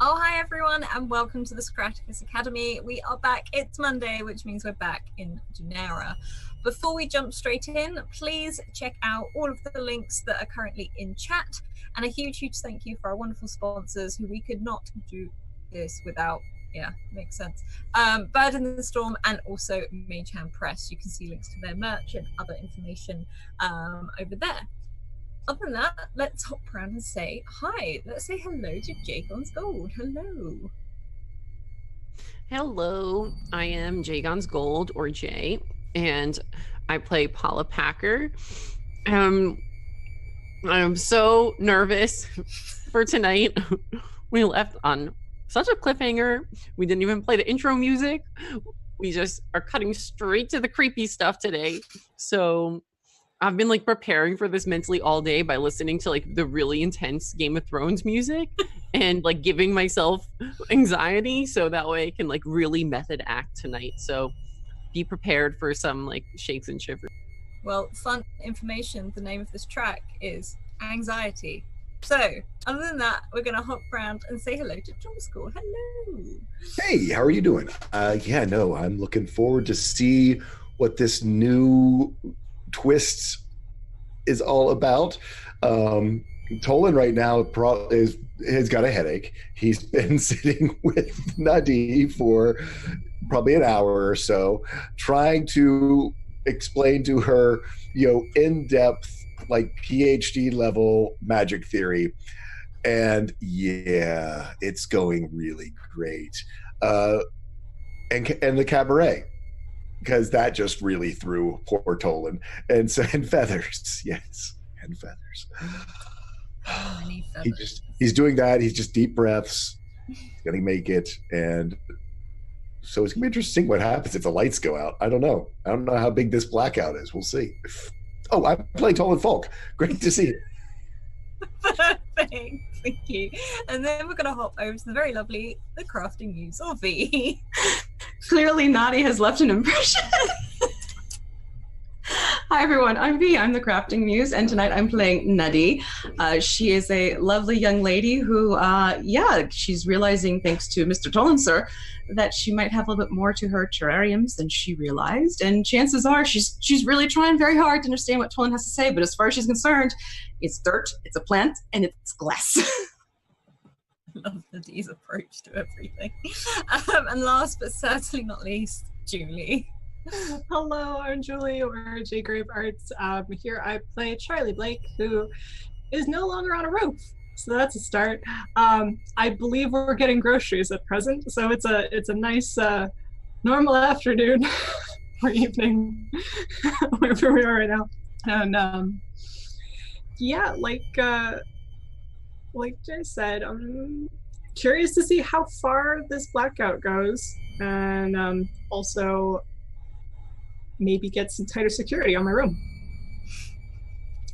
Oh, hi everyone, and welcome to the Scratticus Academy. We are back. It's Monday, which means we're back in Dunera. Before we jump straight in, please check out all of the links that are currently in chat. And a huge, huge thank you for our wonderful sponsors who we could not do this without. Yeah, makes sense. Bird in the Storm and also Mage Hand Press. You can see links to their merch and other information over there. Other than that, let's hop around and say hi. Let's say hello to Jagon's Gold. Hello. Hello, I am Jagon's Gold, or Jay, and I play Paula Packer. I'm so nervous for tonight. We left on such a cliffhanger. We didn't even play the intro music. We just are cutting straight to the creepy stuff today. So I've been preparing for this mentally all day by listening to the really intense Game of Thrones music and giving myself anxiety so that way I can really method act tonight. So be prepared for some shakes and shivers. Well, fun information, the name of this track is Anxiety. So other than that, we're going to hop around and say hello to John School. Hello. Hey, how are you doing? I'm looking forward to see what this new twist is all about. Tolan right now has got a headache. He's been sitting with Nadi for probably an hour or so, trying to explain to her, in-depth, PhD level magic theory. And yeah, it's going really great. And the cabaret, because that just really threw poor Tolan. And feathers, yes, and feathers. He's doing that. He's just deep breaths. He's gonna make it, and so it's gonna be interesting what happens if the lights go out. I don't know how big this blackout is. We'll see. Oh, I'm playing Tolan Folk. Great to see you. Perfect, thank you. And then we're gonna hop over to the very lovely the Crafting Muse, or V. Clearly Nadi has left an impression. Hi everyone, I'm V, I'm the Crafting Muse, and tonight I'm playing Nadi. She is a lovely young lady who, she's realizing, thanks to Mr. Tolan, sir, that she might have a little bit more to her terrariums than she realized, and chances are she's really trying very hard to understand what Tolan has to say, but as far as she's concerned, it's dirt, it's a plant, and it's glass. Love Nadi's approach to everything. And last but certainly not least, Julie. Hello, I'm Julie, or J Grave Arts. Here I play Charlie Blake, who is no longer on a roof, so that's a start. I believe we're getting groceries at present, so it's a nice normal afternoon or evening wherever we are right now. And like Jay said, I'm curious to see how far this blackout goes, and also maybe get some tighter security on my room.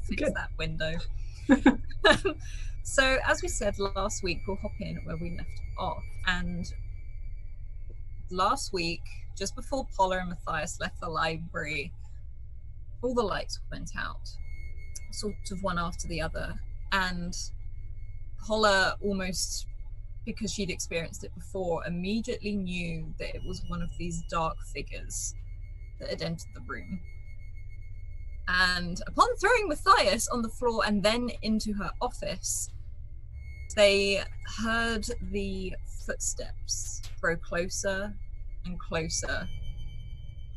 Fix that window. So as we said last week, we'll hop in where we left off. And last week, just before Paula and Matthias left the library, all the lights went out, sort of one after the other. And Paula, almost because she'd experienced it before, immediately knew that it was one of these dark figures that had entered the room. And upon throwing Matthias on the floor and then into her office, they heard the footsteps grow closer and closer.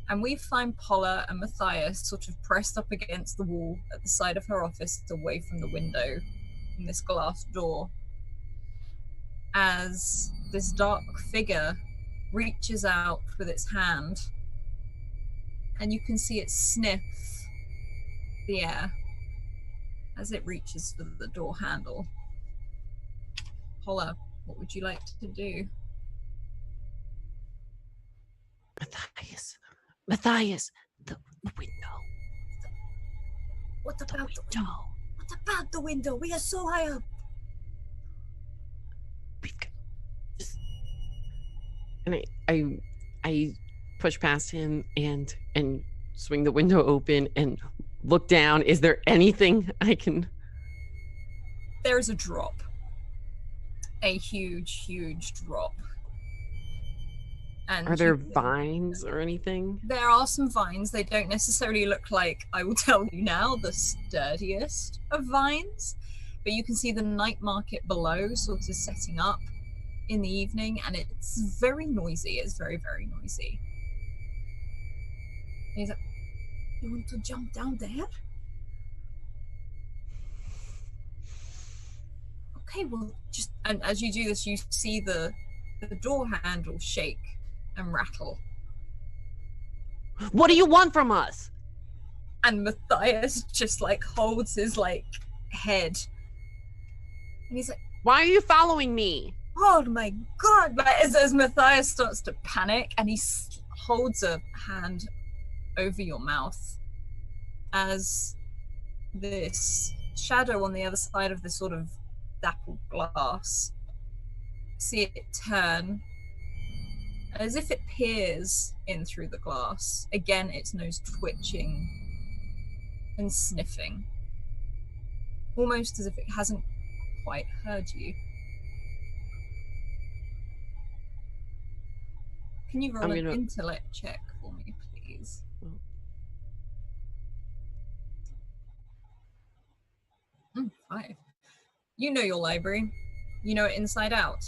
And we find Paula and Matthias sort of pressed up against the wall at the side of her office, away from the window, in this glass door, as this dark figure reaches out with its hand, and you can see it sniff the air as it reaches for the door handle. Paula, what would you like to do? Matthias, the window. What about the window? What about the window? We are so high up. And I push past him and swing the window open and look down. Is there anything I can? There is a drop. a huge drop. And Are there vines or anything? There are some vines. They don't necessarily look like, I will tell you now, the sturdiest of vines. But you can see the night market below sort of setting up in the evening, and it's very noisy. It's very, very noisy. And he's like, you want to jump down there? Okay, well, just... And as you do this, you see the door handle shake and rattle. What do you want from us? And Matthias just like holds his like head, and he's like, why are you following me? oh my god. But as Matthias starts to panic, and he holds a hand over your mouth as this shadow on the other side of this sort of dappled glass, see it turn as if it peers in through the glass. Again, its nose twitching and sniffing, almost as if it hasn't quite heard you. Can you roll an intellect check for me, please? 5. You know your library. You know it inside out.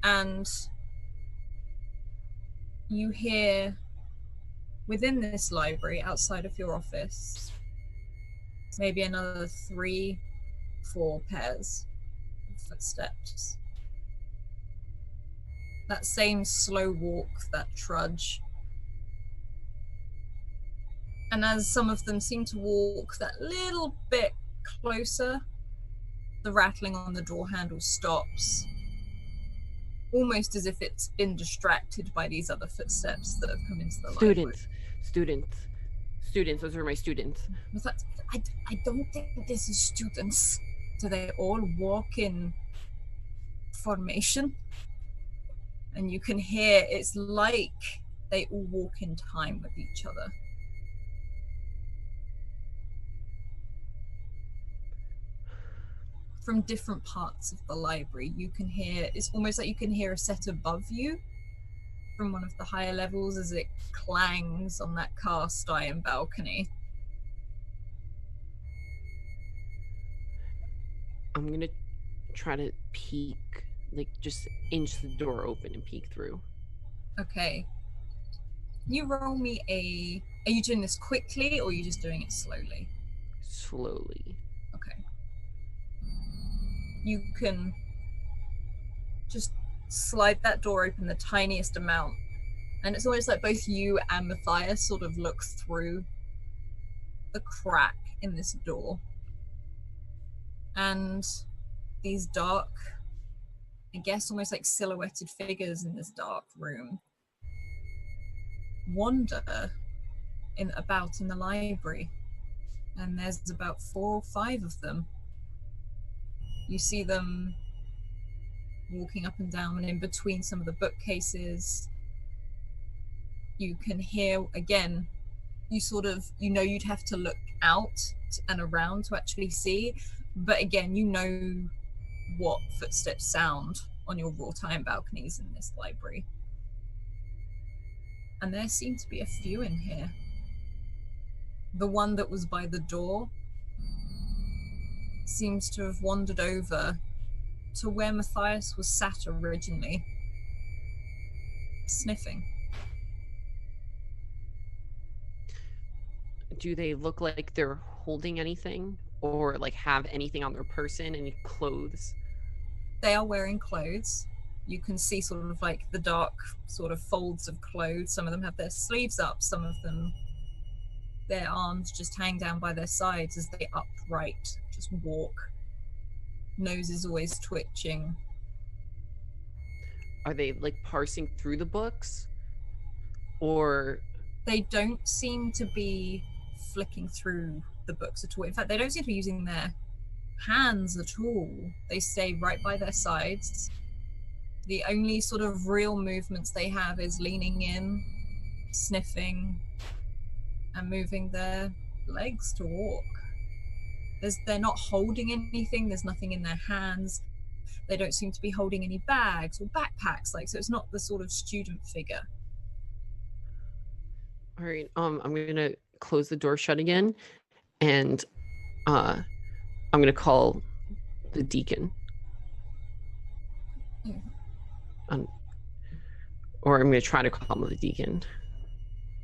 And you hear within this library, outside of your office, maybe another 3-4 pairs of footsteps. That same slow walk, that trudge. And as some of them seem to walk that little bit closer, the rattling on the door handle stops, almost as if it's been distracted by these other footsteps that have come into the library. Students, those are my students. I don't think this is students. Do they all walk in formation? And you can hear, it's like they all walk in time with each other. From different parts of the library, you can hear, it's almost like you can hear a set above you from one of the higher levels as it clangs on that cast iron balcony. I'm gonna try to peek, like just inch the door open and peek through. Okay. You roll me are you doing this quickly or are you just doing it slowly? Slowly. Okay. You can just slide that door open the tiniest amount, and it's almost like both you and Matthias sort of look through the crack in this door, and these dark, I guess almost like silhouetted figures in this dark room wander about in the library, and there's about 4 or 5 of them. You see them walking up and down and in between some of the bookcases. You can hear, again, you know you'd have to look out and around to actually see, but again, you know what footsteps sound on your wrought iron balconies in this library. And there seem to be a few in here. The one that was by the door seems to have wandered over to where Matthias was sat originally, sniffing. Do they look like they're holding anything or like have anything on their person, any clothes? They are wearing clothes. You can see sort of like the dark sort of folds of clothes. Some of them have their sleeves up, some of them their arms just hang down by their sides as they upright just walk. Nose is always twitching. Are they like parsing through the books? Or they don't seem to be flicking through the books at all. In fact, they don't seem to be using their hands at all. They stay right by their sides. The only sort of real movements they have is leaning in, sniffing, and moving their legs to walk. They're not holding anything. There's nothing in their hands. They don't seem to be holding any bags or backpacks, like, so it's not the sort of student figure. All right. I'm gonna close the door shut again, and I'm gonna call the deacon. Or I'm gonna try to call the deacon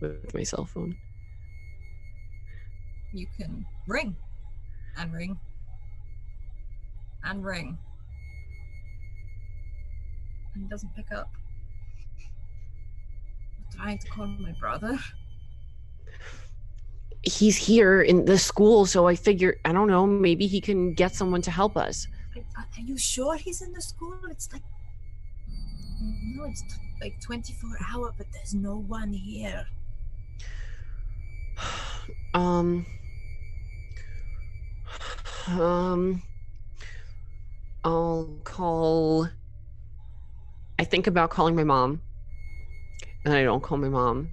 with my cell phone. You can ring and ring and ring, and he doesn't pick up. I'm trying to call my brother. He's here in the school, so I figure, I don't know, maybe he can get someone to help us. Are you sure he's in the school? It's like, no, it's like 24 hours, but there's no one here. I'll call. I think about calling my mom, and I don't call my mom.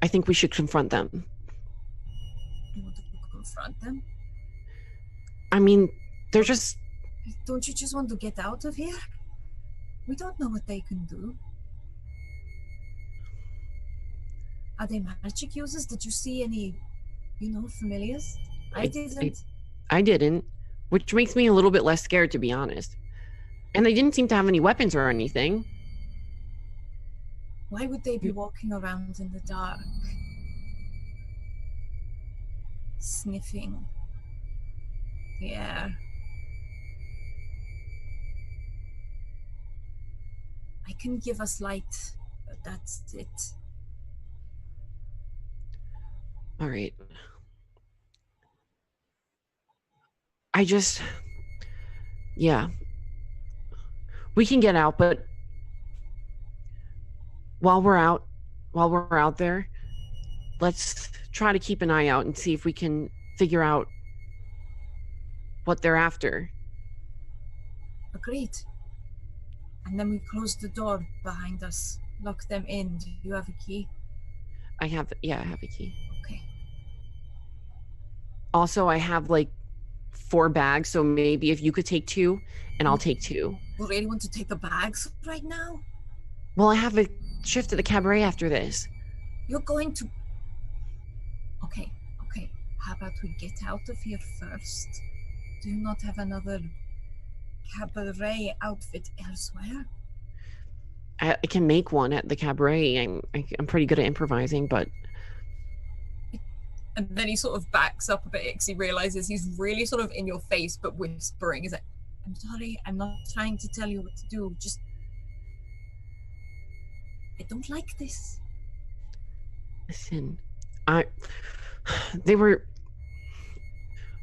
I think we should confront them. You want to confront them? I mean, they're just... Don't you just want to get out of here? We don't know what they can do. Are they magic users? Did you see any, familiars? I didn't. I didn't, which makes me a little bit less scared, to be honest. And they didn't seem to have any weapons or anything. Why would they be walking around in the dark? Sniffing the air. I can give us light, but that's it. All right. Yeah. We can get out, but while we're out there, let's try to keep an eye out and see if we can figure out what they're after. Agreed. And then we close the door behind us, lock them in. Do you have a key? I have a key. Okay. Also, I have like 4 bags, so maybe if you could take 2 and I'll take 2. You really want to take the bags right now? Well, I have a shift at the cabaret after this. You're going to... Okay. How about we get out of here first? Do you not have another cabaret outfit elsewhere? I can make one at the cabaret. I'm pretty good at improvising, but... And then he sort of backs up a bit because he realizes he's really sort of in your face, but whispering. He's like, I'm sorry, I'm not trying to tell you what to do. Just... I don't like this. Listen, they were...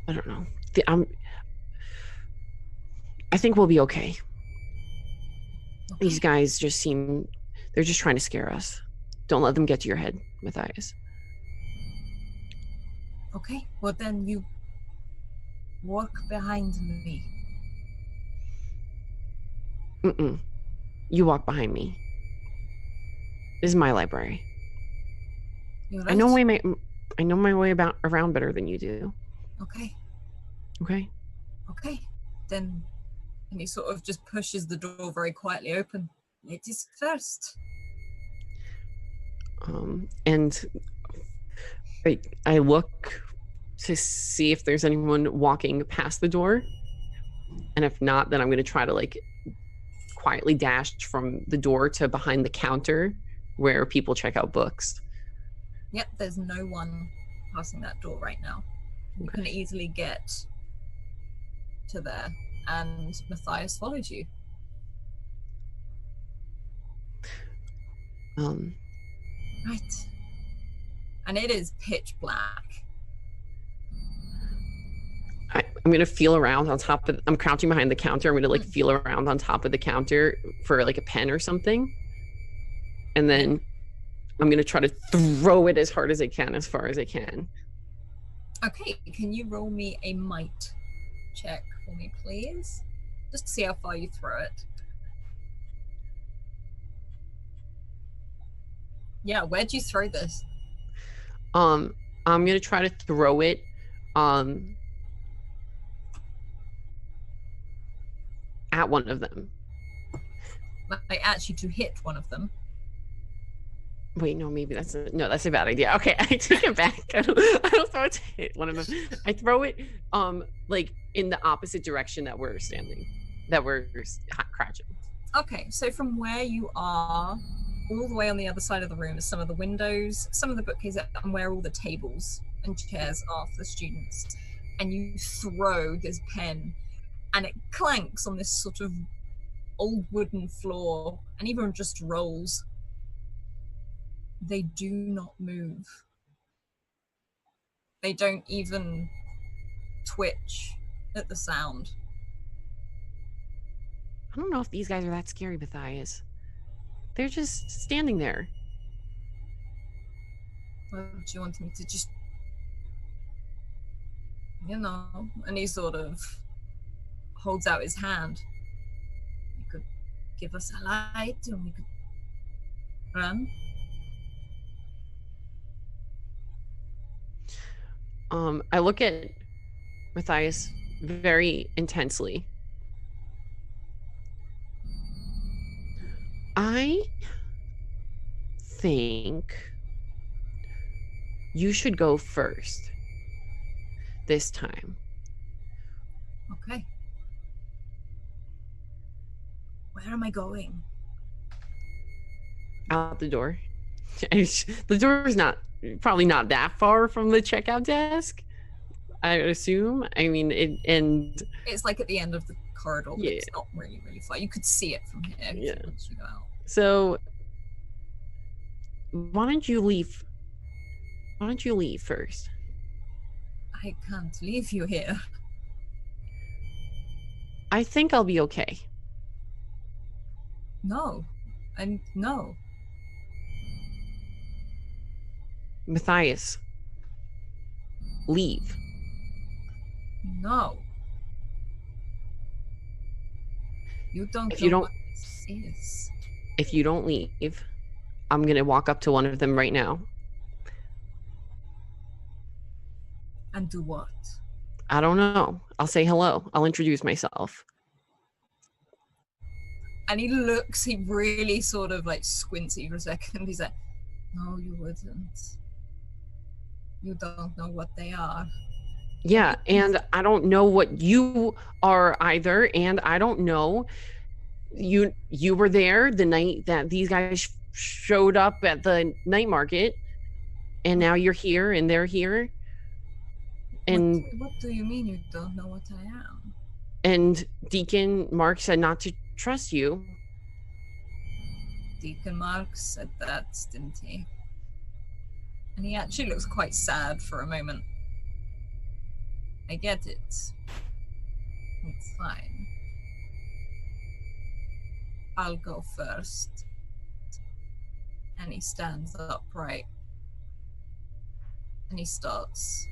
I don't know. I think we'll be okay. These guys just seem... They're just trying to scare us. Don't let them get to your head, Matthias. Okay, well then you walk behind me. You walk behind me. This is my library. You're right. I know my way around better than you do. Okay. Then, and he sort of just pushes the door very quietly open. Ladies first. And I look to see if there's anyone walking past the door, and if not, then I'm going to try to like quietly dash from the door to behind the counter where people check out books. Yep, there's no one passing that door right now. You can easily get to there, and Matthias follows you. Right. And it is pitch black. I'm going to feel around on top of... I'm crouching behind the counter. I'm going to like feel around on top of the counter for like a pen or something. And then I'm going to try to throw it as hard as I can, as far as I can. Okay, can you roll me a might check for me, please? Just to see how far you throw it. Yeah, where'd you throw this? I'm going to try to throw it at one of them. Like actually to hit one of them. Wait, no, maybe that's a bad idea. Okay, I take it back. I don't throw it to hit one of them. I throw it like in the opposite direction that we're standing, that we're crouching. Okay, so from where you are, all the way on the other side of the room is some of the windows, some of the bookcases, and where all the tables and chairs are for the students. And you throw this pen, and it clanks on this sort of old wooden floor, and even just rolls. They do not move. They don't even twitch at the sound. I don't know if these guys are that scary, Matthias. They're just standing there. Well, do you want me to just, and he sort of holds out his hand. You could give us a light and we could run. I look at Matthias very intensely. I think you should go first this time. Okay. Where am I going? Out the door. The door is probably not that far from the checkout desk, I assume. I mean, it's like at the end of the corridor, but yeah. It's not really, really far. You could see it from here once you go out. So why don't you leave first? I can't leave you here. I think I'll be okay. No. Matthias, leave. No. You don't If know you don't, what this is. If you don't leave, I'm gonna walk up to one of them right now. And do what? I don't know. I'll say hello. I'll introduce myself. And he really sort of like squints at you for a second. He's like, no, you wouldn't. You don't know what they are. Yeah, and I don't know what you are either, and I don't know. You were there the night that these guys showed up at the night market, and now you're here and they're here. And what do you mean you don't know what I am? And Deacon Mark said not to trust you. Deacon Mark said that, didn't he? And he actually looks quite sad for a moment. I get it. It's fine. I'll go first. And he stands upright. And he starts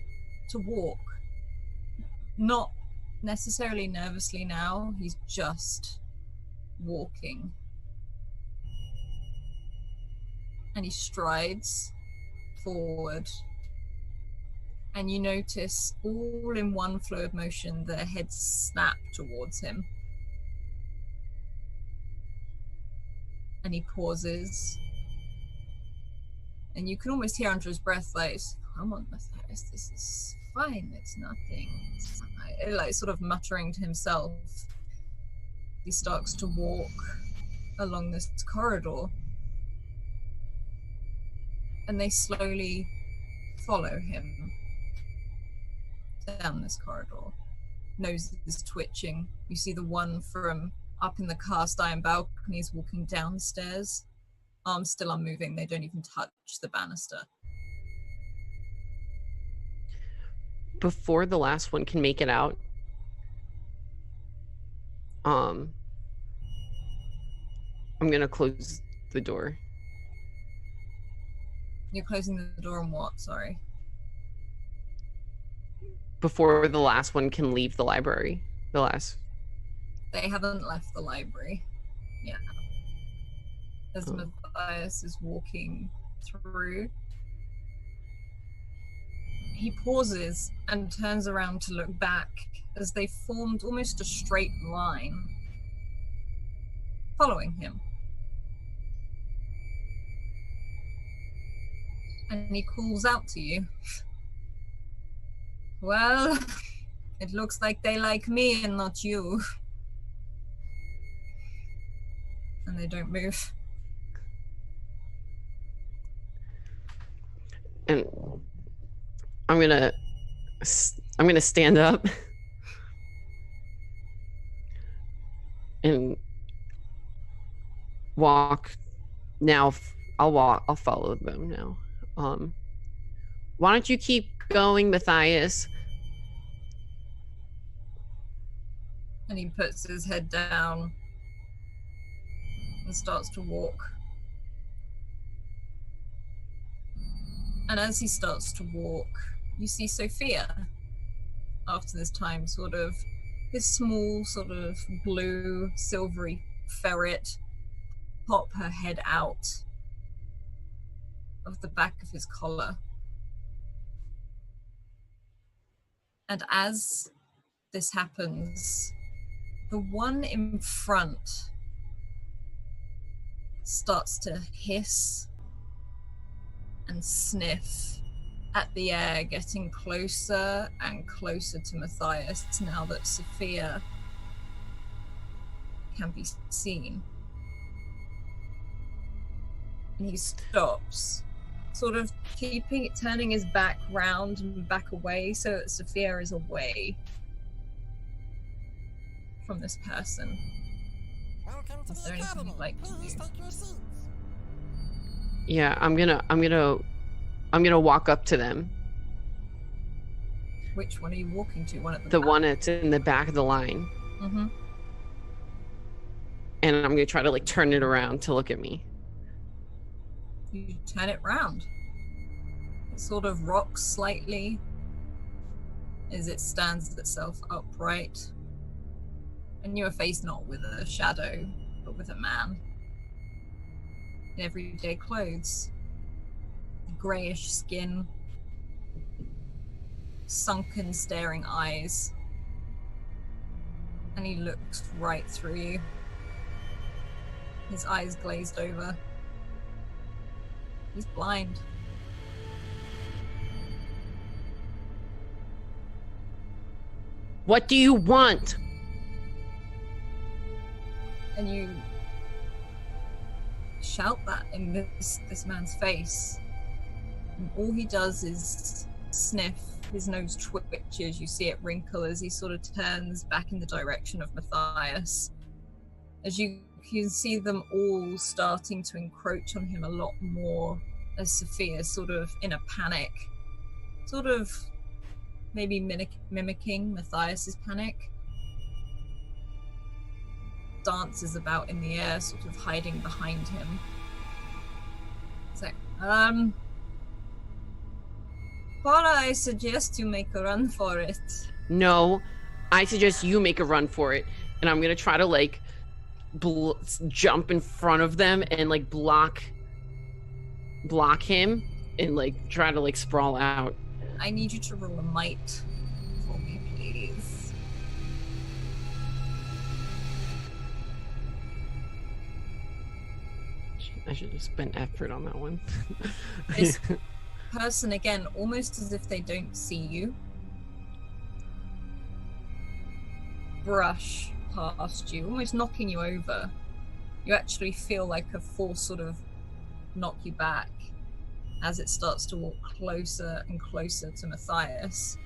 to walk. Not necessarily nervously now, he's just walking. And he strides forward. And you notice all in one flow of motion their heads snap towards him. And he pauses. And you can almost hear under his breath, like, come on, Matthias, this is fine, it's nothing. Like sort of muttering to himself. He starts to walk along this corridor. And they slowly follow him down this corridor. Nose is twitching. You see the one from up in the cast iron balconies walking downstairs. Arms still unmoving. They don't even touch the banister. Before the last one can make it out, I'm gonna close the door. You're closing the door on what? Sorry. Before the last one can leave the library. They haven't left the library yet. As Matthias is walking through, he pauses and turns around to look back as they formed almost a straight line following him. And he calls out to you. Well, it looks like they like me and not you. And they don't move. And I'm gonna stand up and walk. Now I'll follow them now. Why don't you keep going, Matthias? And he puts his head down and starts to walk. And as he starts to walk, you see Sophia, after this time, sort of this small, sort of blue, silvery ferret pop her head out of the back of his collar. And as this happens, the one in front starts to hiss and sniff at the air, getting closer and closer to Matthias now that Sophia can be seen. And he stops, sort of turning his back round and back away so that Sophia is away from this person. Is there anything you'd like to do? Yeah, I'm gonna walk up to them. Which one are you walking to? One at The back? one that's in the back of the line. Mm-hmm. And I'm gonna try to like turn it around to look at me. You turn it round. It sort of rocks slightly as it stands itself upright. And you are faced not with a shadow, but with a man. In everyday clothes. Greyish skin. Sunken, staring eyes. And he looks right through you. His eyes glazed over. He's blind. What do you want? And you shout that in this man's face. And all he does is sniff. His nose twitches. You see it wrinkle as he sort of turns back in the direction of Matthias. As you can see them all starting to encroach on him a lot more, as Sophia sort of in a panic, sort of maybe mimicking Matthias's panic, dances about in the air, sort of hiding behind him. It's like, Paula, I suggest you make a run for it. No, I suggest you make a run for it. And I'm gonna try to like jump in front of them and like block him and like try to like sprawl out. I need you to roll a might for me, please. I should have spent effort on that one. This person, again, almost as if they don't see you, brush past you, almost knocking you over. You actually feel like a force sort of knock you back as it starts to walk closer and closer to Matthias.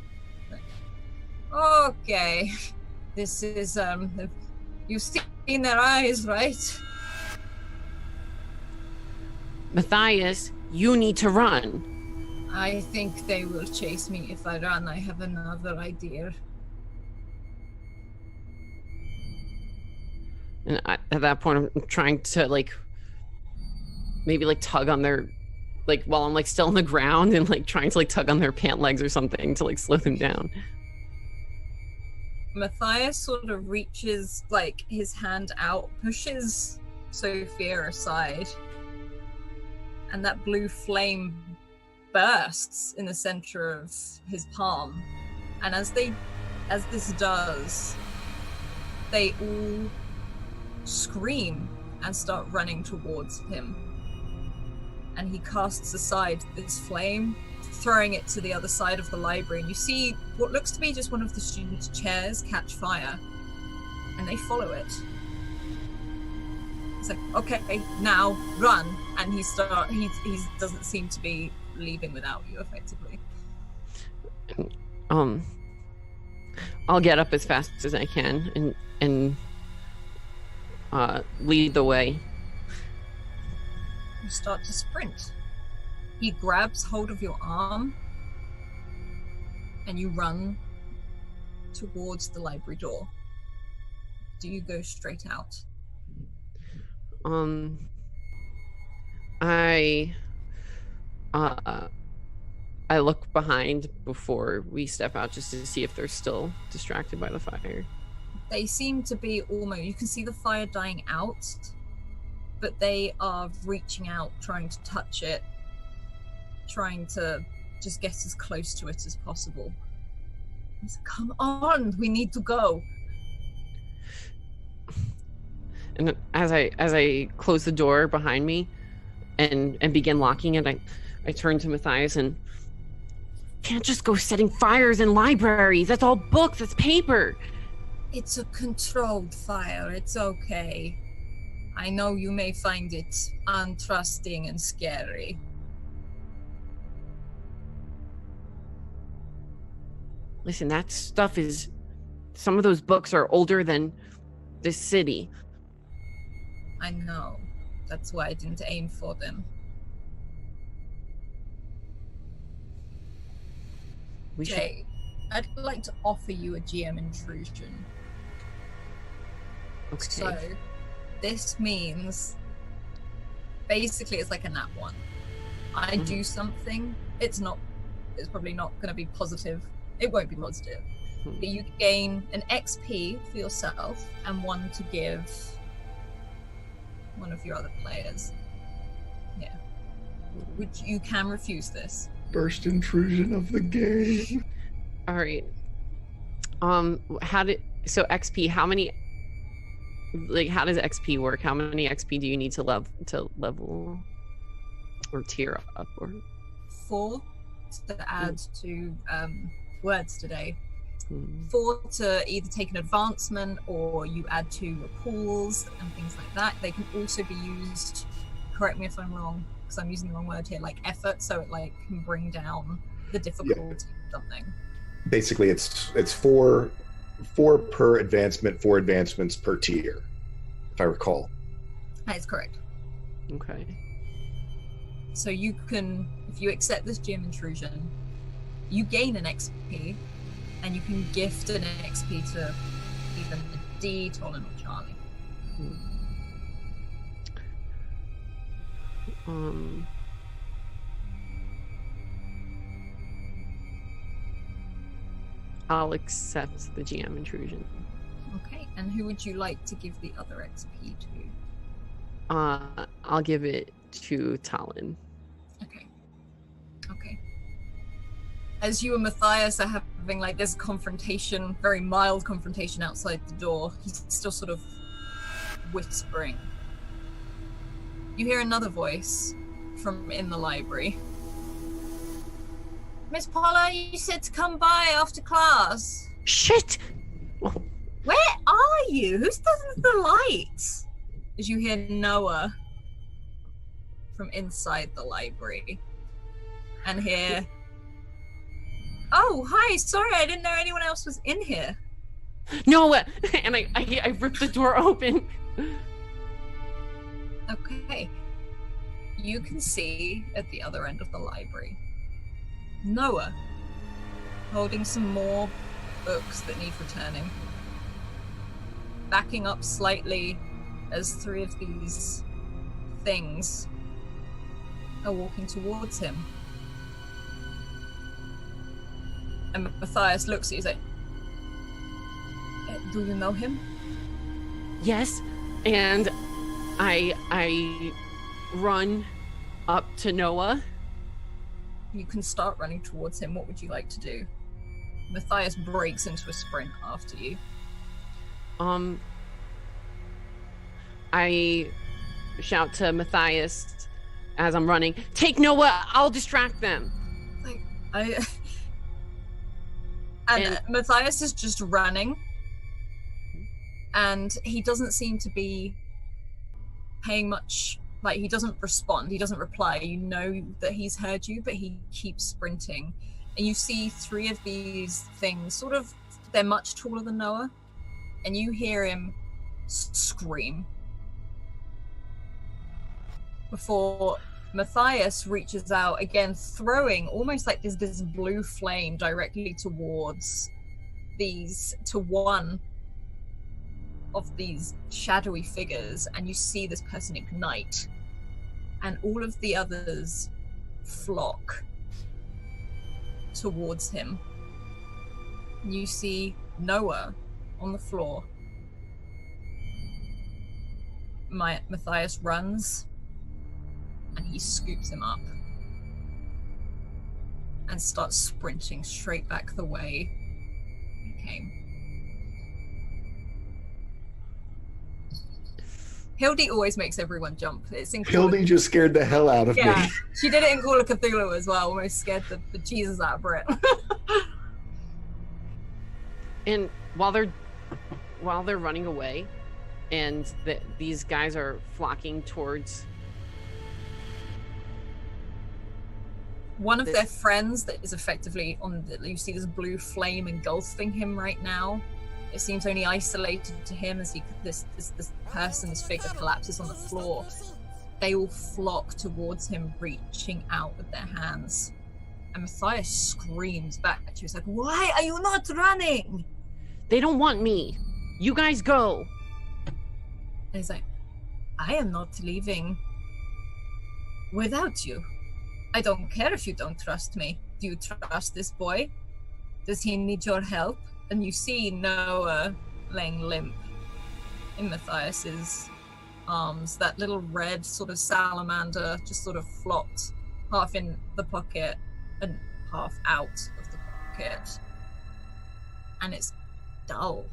Okay, this is, you've seen their eyes, right? Matthias, you need to run. I think they will chase me if I run. I have another idea. And at that point, I'm trying to like maybe like tug on their, like while I'm like still on the ground and like trying to like tug on their pant legs or something to like slow them down. Matthias sort of reaches like his hand out, pushes Sophia aside, and that blue flame bursts in the center of his palm. And as this does, they all scream and start running towards him. And he casts aside this flame, throwing it to the other side of the library, and you see what looks to be just one of the students' chairs catch fire, and they follow it. It's like, okay, now run, and he doesn't seem to be leaving without you, effectively. I'll get up as fast as I can and lead the way. You start to sprint. He grabs hold of your arm, and you run towards the library door. Do you go straight out? I look behind before we step out just to see if they're still distracted by the fire. They seem to be almost, you can see the fire dying out, but they are reaching out, trying to touch it, trying to just get as close to it as possible. He's like, come on, we need to go. And as I close the door behind me and begin locking it, I turn to Matthias and can't just go setting fires in libraries. That's all books, that's paper. It's a controlled fire, it's okay. I know you may find it untrusting and scary. Listen, that stuff is... Some of those books are older than this city. I know. That's why I didn't aim for them. Jay, I'd like to offer you a GM intrusion. Okay. So, this means... Basically, it's like a nat 1. I do something, it's probably not going to be positive. It won't be positive. But you gain an XP for yourself and 1 to give one of your other players. Yeah. Which you can refuse this. First intrusion of the game. All right. So XP, how many, like, how does XP work? How many XP do you need to level or tier up? Or 4 to add to words today. 4 to either take an advancement or you add to your pools and things like that. They can also be used, correct me if I'm wrong, because I'm using the wrong word here, like effort, so it like can bring down the difficulty of something. Basically, it's four per advancement, 4 advancements per tier, if I recall. That is correct. Okay. So you can, if you accept this gym intrusion, you gain an XP, and you can gift an XP to either D, Tolan, or Charlie. I'll accept the GM intrusion. Okay, and who would you like to give the other XP to? I'll give it to Talon. Okay. As you and Matthias are having like this confrontation, very mild confrontation outside the door, he's still sort of whispering. You hear another voice from in the library. Miss Paula, you said to come by after class. Shit! Where are you? Who's done the lights? As you hear Noah from inside the library. And hear... Oh, hi, sorry, I didn't know anyone else was in here. No, and I ripped the door open. Okay. You can see at the other end of the library, Noah, holding some more books that need returning. Backing up slightly as 3 of these things are walking towards him. And Matthias looks at you and says, do you know him? Yes, and I run up to Noah. You can start running towards him. What would you like to do? Matthias breaks into a sprint after you. I shout to Matthias as I'm running, take Noah, I'll distract them. Like, and Matthias is just running, and he doesn't seem to be paying much, like he doesn't respond, he doesn't reply. You know that he's heard you, but he keeps sprinting. And you see 3 of these things, sort of, they're much taller than Noah, and you hear him scream before Matthias reaches out again, throwing almost like this blue flame directly towards one of these shadowy figures, and you see this person ignite, and all of the others flock towards him. You see Noah on the floor. Matthias runs, and he scoops him up and starts sprinting straight back the way he came. Hildy always makes everyone jump. It's incredible. Hildy just scared the hell out of me. She did it in Call of Cthulhu as well, almost scared the Jesus out of Brit. And while they're running away, and these guys are flocking towards one of their friends that is effectively you see this blue flame engulfing him right now. It seems only isolated to him as this person, this figure collapses on the floor. They all flock towards him, reaching out with their hands. And Matthias screams back at you. He's like, why are you not running? They don't want me. You guys go. And he's like, I am not leaving without you. I don't care if you don't trust me. Do you trust this boy? Does he need your help? And you see Noah laying limp in Matthias's arms. That little red sort of salamander just sort of flopped half in the pocket and half out of the pocket. And it's dull.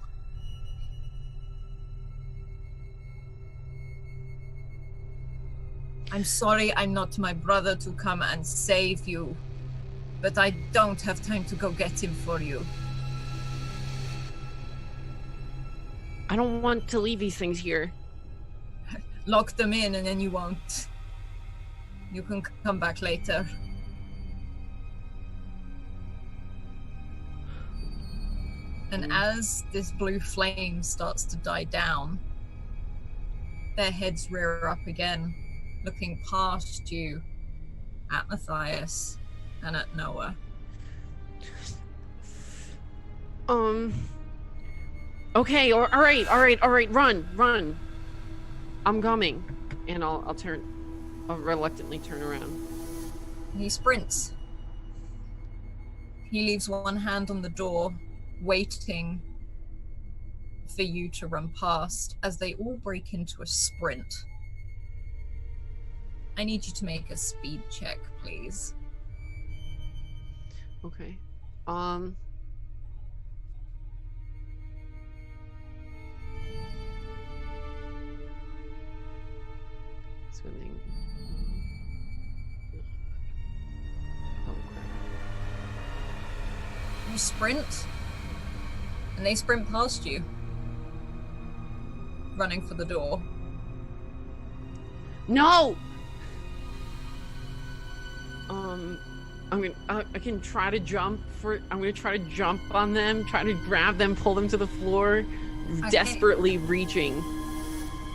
I'm sorry I'm not my brother to come and save you, but I don't have time to go get him for you. I don't want to leave these things here. Lock them in and then you won't. You can come back later. And as this blue flame starts to die down, their heads rear up again, looking past you at Matthias and at Noah. Okay, all right, run. I'm coming. And I'll reluctantly turn around. He sprints. He leaves one hand on the door, waiting for you to run past as they all break into a sprint. I need you to make a speed check, please. Okay. Swimming. Oh crap. You sprint, and they sprint past you, running for the door. No! I can try to jump I'm gonna try to jump on them, try to grab them, pull them to the floor, Okay. desperately reaching.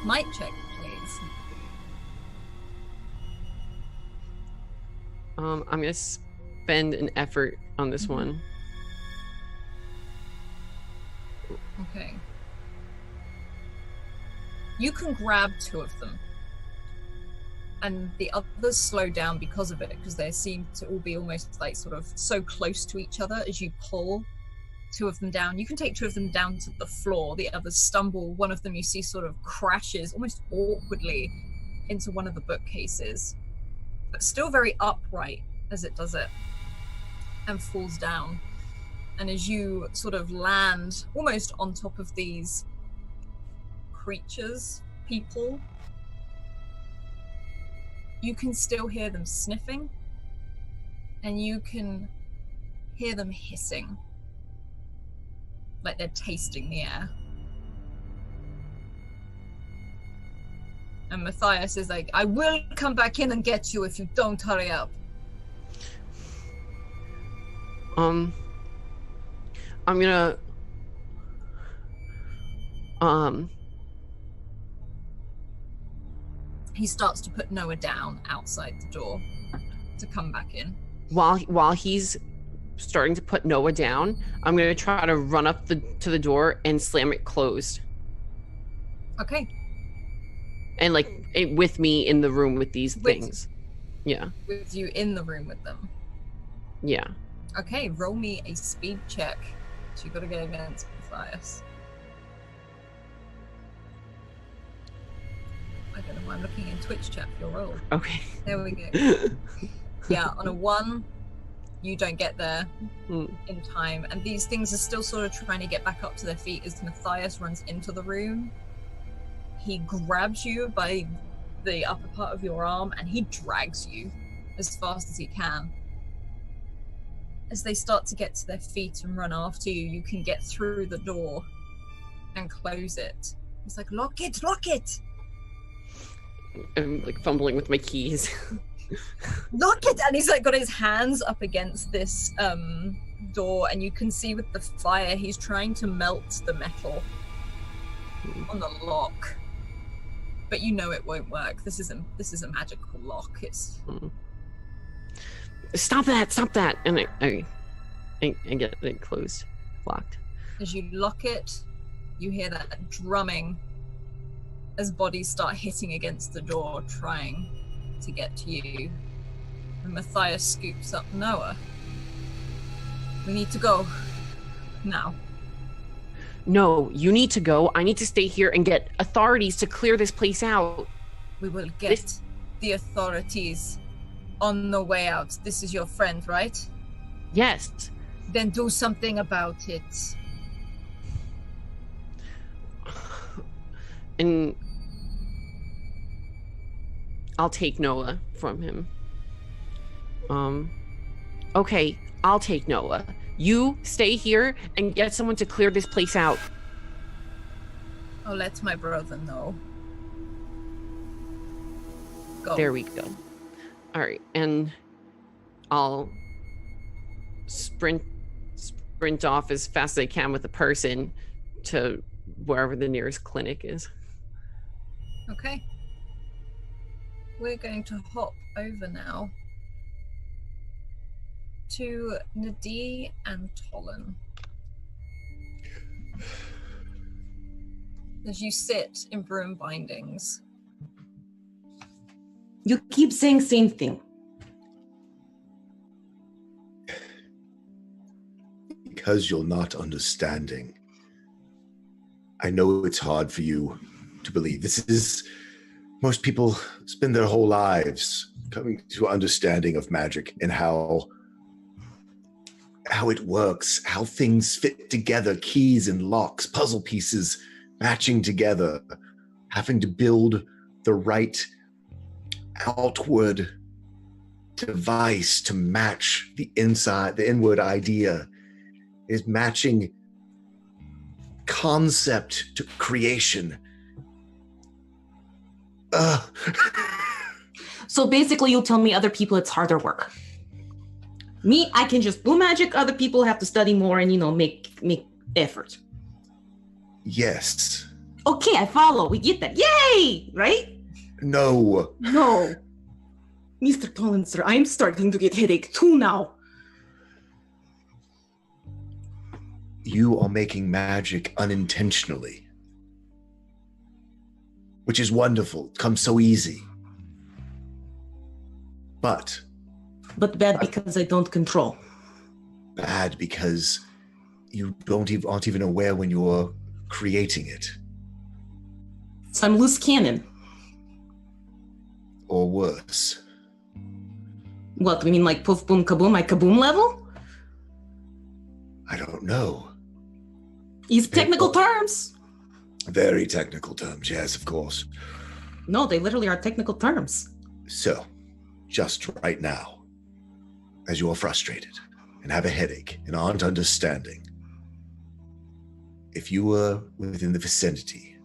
Might check, please. I'm gonna spend an effort on this one. Okay. You can grab 2 of them. And the others slow down because of it, because they seem to all be almost like sort of so close to each other as you pull 2 of them down. You can take 2 of them down to the floor. The others stumble. One of them you see sort of crashes almost awkwardly into one of the bookcases, but still very upright as it does it, and falls down. And as you sort of land almost on top of these creatures, people, you can still hear them sniffing, and you can hear them hissing, like they're tasting the air. And Matthias is like, I will come back in and get you if you don't hurry up. I'm gonna He starts to put Noah down outside the door to come back in. while he's starting to put Noah down, I'm gonna try to run up to the door and slam it closed. Okay. And like with me in the room with these things. Yeah. With you in the room with them. Yeah. Okay, roll me a speed check. So you gotta go against Matthias. I don't know why I'm looking in Twitch chat for your roll. Okay. There we go. Yeah, on a 1, you don't get there in time. And these things are still sort of trying to get back up to their feet as Matthias runs into the room. He grabs you by the upper part of your arm and he drags you as fast as he can. As they start to get to their feet and run after you, you can get through the door and close it. He's like, lock it, lock it! I'm like fumbling with my keys. Lock it! And he's like got his hands up against this door, and you can see with the fire he's trying to melt the metal on the lock. But you know it won't work. This is a magical lock. It's Stop that! And I get it closed, locked. As you lock it, you hear that drumming as bodies start hitting against the door, trying to get to you. And Matthias scoops up Noah. We need to go. Now. No, you need to go. I need to stay here and get authorities to clear this place out. We will get the authorities on the way out. This is your friend, right? Yes. Then do something about it. And I'll take Noah from him. Okay, I'll take Noah. You stay here and get someone to clear this place out. I'll let my brother know. Go. There we go. All right, and I'll sprint off as fast as I can with the person to wherever the nearest clinic is. Okay. We're going to hop over now to Nadie and Tolan. As you sit in broom bindings. You keep saying same thing. Because you're not understanding. I know it's hard for you to believe. Most people spend their whole lives coming to understanding of magic and how it works, how things fit together, keys and locks, puzzle pieces matching together, having to build the right outward device to match the inward idea. Is matching concept to creation. So basically you tell me other people it's harder work. Me, I can just do magic. Other people have to study more and, make effort. Yes. Okay, I follow. We get that. Yay! Right? No. No. Mr. Tolan, sir, I'm starting to get headache too now. You are making magic unintentionally. Which is wonderful. It comes so easy. But bad because I don't control. Bad because you aren't even aware when you're creating it. So I'm loose cannon. Or worse. What, we mean like poof boom kaboom, like kaboom level? I don't know. These technical terms. Very technical terms, yes, of course. No, they literally are technical terms. So, just right now, as you are frustrated and have a headache and aren't understanding, if you were within the vicinity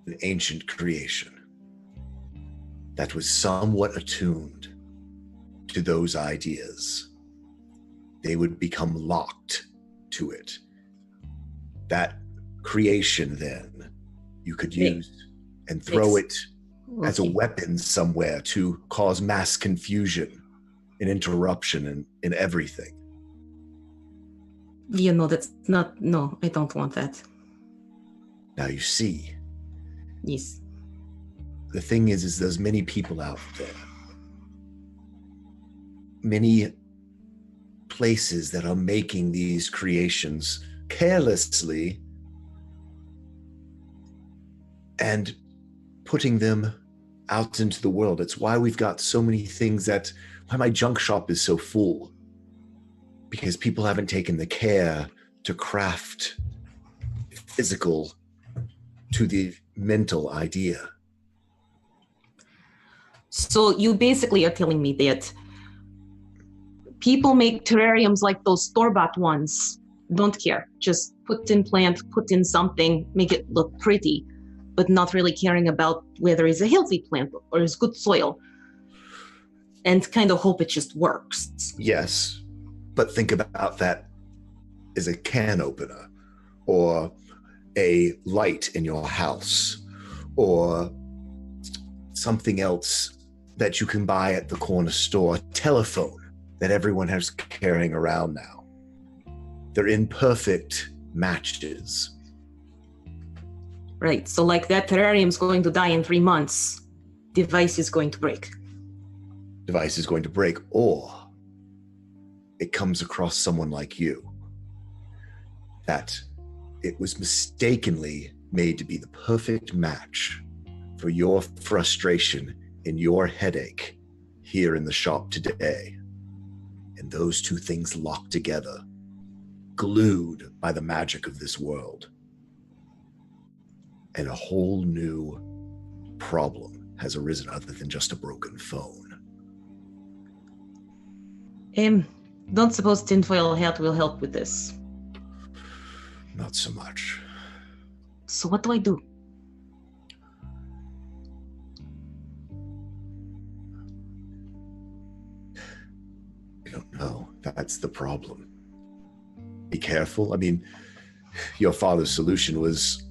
of an ancient creation that was somewhat attuned to those ideas, they would become locked to it. That creation, then, you could use and throw it as a weapon somewhere to cause mass confusion and interruption in everything. You know, that's not... No, I don't want that. Now you see, Yes. the thing is there's many people out there, many places that are making these creations carelessly and putting them out into the world. It's why we've got so many things why my junk shop is so full. Because people haven't taken the care to craft physical to the mental idea. So you basically are telling me that people make terrariums like those store-bought ones, don't care. Just put in plant, put in something, make it look pretty, but not really caring about whether it's a healthy plant or it's good soil. And kind of hope it just works. Yes, but think about that as a can opener, or a light in your house, or something else that you can buy at the corner store, a telephone that everyone has carrying around now. They're imperfect matches. Right, so like that terrarium's going to die in 3 months. Device is going to break. Device is going to break, or it comes across someone like you, that it was mistakenly made to be the perfect match for your frustration and your headache here in the shop today. And those two things locked together, glued by the magic of this world. And a whole new problem has arisen other than just a broken phone. Don't suppose tinfoil hat will help with this. Not so much. So what do I do? I don't know. That's the problem. Be careful. I mean, your father's solution was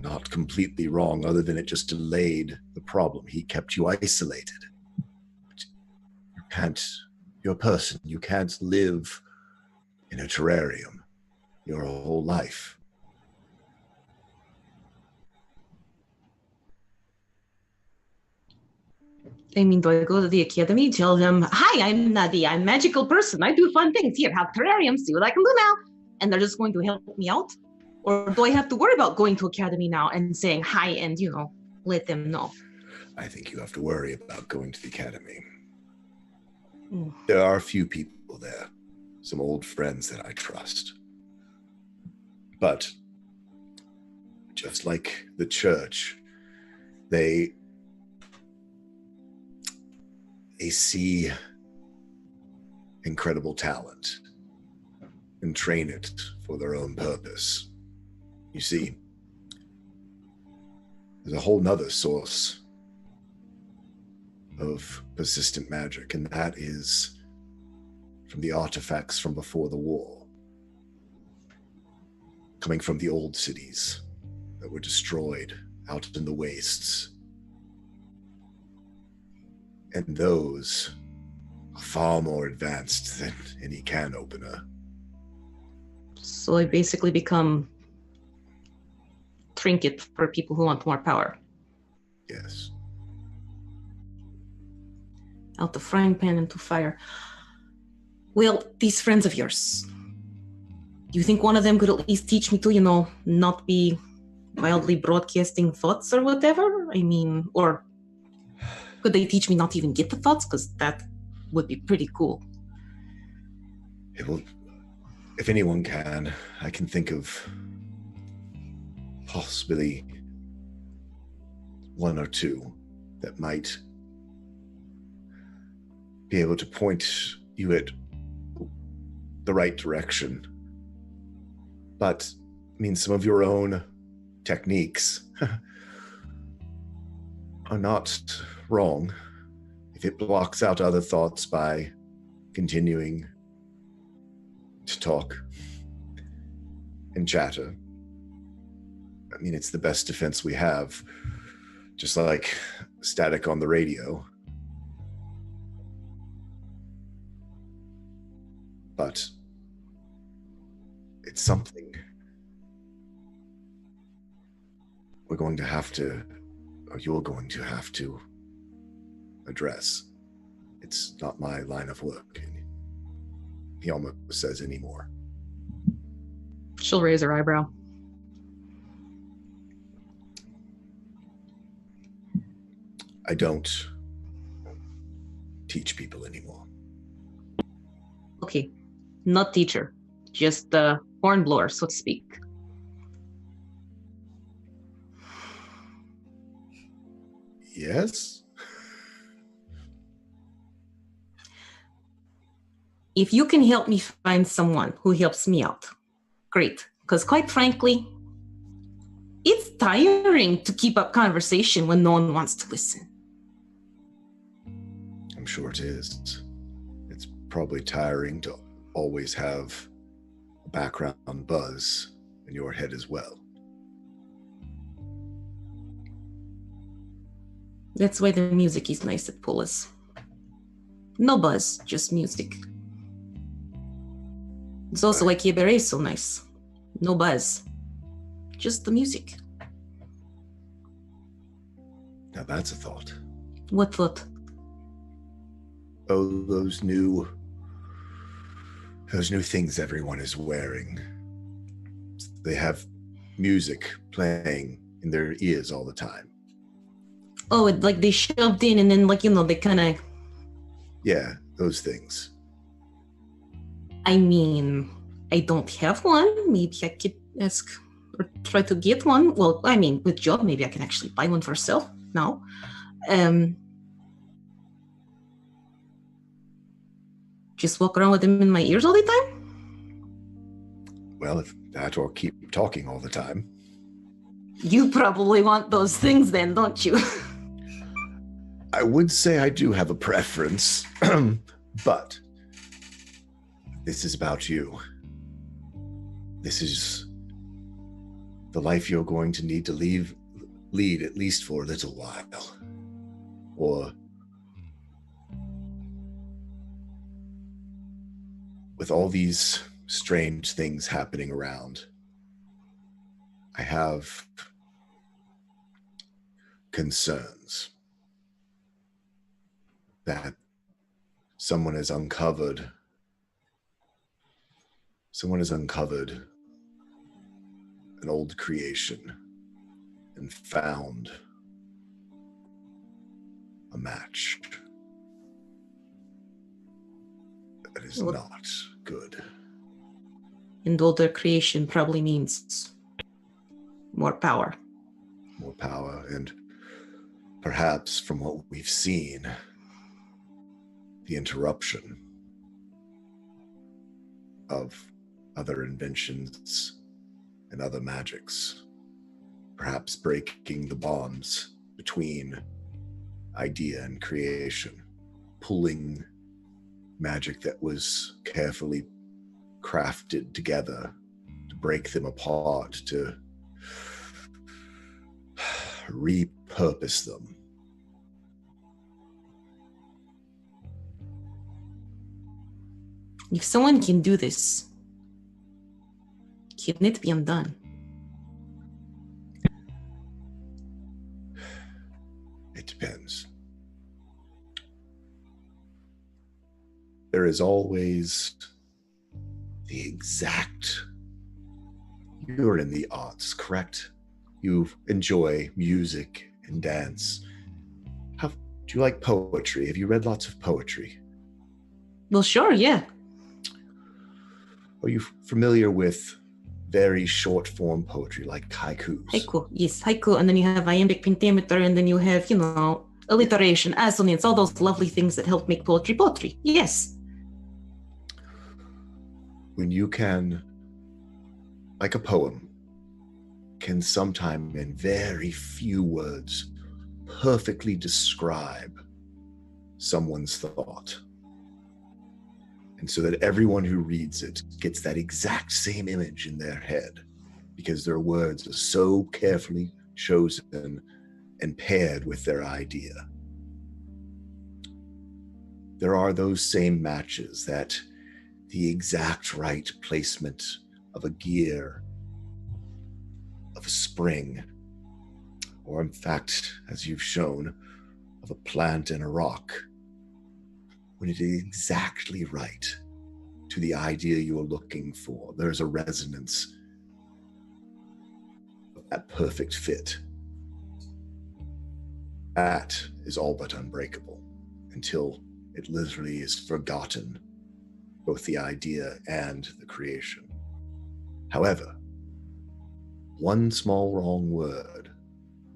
not completely wrong, other than it just delayed the problem. He kept you isolated. You're a person. You can't live in a terrarium your whole life. I mean, do I go to the academy, tell them, hi, I'm Nadi, I'm a magical person, I do fun things, here, have terrariums, see what I can do now, and they're just going to help me out? Or do I have to worry about going to academy now and saying hi and, let them know? I think you have to worry about going to the academy. Mm. There are a few people there, some old friends that I trust. But just like the church, they see incredible talent and train it for their own purpose. You see, there's a whole nother source of persistent magic, and that is from the artifacts from before the war, coming from the old cities that were destroyed out in the wastes. And those are far more advanced than any can opener. So I basically become trinket for people who want more power. Yes. Out the frying pan into fire. Well, these friends of yours, do you think one of them could at least teach me to, not be wildly broadcasting thoughts or whatever? I mean, or could they teach me not to even get the thoughts? Because that would be pretty cool. If anyone can, I can think of possibly one or two that might be able to point you at the right direction. But, I mean, some of your own techniques are not wrong if it blocks out other thoughts by continuing to talk and chatter. I mean, it's the best defense we have, just like static on the radio. But it's something we're going to have to, or you're going to have to address. It's not my line of work. He almost says anymore. She'll raise her eyebrow. I don't teach people anymore. Okay, not teacher, just the hornblower, so to speak. Yes? If you can help me find someone who helps me out, great. Because quite frankly, it's tiring to keep up conversation when no one wants to listen. I'm sure it is. It's probably tiring to always have a background buzz in your head as well. That's why the music is nice at Polis. No buzz, just music. It's also why Kibere is so nice. No buzz, just the music. Now that's a thought. What thought? Oh, those new things everyone is wearing. They have music playing in their ears all the time. Oh, like they shoved in and then they kind of... Yeah, those things. I mean, I don't have one. Maybe I could ask or try to get one. Well, I mean, with job, maybe I can actually buy one for myself now. Just walk around with them in my ears all the time? Well, if that or keep talking all the time. You probably want those things then, don't you? I would say I do have a preference, but this is about you. This is the life you're going to need to lead at least for a little while. Or with all these strange things happening around, I have concerns that someone has uncovered an old creation and found a match that is not good. And older creation probably means more power. More power, and perhaps from what we've seen, the interruption of other inventions and other magics, perhaps breaking the bonds between idea and creation, pulling magic that was carefully crafted together to break them apart, to repurpose them. If someone can do this, can it be undone? It depends. There is always the exact... You're in the arts, correct? You enjoy music and dance. Do you like poetry? Have you read lots of poetry? Well, sure, yeah. Are you familiar with very short form poetry like haikus? Haiku, yes, haiku, and then you have iambic pentameter, and then you have, alliteration, assonance, all those lovely things that help make poetry. Yes. When you can, like a poem, can sometime in very few words perfectly describe someone's thought. And so that everyone who reads it gets that exact same image in their head, because their words are so carefully chosen and paired with their idea. There are those same matches, that the exact right placement of a gear, of a spring, or in fact, as you've shown, of a plant and a rock, when it is exactly right to the idea you're looking for, there's a resonance of that perfect fit. That is all but unbreakable until it literally is forgotten, both the idea and the creation. However, one small wrong word,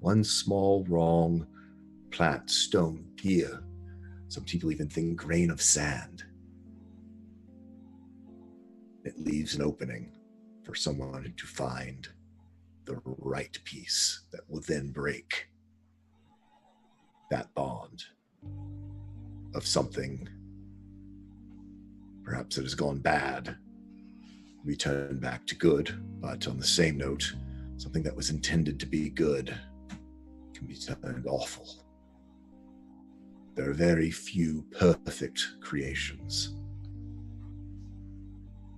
one small wrong plant, stone, gear, some people even think grain of sand, it leaves an opening for someone to find the right piece that will then break that bond of something perhaps that has gone bad, we turn back to good. But on the same note, something that was intended to be good can be turned awful. There are very few perfect creations,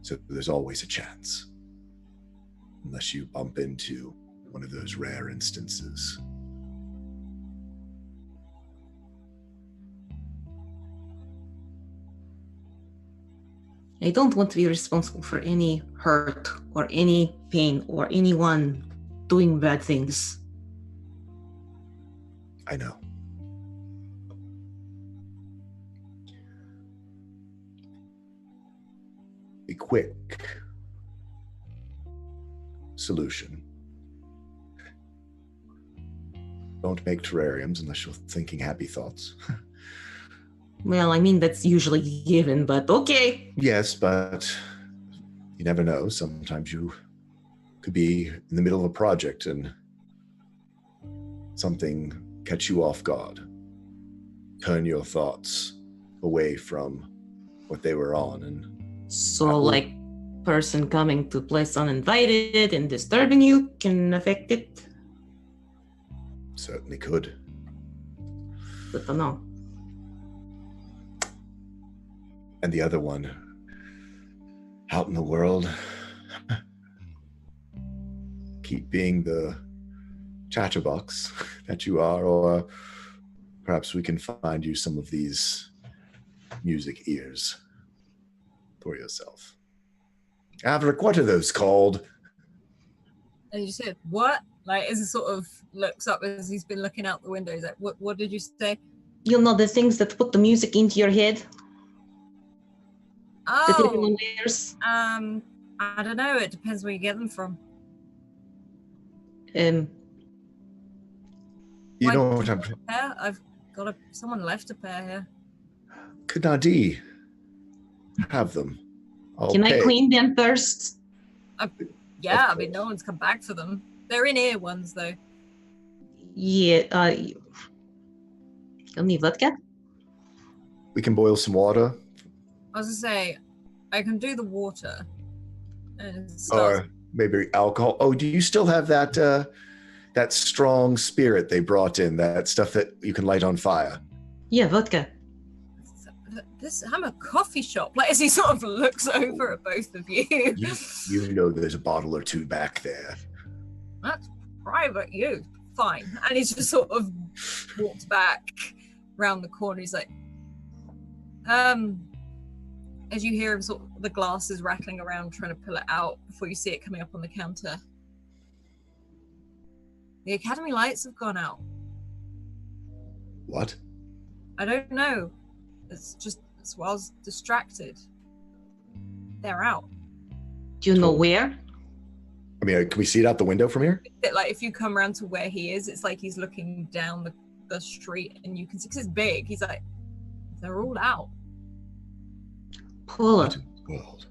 so there's always a chance, unless you bump into one of those rare instances. I don't want to be responsible for any hurt or any pain or anyone doing bad things. I know. A quick solution. Don't make terrariums unless you're thinking happy thoughts. Well, I mean, that's usually given, but okay. Yes, but you never know. Sometimes you could be in the middle of a project and something catch you off guard, turn your thoughts away from what they were on. And So, like, person coming to place uninvited and disturbing you can affect it? certainly could. Good to know. And the other one, out in the world, keep being the chatterbox that you are, or perhaps we can find you some of these music ears for yourself. Averick, what are those called? And you said, what? Like, as he sort of looks up as he's been looking out the window, he's like, what did you say? You know the things that put the music into your head? That Oh, everyone wears? I don't know. It depends where you get them from. You Why know did what you I'm... get a pair? I've got someone left a pair here. Could Nadi have them? I'll Can pay. I clean them first? Yeah, Of I mean, no course. one's come back for them. They're in-ear ones, though. Yeah, you'll need vodka? We can boil some water, I was gonna say, I can do the water. And or maybe alcohol. Oh, do you still have that that strong spirit they brought in? That stuff that you can light on fire? Yeah, vodka. I'm a coffee shop. Like, as he sort of looks over at both of you. You know, there's a bottle or two back there. That's private, you. Fine. And he's just sort of walked back round the corner. He's like, as you hear him sort of the glasses rattling around trying to pull it out before you see it coming up on the counter. The Academy lights have gone out. What? I don't know. It's while I was distracted. They're out. Do you know where? I mean, can we see it out the window from here? Like, if you come around to where he is, it's like he's looking down the the street, and you can see, because it's big, he's like, they're all out. What in the world?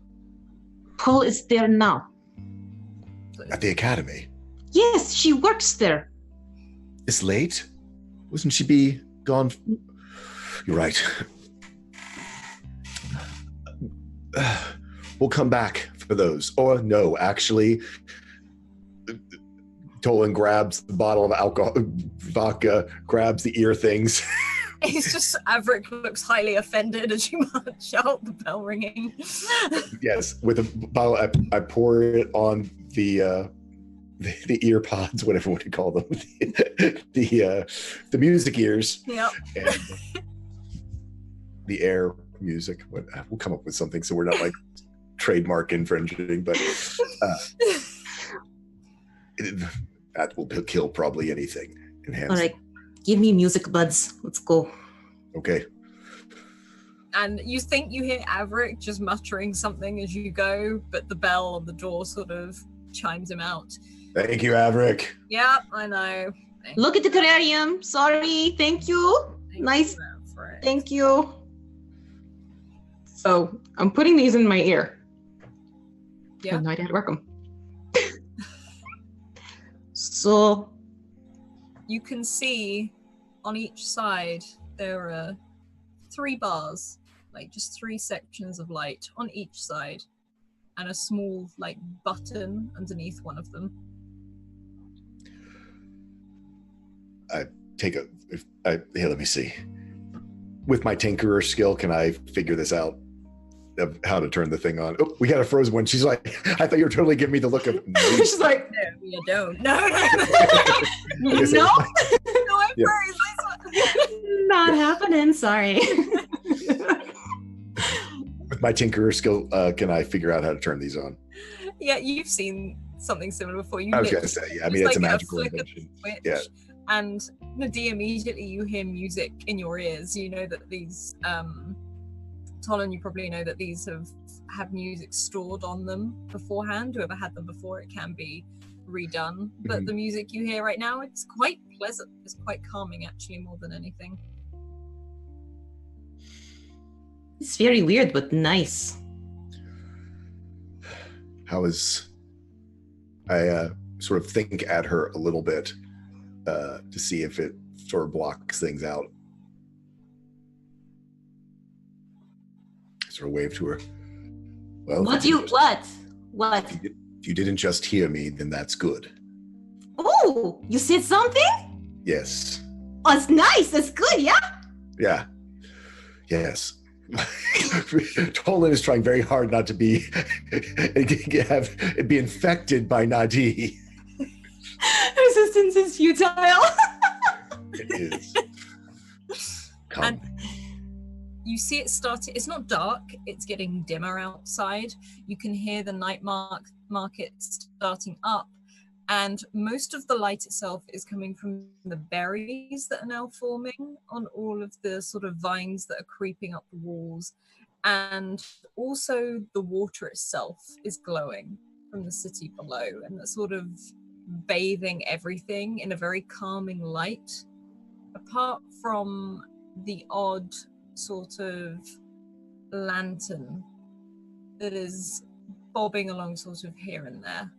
Paul is there now. At the academy? Yes, she works there. It's late? Wouldn't she be gone? You're right. We'll come back for those. Or no, actually, Tolan grabs the bottle of alcohol, vodka, grabs the ear things. It's just, Averick looks highly offended as you march out, the bell ringing. Yes, with a bottle, I pour it on the ear pods, whatever you call them, the music ears. Yep. And the air music. We'll come up with something so we're not like trademark infringing, but that will kill probably anything. Enhance. All right, give me music buds. Let's go. Okay. And you think you hear Averick just muttering something as you go, but the bell on the door sort of chimes him out. Thank you, Averick. Yeah, I know. Look at the terrarium. Sorry. Thank you. Nice. Thank you. So I'm putting these in my ear. Yeah. I have no idea how to work them. So you can see on each side there are 3 bars, like just 3 sections of light on each side, and a small like button underneath one of them. Here, let me see. With my tinkerer skill, can I figure this out of how to turn the thing on? Oh, we got a frozen one. She's like, I thought you were totally giving me the look of. she's like, No, you don't. No. no, I'm not happening. Sorry. With my tinkerer skill, can I figure out how to turn these on? Yeah, you've seen something similar before. I was gonna say, yeah. I mean, it's a magical flick of invention. the switch, Yeah. And Nadia, immediately you hear music in your ears. You know that these, Tolan, you probably know that these have music stored on them beforehand. Whoever had them before, it can be redone. But the music you hear right now, it's quite pleasant. It's quite calming, actually, more than anything. It's very weird, but nice. I sort of think at her a little bit to see if it sort of blocks things out. I sort of wave to her. Well, What? if you didn't just hear me, then that's good. Oh, you said something? Yes. Oh, it's nice. That's good. Yeah. Yeah. Yes. Tolan is trying very hard not to be infected by Nadi. Resistance is futile. It is. Come. And you see it starting. It's not dark. It's getting dimmer outside. You can hear the night market starting up, and most of the light itself is coming from the berries that are now forming on all of the sort of vines that are creeping up the walls, and also the water itself is glowing from the city below, and that's sort of bathing everything in a very calming light, apart from the odd sort of lantern that is bobbing along sort of here and there.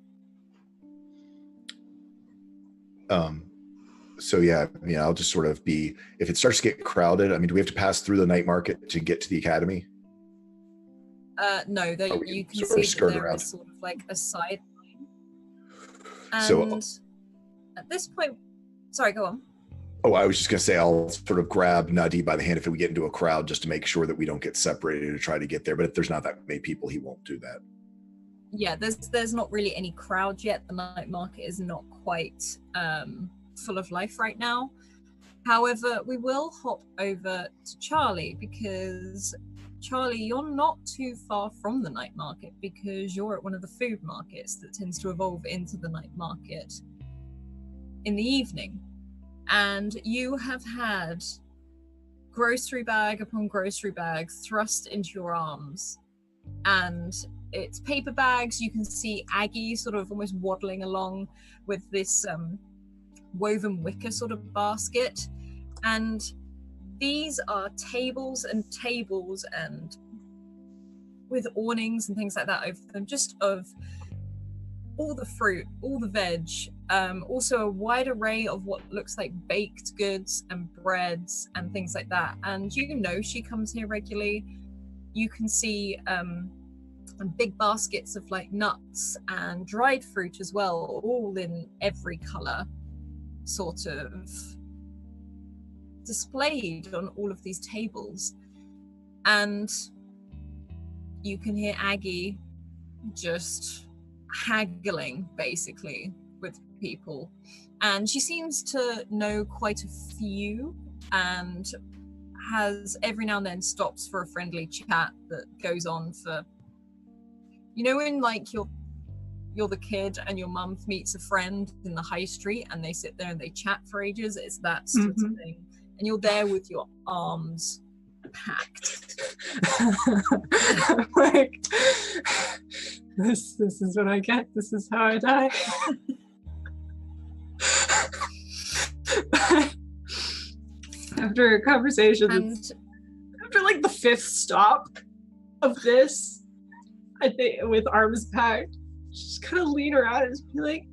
So yeah, I mean, I'll just sort of be, if it starts to get crowded, I mean, do we have to pass through the night market to get to the academy? No, you can sort of see skirt that there around. is sort of like a side line. And So- at this point, sorry, go on. Oh, I was just going to say, I'll sort of grab Nadi by the hand if we get into a crowd just to make sure that we don't get separated to try to get there. But if there's not that many people, he won't do that. Yeah, there's not really any crowd yet. The night market is not quite full of life right now. However, we will hop over to Charlie, because Charlie, you're not too far from the night market, because you're at one of the food markets that tends to evolve into the night market in the evening. And you have had grocery bag upon grocery bag thrust into your arms. And it's paper bags. You can see Aggie sort of almost waddling along with this woven wicker sort of basket. And these are tables and with awnings and things like that over them, just of all the fruit, all the veg, also a wide array of what looks like baked goods and breads and things like that. And she comes here regularly. You can see big baskets of like nuts and dried fruit as well, all in every color, sort of displayed on all of these tables. And you can hear Aggie just haggling basically with people, and she seems to know quite a few, and has every now and then stops for a friendly chat that goes on for, when like you're the kid and your mum meets a friend in the high street and they sit there and they chat for ages. It's that sort of thing, and you're there with your arms packed. Like, this is what I get. This is how I die. After a conversation, after like the 5th stop of this, I think with arms packed, just kind of lean around and just be like,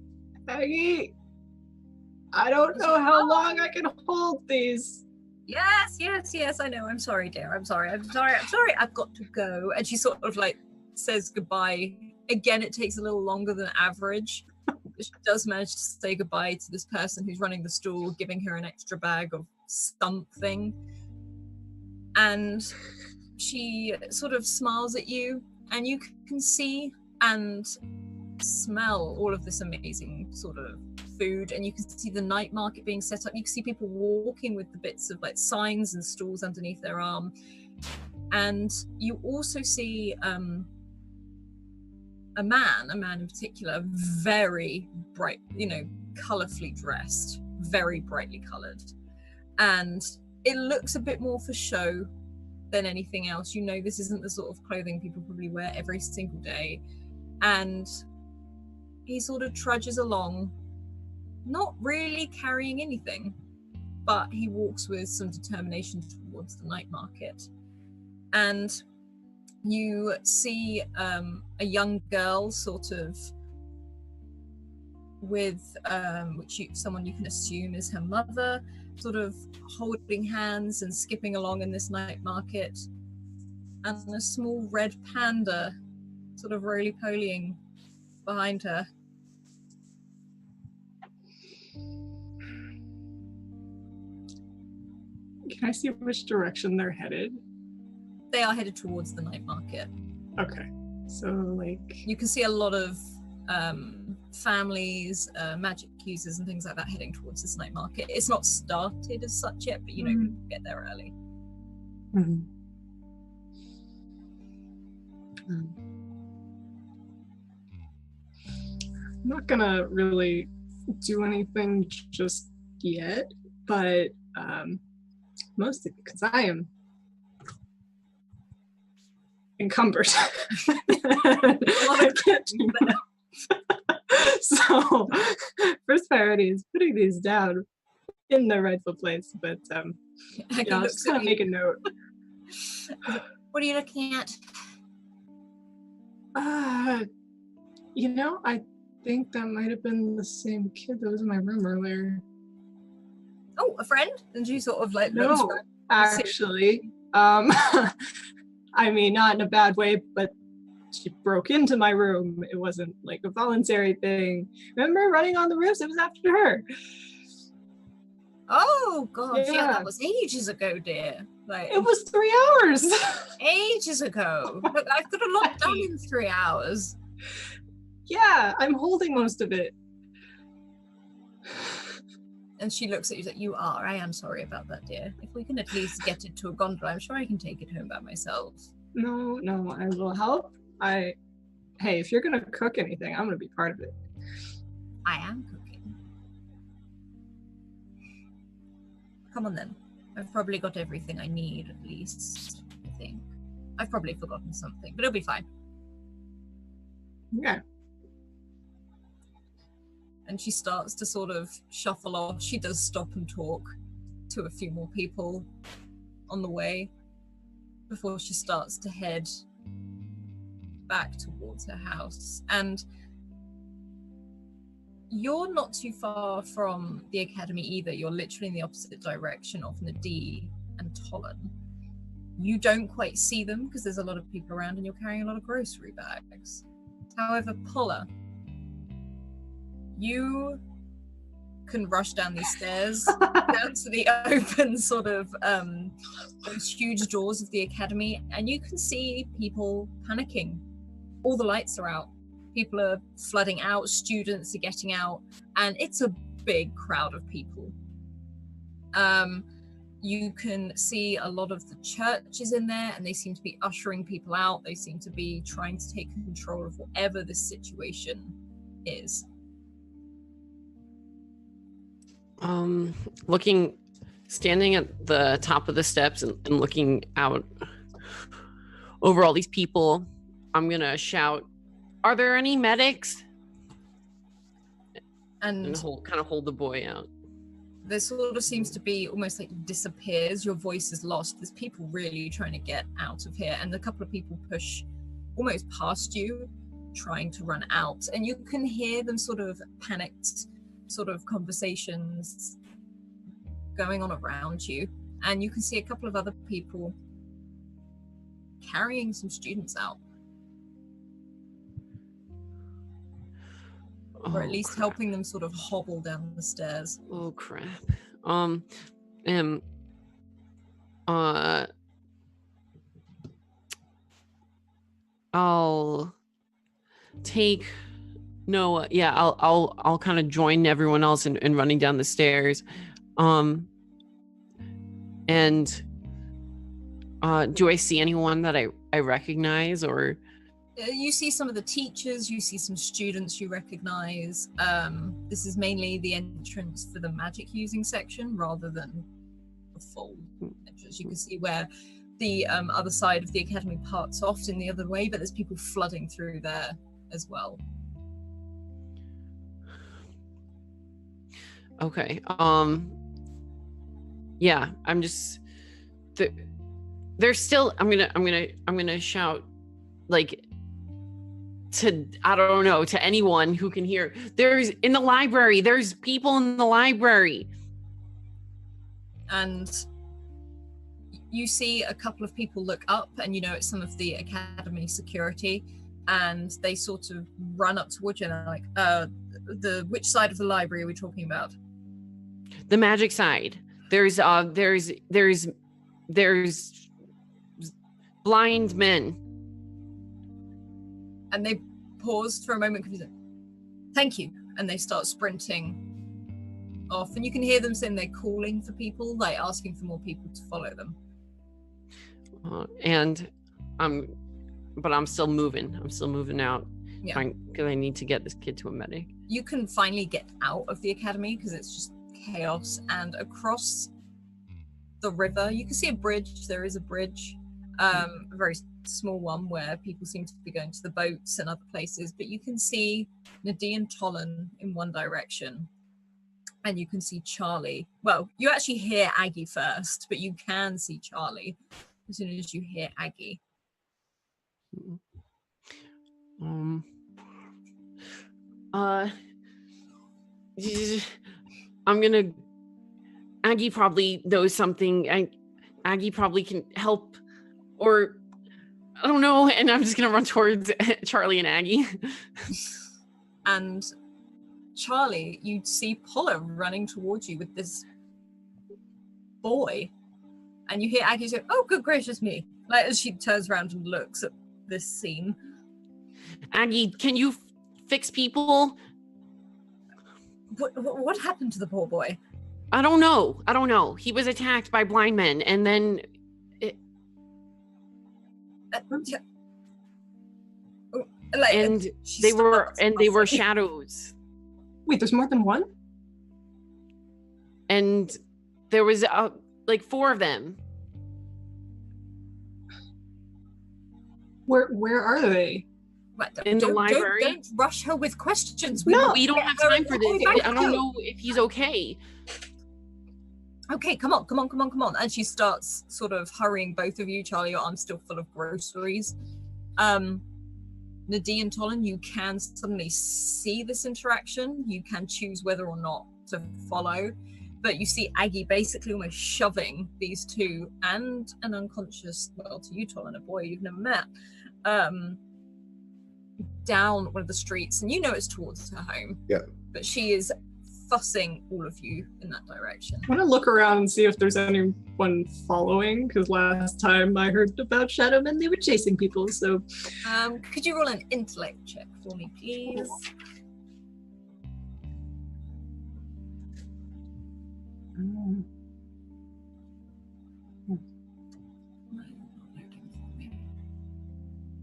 Aggie, I don't know how long I can hold these. Yes, I know. I'm sorry, dear. I'm sorry. I've got to go. And she sort of like says goodbye. Again, it takes a little longer than average. She does manage to say goodbye to this person who's running the stall, giving her an extra bag of something. And she sort of smiles at you, and you can see and smell all of this amazing sort of food, and you can see the night market being set up. You can see people walking with the bits of like signs and stalls underneath their arm, and you also see a man in particular, very bright, colorfully dressed, very brightly colored, and it looks a bit more for show than anything else. This isn't the sort of clothing people probably wear every single day. And he sort of trudges along, not really carrying anything, but he walks with some determination towards the night market. And you see a young girl sort of with someone you can assume is her mother, sort of holding hands and skipping along in this night market, and a small red panda sort of roly-polying behind her. Can I see which direction they're headed? They are headed towards the night market. Okay, so like you can see a lot of families, magic users and things like that heading towards this night market. It's not started as such yet, but you can get there early. I'm not gonna really do anything just yet, but mostly because I am encumbered. I can't do that. So first priority is putting these down in their rightful place, but I'm just gonna make a note. What are you looking at? I think that might have been the same kid that was in my room earlier. Oh, a friend? And she sort of like no, actually, I mean, not in a bad way, but she broke into my room. It wasn't like a voluntary thing. Remember running on the roofs? It was after her. Oh gosh, yeah, that was ages ago, dear. Like it was 3 hours. Ages ago. Look, I've got a lot done in 3 hours. Yeah, I'm holding most of it. And she looks at you like, I am sorry about that, dear. If we can at least get it to a gondola, I'm sure I can take it home by myself. No, I will help. Hey, if you're gonna cook anything, I'm gonna be part of it. I am cooking. Come on then. I've probably got everything I need, at least, I think. I've probably forgotten something, but it'll be fine. Yeah. And she starts to sort of shuffle off. She does stop and talk to a few more people on the way before she starts to head back towards her house. And you're not too far from the academy either. You're literally in the opposite direction of Nadine and Tolan. You don't quite see them because there's a lot of people around and you're carrying a lot of grocery bags. However, Paula, you can rush down these stairs down to the open sort of those huge doors of the academy, and you can see people panicking. All the lights are out. People are flooding out, students are getting out, and it's a big crowd of people. You can see a lot of the churches in there, and they seem to be ushering people out. They seem to be trying to take control of whatever this situation is. Standing at the top of the steps and looking out over all these people, I'm gonna shout, "Are there any medics?" And kind of hold the boy out. There sort of seems to be almost like disappears. Your voice is lost. There's people really trying to get out of here, and a couple of people push almost past you, trying to run out, and you can hear them sort of panicked sort of conversations going on around you, and you can see a couple of other people carrying some students out, or at least helping them sort of hobble down the stairs. Oh crap. I'll take Noah. Yeah, I'll kind of join everyone else in running down the stairs. And do I see anyone that I recognize, or? You see some of the teachers, you see some students you recognize. This is mainly the entrance for the magic using section rather than the full entrance. You can see where the other side of the academy parts off in the other way, but there's people flooding through there as well. Okay. Yeah, I'm just there's still I'm gonna shout, like, to, I don't know, to anyone who can hear. There's in the library, there's people in the library. And you see a couple of people look up, and you know it's some of the academy security, and they sort of run up towards you and they're like, which side of the library are we talking about? The magic side. There's blind men. And they paused for a moment, confused. Thank you. And they start sprinting off, and you can hear them saying they're calling for people, like asking for more people to follow them. But I'm still moving. I'm still moving out. Yeah. Because I need to get this kid to a medic. You can finally get out of the academy because it's just chaos, and across the river you can see a bridge. There is a bridge, a very small one where people seem to be going to the boats and other places, but you can see Nadine and Tolan in one direction, and you can see Charlie. Well, you actually hear Aggie first, but you can see Charlie as soon as you hear Aggie. Aggie probably knows something. Aggie probably can help, or I don't know. And I'm just gonna run towards Charlie and Aggie. And Charlie, you see Paula running towards you with this boy, and you hear Aggie say, "Oh, good gracious me!" Like as she turns around and looks at this scene. Aggie, can you fix people? What happened to the poor boy? I don't know. He was attacked by blind men, and then they were shadows. Wait, there's more than one? And there was like 4 of them. Where are they? In the library. Don't rush her with questions. We don't have time for this. I don't know if he's okay. Okay, come on, come on, come on, come on. And she starts sort of hurrying both of you. Charlie, your arm's still full of groceries. Nadine and Tolan, you can suddenly see this interaction. You can choose whether or not to follow. But you see Aggie basically almost shoving these two and an unconscious, well, to you, Tolan, a boy you've never met, down one of the streets. And you know it's towards her home. Yeah. But she is fussing all of you in that direction. I want to look around and see if there's anyone following, because last time I heard about Shadow Men, they were chasing people, so... Could you roll an intellect check for me, please?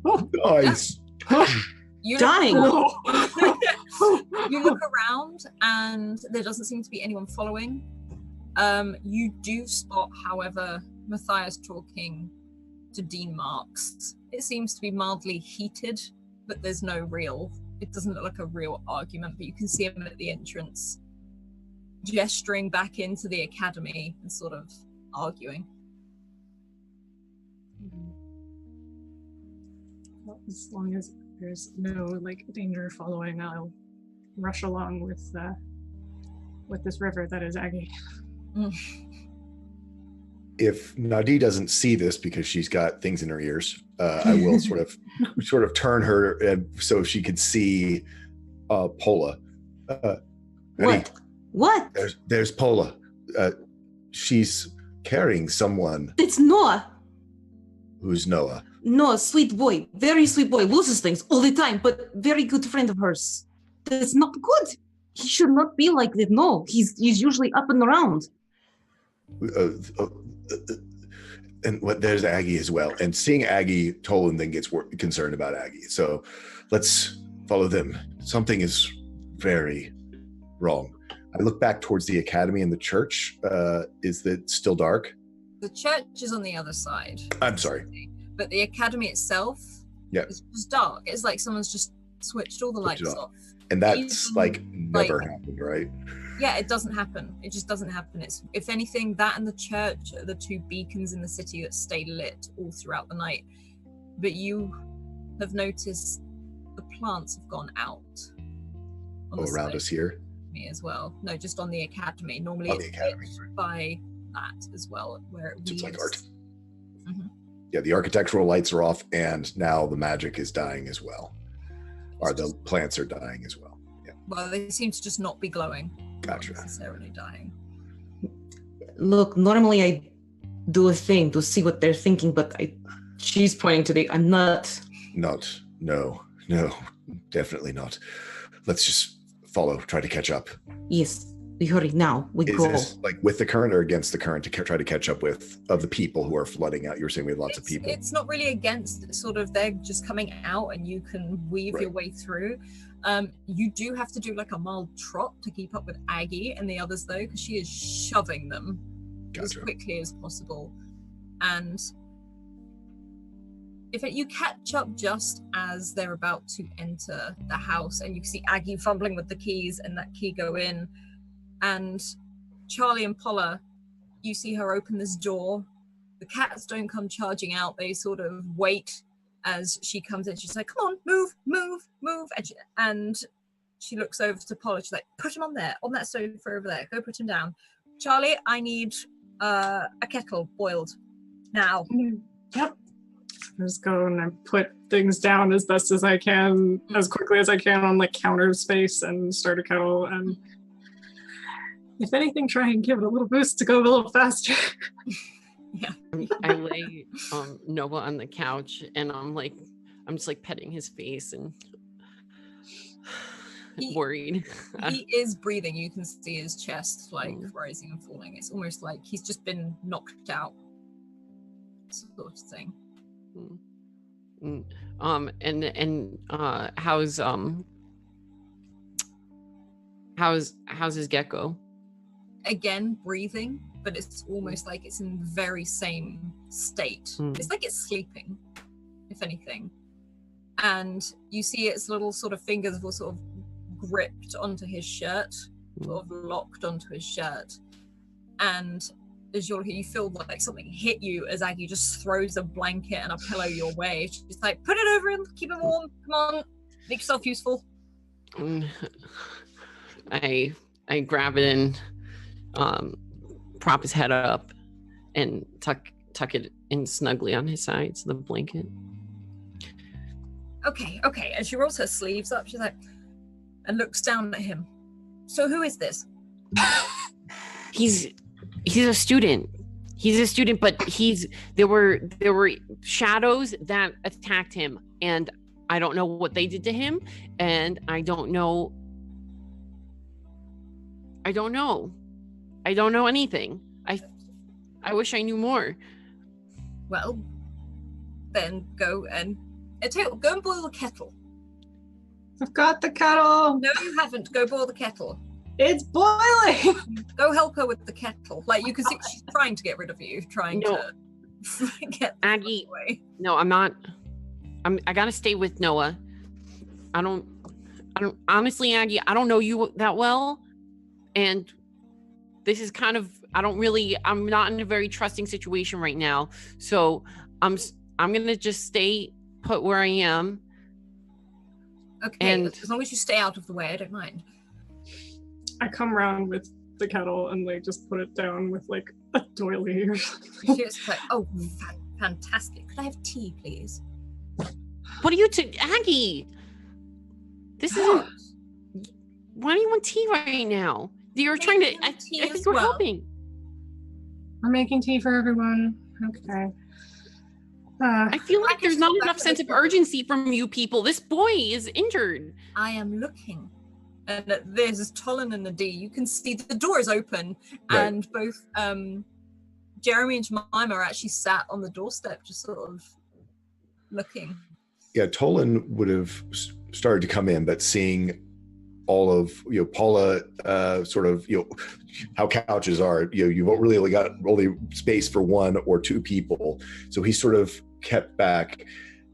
Oh, Nice. You Dying. You look around and there doesn't seem to be anyone following. You do spot, however, Matthias talking to Dean Marks. It seems to be mildly heated, but there's no real, it doesn't look like a real argument, but you can see him at the entrance gesturing back into the academy and sort of arguing. well, as long as there's no danger following, I'll rush along with this river that is Aggie. If Nadi doesn't see this because she's got things in her ears, I will sort of turn her so she could see Pola. What? There's Pola. She's carrying someone. It's Noah. Who's Noah? Noah, sweet boy, very sweet boy, loses things all the time, but very good friend of hers. That's not good. He should not be like that. No, he's usually up and around. And there's Aggie as well. And seeing Aggie, Tolan then gets concerned about Aggie. So let's follow them. Something is very wrong. I look back towards the academy and the church. Is it still dark? The church is on the other side. I'm sorry. But the academy itself is just dark. It's like someone's just switched all the lights off. And that's never happened, right? Yeah, it doesn't happen. It just doesn't happen. It's, if anything, that and the church are the two beacons in the city that stay lit all throughout the night. But you have noticed the plants have gone out. Around us here? Me as well. No, just on the academy. Normally on the academy, by that as well, where it it's like art. Mm-hmm. Yeah, the architectural lights are off, and now the magic is dying as well. Or the plants are dying as well. Yeah. Well, they seem to just not be glowing. Gotcha. Not necessarily dying. Look, normally I do a thing to see what they're thinking, but she's pointing to I'm not. No, definitely not. Let's just try to catch up. Yes, we hurry now. We go. Is this with the current or against the current to try to catch up with the people who are flooding out? You were saying we have lots of people. It's not really against, they're just coming out and you can weave your way through. You do have to do a mild trot to keep up with Aggie and the others though, because she is shoving them as quickly as possible. And you catch up just as they're about to enter the house, and you can see Aggie fumbling with the keys and that key go in. And Charlie and Pola, you see her open this door. The cats don't come charging out. They sort of wait as she comes in. She's like, come on, move, move, move. And she looks over to Pola. She's like, put him on there, on that sofa over there. Go put him down. Charlie, I need a kettle boiled now. Yep. I just go and I put things down as best as I can, as quickly as I can on counter space, and start a kettle. And if anything, try and give it a little boost to go a little faster. Yeah. I lay Noah on the couch, and I'm just petting his face and worried. He is breathing. You can see his chest rising and falling. It's almost like he's just been knocked out, sort of thing. How's his gecko? Again, breathing, but it's almost like it's in the very same state. It's like it's sleeping, if anything. And you see its little sort of fingers were sort of gripped onto his shirt, sort of locked onto his shirt. and as you feel like something hit you as Aggie just throws a blanket and a pillow your way. She's like, put it over him, keep him warm, come on, make yourself useful. I grab it and prop his head up and tuck it in snugly on his sides, the blanket. Okay. And she rolls her sleeves up, she's like, and looks down at him. So who is this? He's a student. He's a student, but there were shadows that attacked him, and I don't know what they did to him, and I don't know anything. I wish I knew more. Well, then go and go and boil the kettle. I've got the kettle. No, you haven't. Go boil the kettle. It's boiling. Go help her with the kettle. Like, you can see she's trying to get rid of you, to get Aggie. away. No, I'm not. I gotta stay with Noah. I don't honestly, Aggie, I don't know you that well, and this is kind of, I'm not in a very trusting situation right now, so I'm gonna just stay put where I am. Okay, and as long as you stay out of the way, I don't mind. I come around with the kettle and like just put it down with like a doily or something. She's like, oh, fantastic. Could I have tea, please? What are you Aggie? This isn't. Why do you want tea right now? You're trying to. I think we're helping. We're making tea for everyone. Okay. I feel like there's not enough sense of urgency from you people. This boy is injured. I am looking. And there's Tolan and Nadie. You can see the door is open, right. And both Jeremy and Jemima are actually sat on the doorstep, just sort of looking. Yeah, Tolan would have started to come in, but seeing all of Paula, sort of how couches are, you've really only got space for one or two people, so he sort of kept back,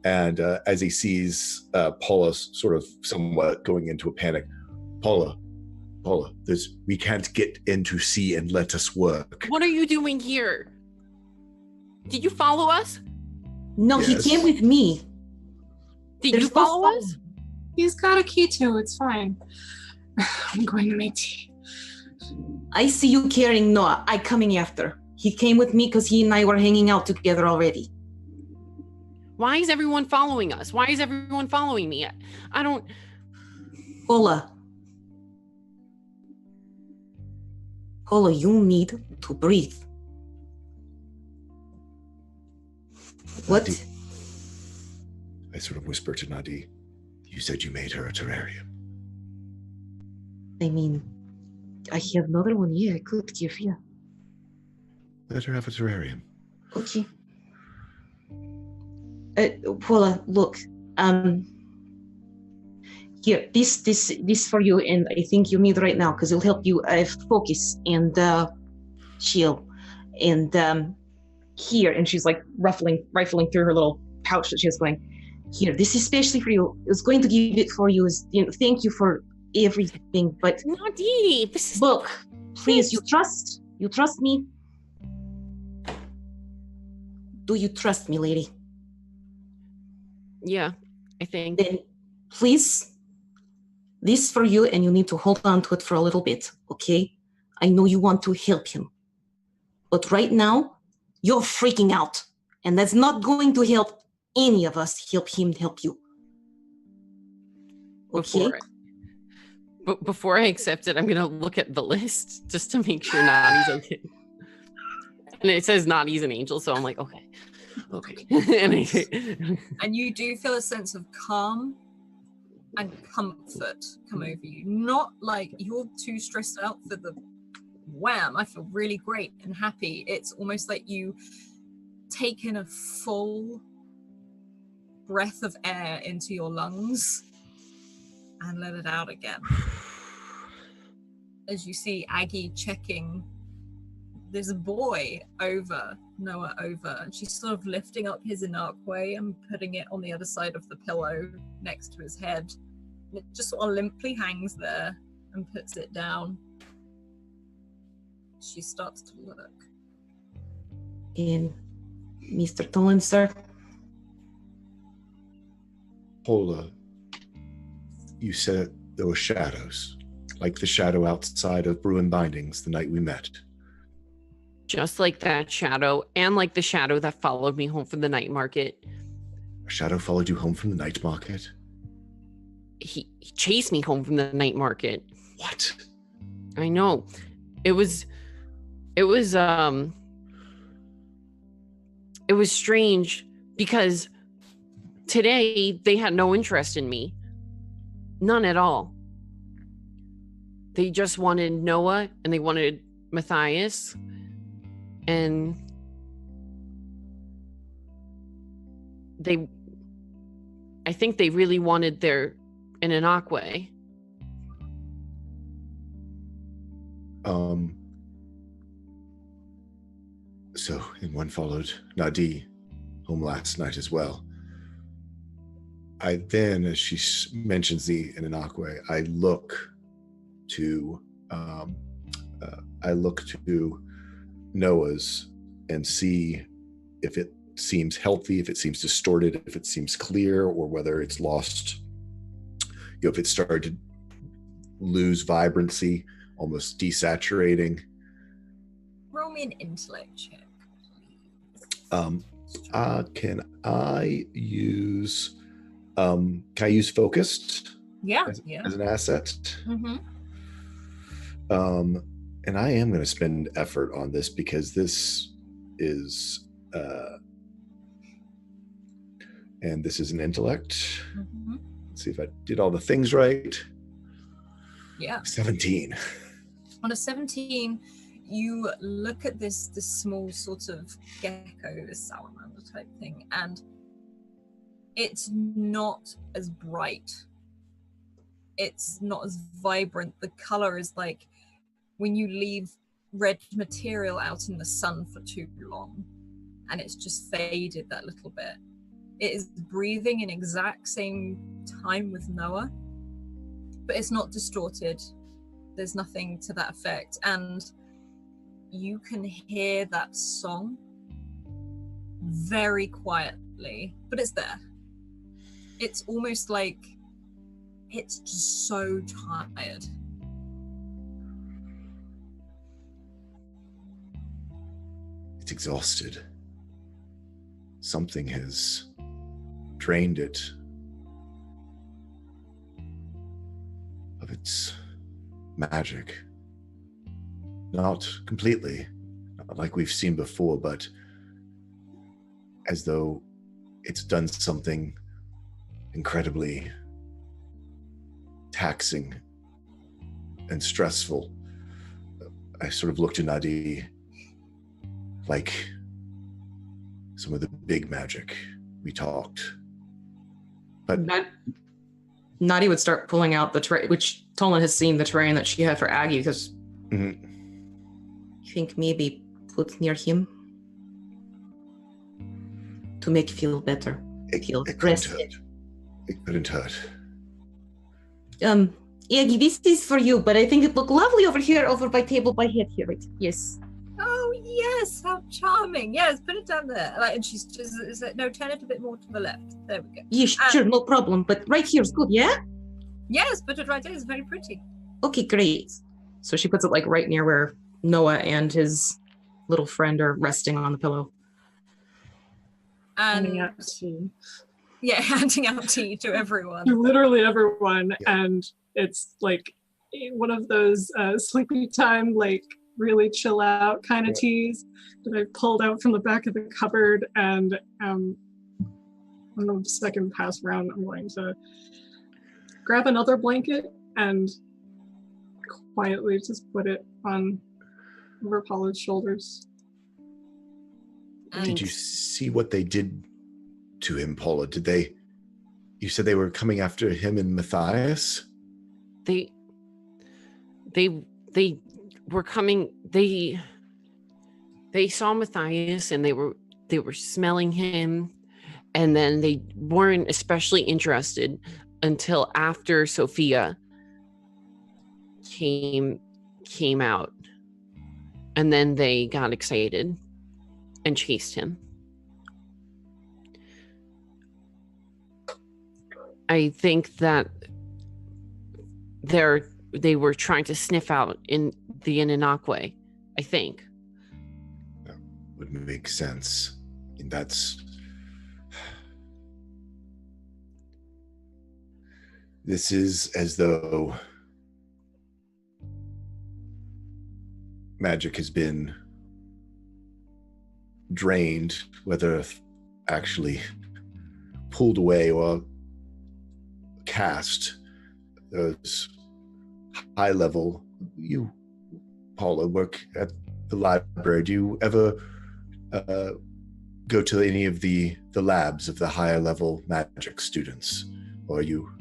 and as he sees Paula sort of somewhat going into a panic, Paula, we can't get in to see and let us work. What are you doing here? Did you follow us? No, yes. He came with me. Did you follow us? He's got a key too, it's fine. I'm going to make tea. I see you carrying Noah. I'm coming after. He came with me because he and I were hanging out together already. Why is everyone following us? Why is everyone following me? I don't... Paula, you need to breathe. What? Nadie. I sort of whispered to Nadie, you said you made her a terrarium. I mean, I have another one here I could give you. Let her have a terrarium. Okay. Paula, look, here, this for you, and I think you need right now because it'll help you focus and chill. And here, and she's like rifling through her little pouch that she has going. Here, this is especially for you. I was going to give it for you as thank you for everything, but Nadie, look, please, you trust me. Do you trust me, lady? Yeah, I think. Then, please, this for you, and you need to hold on to it for a little bit, okay? I know you want to help him, but right now, you're freaking out, and that's not going to help any of us. Help him, help you. Okay? Before I accept it, I'm going to look at the list just to make sure Nadie's okay. And it says Nadie's an angel, so I'm like, okay. And you do feel a sense of calm and comfort come over you. Not like you're too stressed out for the wham, I feel really great and happy. It's almost like you take in a full breath of air into your lungs and let it out again. As you see Aggie checking this boy over, Noah over, and she's sort of lifting up his inarque and putting it on the other side of the pillow next to his head. And it just sort of limply hangs there and puts it down. She starts to look. And Mr. Tolan, sir. Paula, you said there were shadows, like the shadow outside of Bruin Bindings the night we met. Just like that shadow, and like the shadow that followed me home from the night market. A shadow followed you home from the night market? He chased me home from the night market. What? I know. It was strange because today they had no interest in me. None at all. They just wanted Noah and they wanted Matthias. And I think they really wanted their Inanakwe. So, and one followed Nadi home last night as well. I then, as she mentions the Inanakwe, I look to Noah's and see if it seems healthy, if it seems distorted, if it seems clear, or whether it's lost, if it started to lose vibrancy, almost desaturating. Roll me an intellect check, Can I use focused? Yeah, as an asset? Mm-hmm. And I am going to spend effort on this because this is and this is an intellect. Mm-hmm. Let's see if I did all the things right. Yeah. 17. On a 17, you look at this small sort of gecko, this salamander type thing, and it's not as bright. It's not as vibrant. The color is like when you leave red material out in the sun for too long and it's just faded that little bit. It is breathing in exact same time with Noah, but it's not distorted. There's nothing to that effect. And you can hear that song very quietly, but it's there. It's almost like it's just so tired. It's exhausted. Something has drained it of its magic. Not completely, not like we've seen before, but as though it's done something incredibly taxing and stressful. I sort of looked at Nadi like some of the big magic we talked. But Nadi would start pulling out the tray, which Tolan has seen the terrain that she had for Aggie, because I think maybe put near him to make feel better. it couldn't hurt. It couldn't hurt. Aggie, this is for you, but I think it look lovely over here, over by table by head here. Right? Yes. Oh yes, how charming. Yes, put it down there. Like, and she's just no, turn it a bit more to the left. There we go. Yes, sure, no problem. But right here is good, yeah? Yes, put it right there. It's very pretty. Okay, great. so she puts it like right near where Noah and his little friend are resting on the pillow. And Handing out tea. yeah, handing out tea to everyone. To literally everyone. Yeah. And it's like one of those sleepy time, like really chill out kind of teas that I pulled out from the back of the cupboard. And on the second pass round, I'm going to grab another blanket and quietly just put it on over Paula's shoulders. Did you see what they did to him, Paula? Did they? You said they were coming after him and Matthias? They were coming. They saw Matthias and they were smelling him, and then they weren't especially interested until after Sophia came out, And then they got excited and chased him. I think that they were trying to sniff out in the Inanakwe, I think. That would make sense. And this is as though magic has been drained, whether actually pulled away or cast. Those high level, you, Paula, work at the library. Do you ever go to any of the labs of the higher level magic students? Or are you?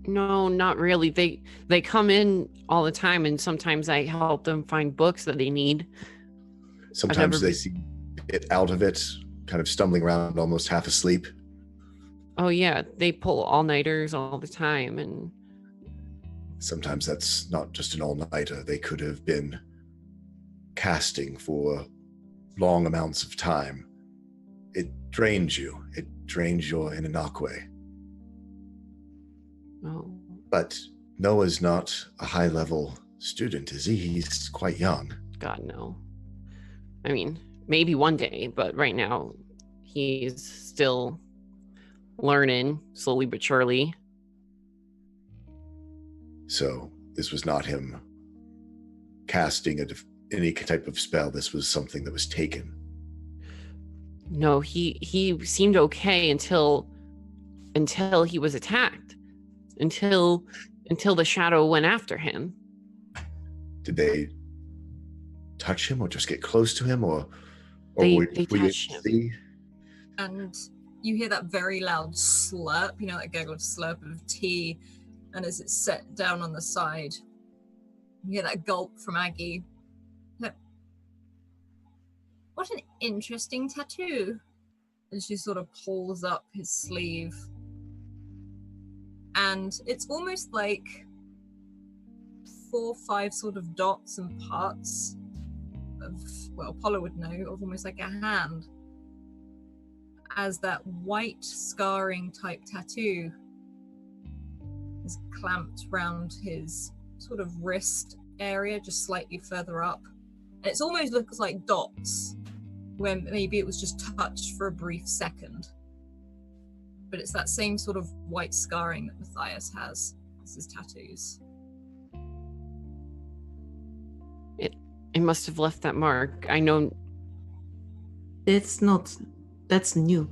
No, not really. They come in all the time, and sometimes I help them find books that they need. Sometimes they see it out of it, kind of stumbling around, almost half asleep. Oh yeah, they pull all-nighters all the time, and sometimes that's not just an all-nighter. They could have been casting for long amounts of time. It drains you. It drains your Inanakwe. oh, But Noah's not a high-level student, is he? He's quite young. God no. I mean, maybe one day, but right now he's still learning slowly but surely. So this was not him casting any type of spell. This was something that was taken. No, he seemed okay until he was attacked. Until the shadow went after him. Did they touch him or just get close to him or They were touched him. see? And you hear that very loud slurp, that gurgle of slurp of tea, and as it's set down on the side, you hear that gulp from Aggie. Look, what an interesting tattoo. And she sort of pulls up his sleeve. And it's almost like 4 or 5 sort of dots and parts of, well, Paula would know, of almost like a hand, as that white scarring type tattoo is clamped round his sort of wrist area, just slightly further up. And it almost looks like dots, when maybe it was just touched for a brief second. But it's that same sort of white scarring that Matthias has as his tattoos. It must have left that mark. I know. That's new.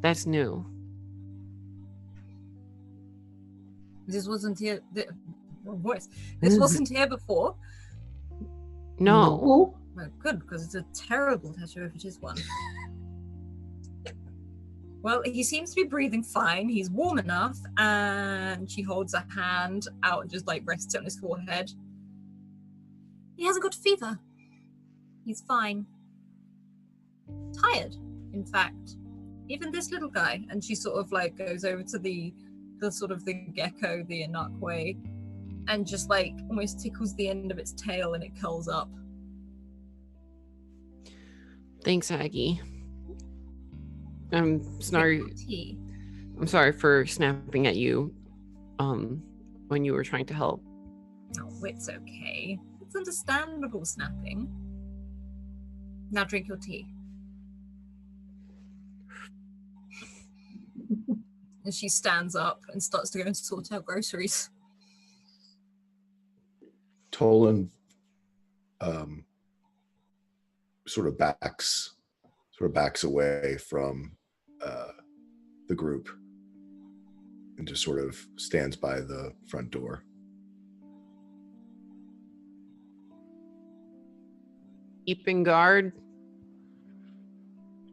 That's new. This wasn't here. This wasn't here before. No. Well, good, because it's a terrible tattoo if it is one. Well, he seems to be breathing fine. He's warm enough, and she holds a hand out and just rests it on his forehead. He hasn't got fever. He's fine. Tired, in fact. Even this little guy. And she sort of goes over to the sort of the gecko, the Inakwe, and just almost tickles the end of its tail, and it curls up. Thanks, Aggie. I'm sorry. Tea. I'm sorry for snapping at you when you were trying to help. Oh, it's okay. It's understandable snapping. Now drink your tea. And she stands up and starts to go and sort out groceries. Tolan sort of backs away from the group and just sort of stands by the front door. Keeping guard.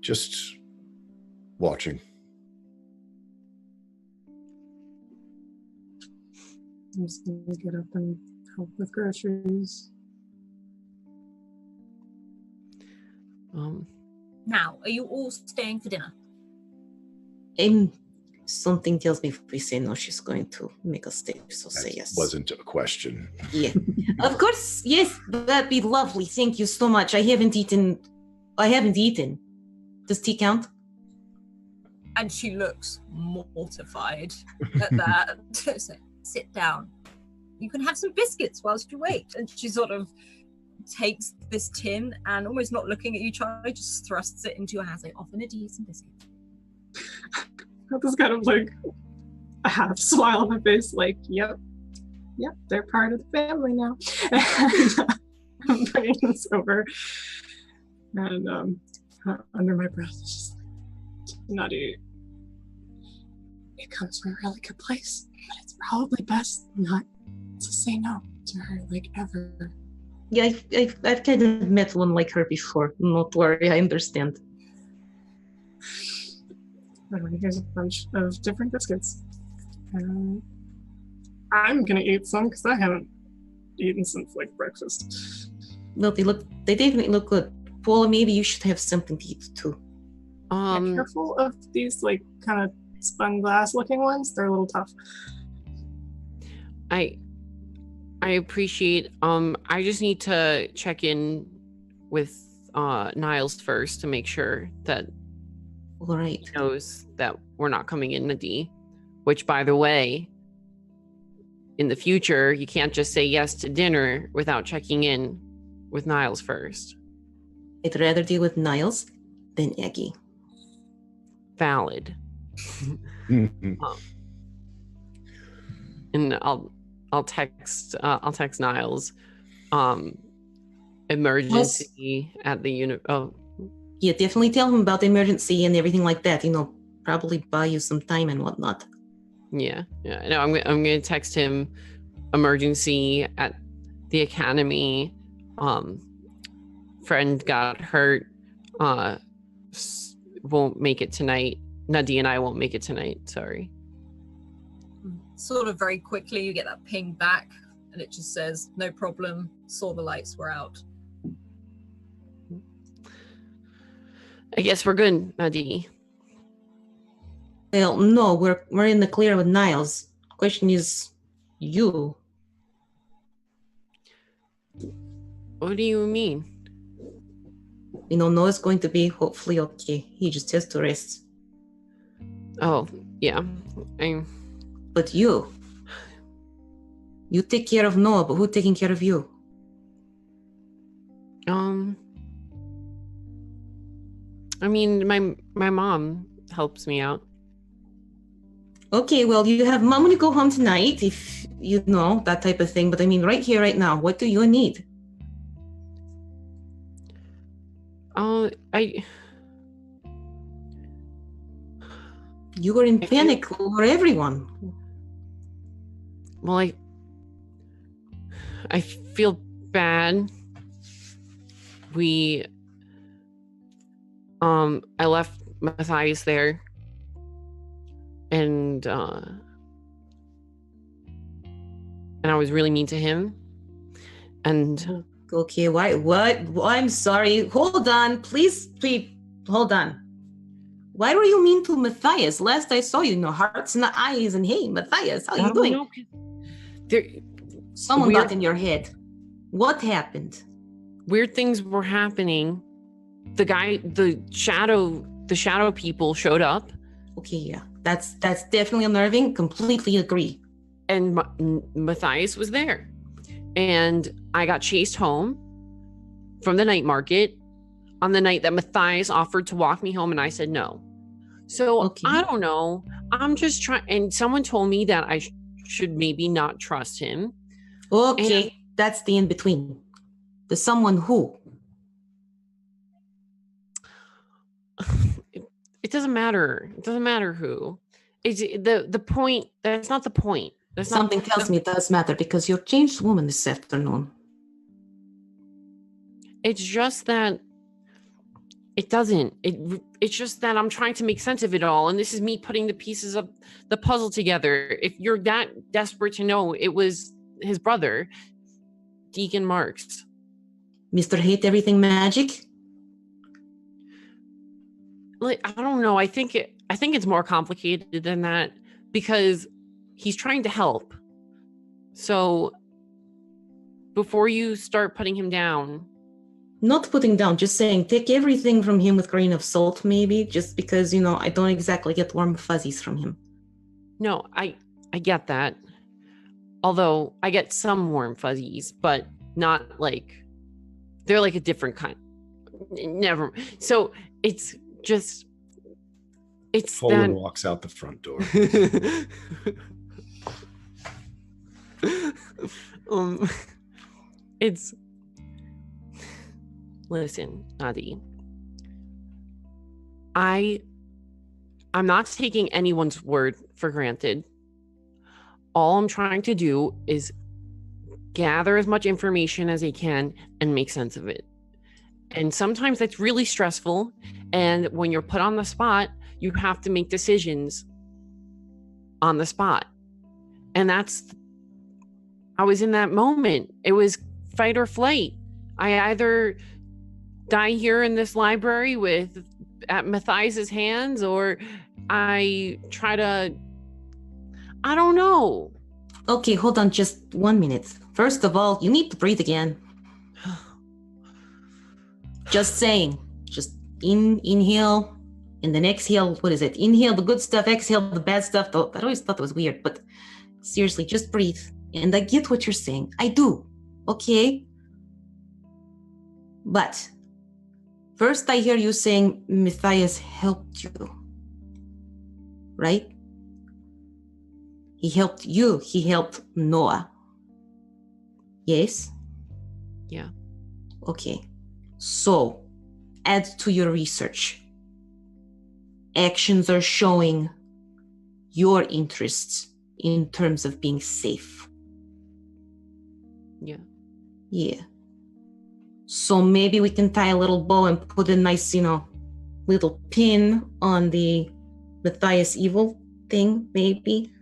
Just watching. I'm just gonna get up and help with groceries. Now, are you all staying for dinner? Something tells me if we say no, she's going to make us stay. So say That yes. wasn't a question. Yeah. Of course, yes. That'd be lovely. Thank you so much. I haven't eaten. Does tea count? And she looks mortified at that. So, sit down. You can have some biscuits whilst you wait. And she sort of takes this tin and, almost not looking at you, Charlie, just thrusts it into your hands. Like, offer Nadine some biscuits. Got this kind of like a half smile on my face, like, yep, they're part of the family now. And I'm bringing this over, and under my breath, it's just like, Nutty, it comes from a really good place, but it's probably best not to say no to her, like, ever. Yeah, I've kind of met one like her before. Not worry, I understand. Anyway, here's a bunch of different biscuits. I'm gonna eat some because I haven't eaten since like breakfast. Well, they definitely look good. Paula, maybe you should have something to eat too. Be careful of these like kind of spun glass looking ones. They're a little tough. I appreciate. I just need to check in with Niles first to make sure that All right. he knows that we're not coming in the D. Which, by the way, in the future, you can't just say yes to dinner without checking in with Niles first. I'd rather deal with Niles than Eggie. Valid. And I'll text Niles. Emergency at the unit. Oh, Yeah, definitely tell him about the emergency and everything like that. Probably buy you some time and whatnot. yeah. No, I'm gonna text him. Emergency at the academy. Friend got hurt. Won't make it tonight. Nadi and I won't make it tonight. Sorry. Sort of very quickly, you get that ping back, and it just says, "No problem. Saw the lights were out." I guess we're good, Nadi. Well, no, we're in the clear with Niles. Question is, you. What do you mean? Noah's going to be hopefully okay. He just has to rest. Oh, yeah. But you take care of Noah, but who's taking care of you? I mean, my mom helps me out. Okay, well, you have mom when you go home tonight, if you know, that type of thing. But I mean, right here, right now, what do you need? You were in panic over everyone. Well, I feel bad. I left Matthias there, and I was really mean to him. And okay, why? What? I'm sorry. Hold on, please, hold on. Why were you mean to Matthias? Last I saw you, hearts and eyes, and hey, Matthias, how you doing? Someone got in your head. What happened? Weird things were happening. The shadow people showed up. Okay, yeah, that's definitely unnerving. Completely agree. And Matthias was there, and I got chased home from the night market on the night that Matthias offered to walk me home, and I said no. So okay. I don't know. I'm just trying. And someone told me that I should maybe not trust him. Okay, and that's the in between. The someone who. It doesn't matter. It doesn't matter who. It's the point. That's not the point. That's something tells me it does matter because you're a changed woman this afternoon. It's just that it doesn't. It's just that I'm trying to make sense of it all, and this is me putting the pieces of the puzzle together. If you're that desperate to know, it was his brother, Deacon Marks. Mr. Hate Everything Magic? like, I don't know. I think it's more complicated than that because he's trying to help. So before you start putting him down. Not putting down, just saying take everything from him with a grain of salt, maybe, just because, I don't exactly get warm fuzzies from him. No, I get that. Although I get some warm fuzzies, but not like, they're like a different kind. Never. So it's just, it's Poland walks out the front door. It's, listen, Adi. I'm not taking anyone's word for granted. All I'm trying to do is gather as much information as I can and make sense of it. And sometimes that's really stressful. And when you're put on the spot, you have to make decisions on the spot. And I was in that moment. It was fight or flight. I either die here in this library at Matthias's hands, or I try to, I don't know. Okay, hold on just 1 minute. First of all, you need to breathe again. Just saying. Just inhale, and then exhale. What is it? Inhale the good stuff, exhale the bad stuff. Though I always thought that was weird, but seriously, just breathe. And I get what you're saying. I do. Okay? But first I hear you saying Matthias helped you. Right? He helped you. He helped Noah. Yes? Yeah. Okay. So, add to your research. Actions are showing your interests in terms of being safe. Yeah. Yeah. So maybe we can tie a little bow and put a nice, little pin on the Matthias evil thing, maybe.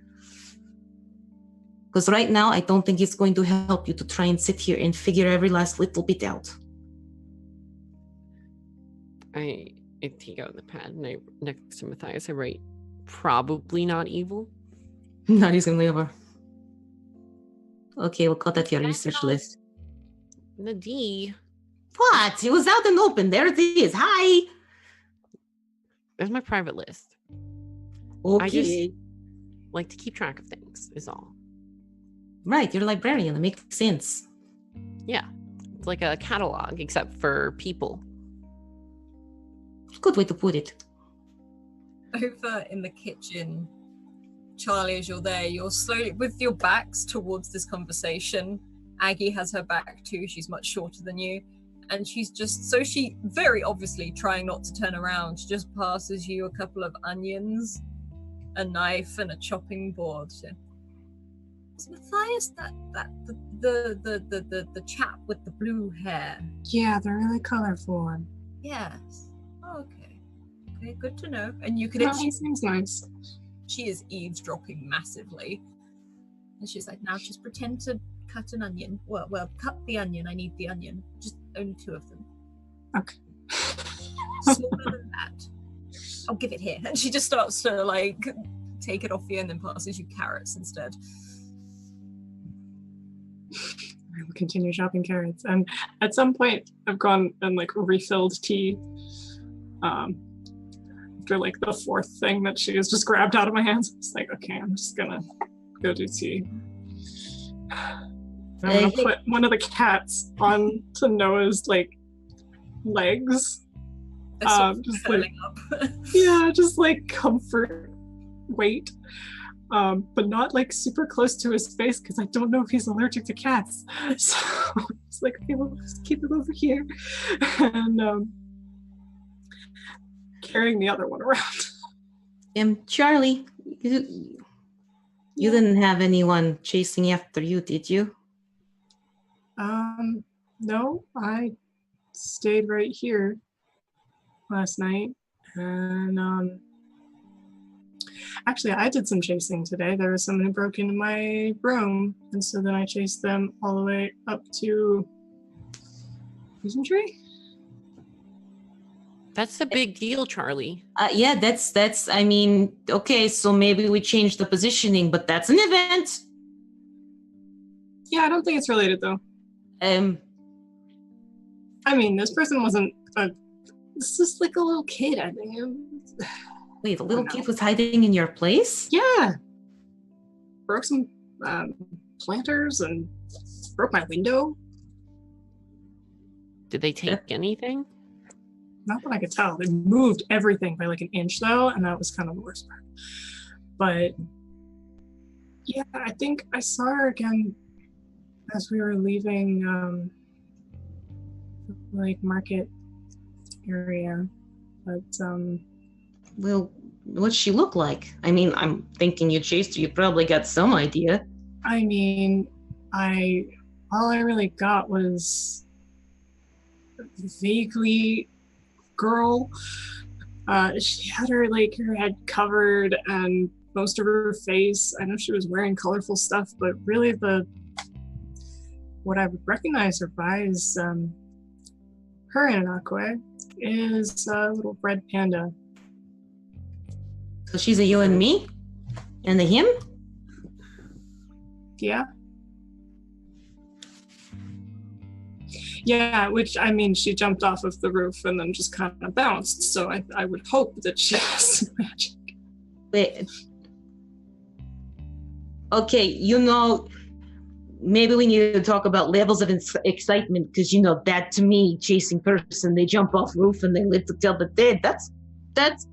Because right now, I don't think it's going to help you to try and sit here and figure every last little bit out. I take out the pad and next to Matthias, I write, probably not evil. Not easily over. Okay, we'll call that your research list. The D. What? It was out and open. There it is. Hi. There's my private list. Okay. I just like to keep track of things, is all. Right, you're a librarian. That makes sense. Yeah. It's like a catalog, except for people. Good way to put it. Over in the kitchen, Charlie, as you're there, you're slowly, with your backs towards this conversation. Aggie has her back too. She's much shorter than you. And she's just, so she very obviously trying not to turn around. She just passes you a couple of onions, a knife, and a chopping board. Is Matthias the chap with the blue hair? Yeah, they're really colorful. Yes. Oh, okay. Okay, good to know. And you could. No, he seems nice. She is eavesdropping massively, and she's like, "Now just pretend to cut an onion. Well, cut the onion. I need the onion. Just only 2 of them. Okay. Smaller than that. I'll give it here." And she just starts to take it off you, and then passes you carrots instead. I will continue shopping carrots, and at some point I've gone and refilled tea. After the 4th thing that she has just grabbed out of my hands, it's okay, I'm just gonna go do tea. I'm gonna put one of the cats onto Noah's legs. Just curling up. Yeah, just comfort weight. But not super close to his face because I don't know if he's allergic to cats. So it's okay, we'll just keep him over here. And carrying the other one around. Charlie, you didn't have anyone chasing after you, did you? No, I stayed right here last night, and actually I did some chasing today. There was someone who broke into my room, and so then I chased them all the way up to Poison Tree. That's a big deal, Charlie. Yeah, that's. I mean, okay, so maybe we change the positioning, but that's an event. Yeah, I don't think it's related though. I mean, this person wasn't a. This is like a little kid. I think. Wait, the little kid was hiding in your place? Yeah. Broke some planters and broke my window. Did they take anything? Not that I could tell. They moved everything by like an inch though, and that was kind of the worst part. But yeah, I think I saw her again as we were leaving like market area. But well, what's she look like? I mean, I'm thinking you chased her, you probably got some idea. I mean, all I really got was vaguely girl. She had her head covered and most of her face. I know she was wearing colorful stuff, but really what I would recognize her by is her Inanakwe is a little red panda. So she's a you and me? And a him? Yeah. Yeah, which, I mean, she jumped off of the roof and then just kind of bounced, so I would hope that she has some magic. Wait. Okay, maybe we need to talk about levels of excitement, because, that to me, chasing person, they jump off roof and they live to tell the dead. That's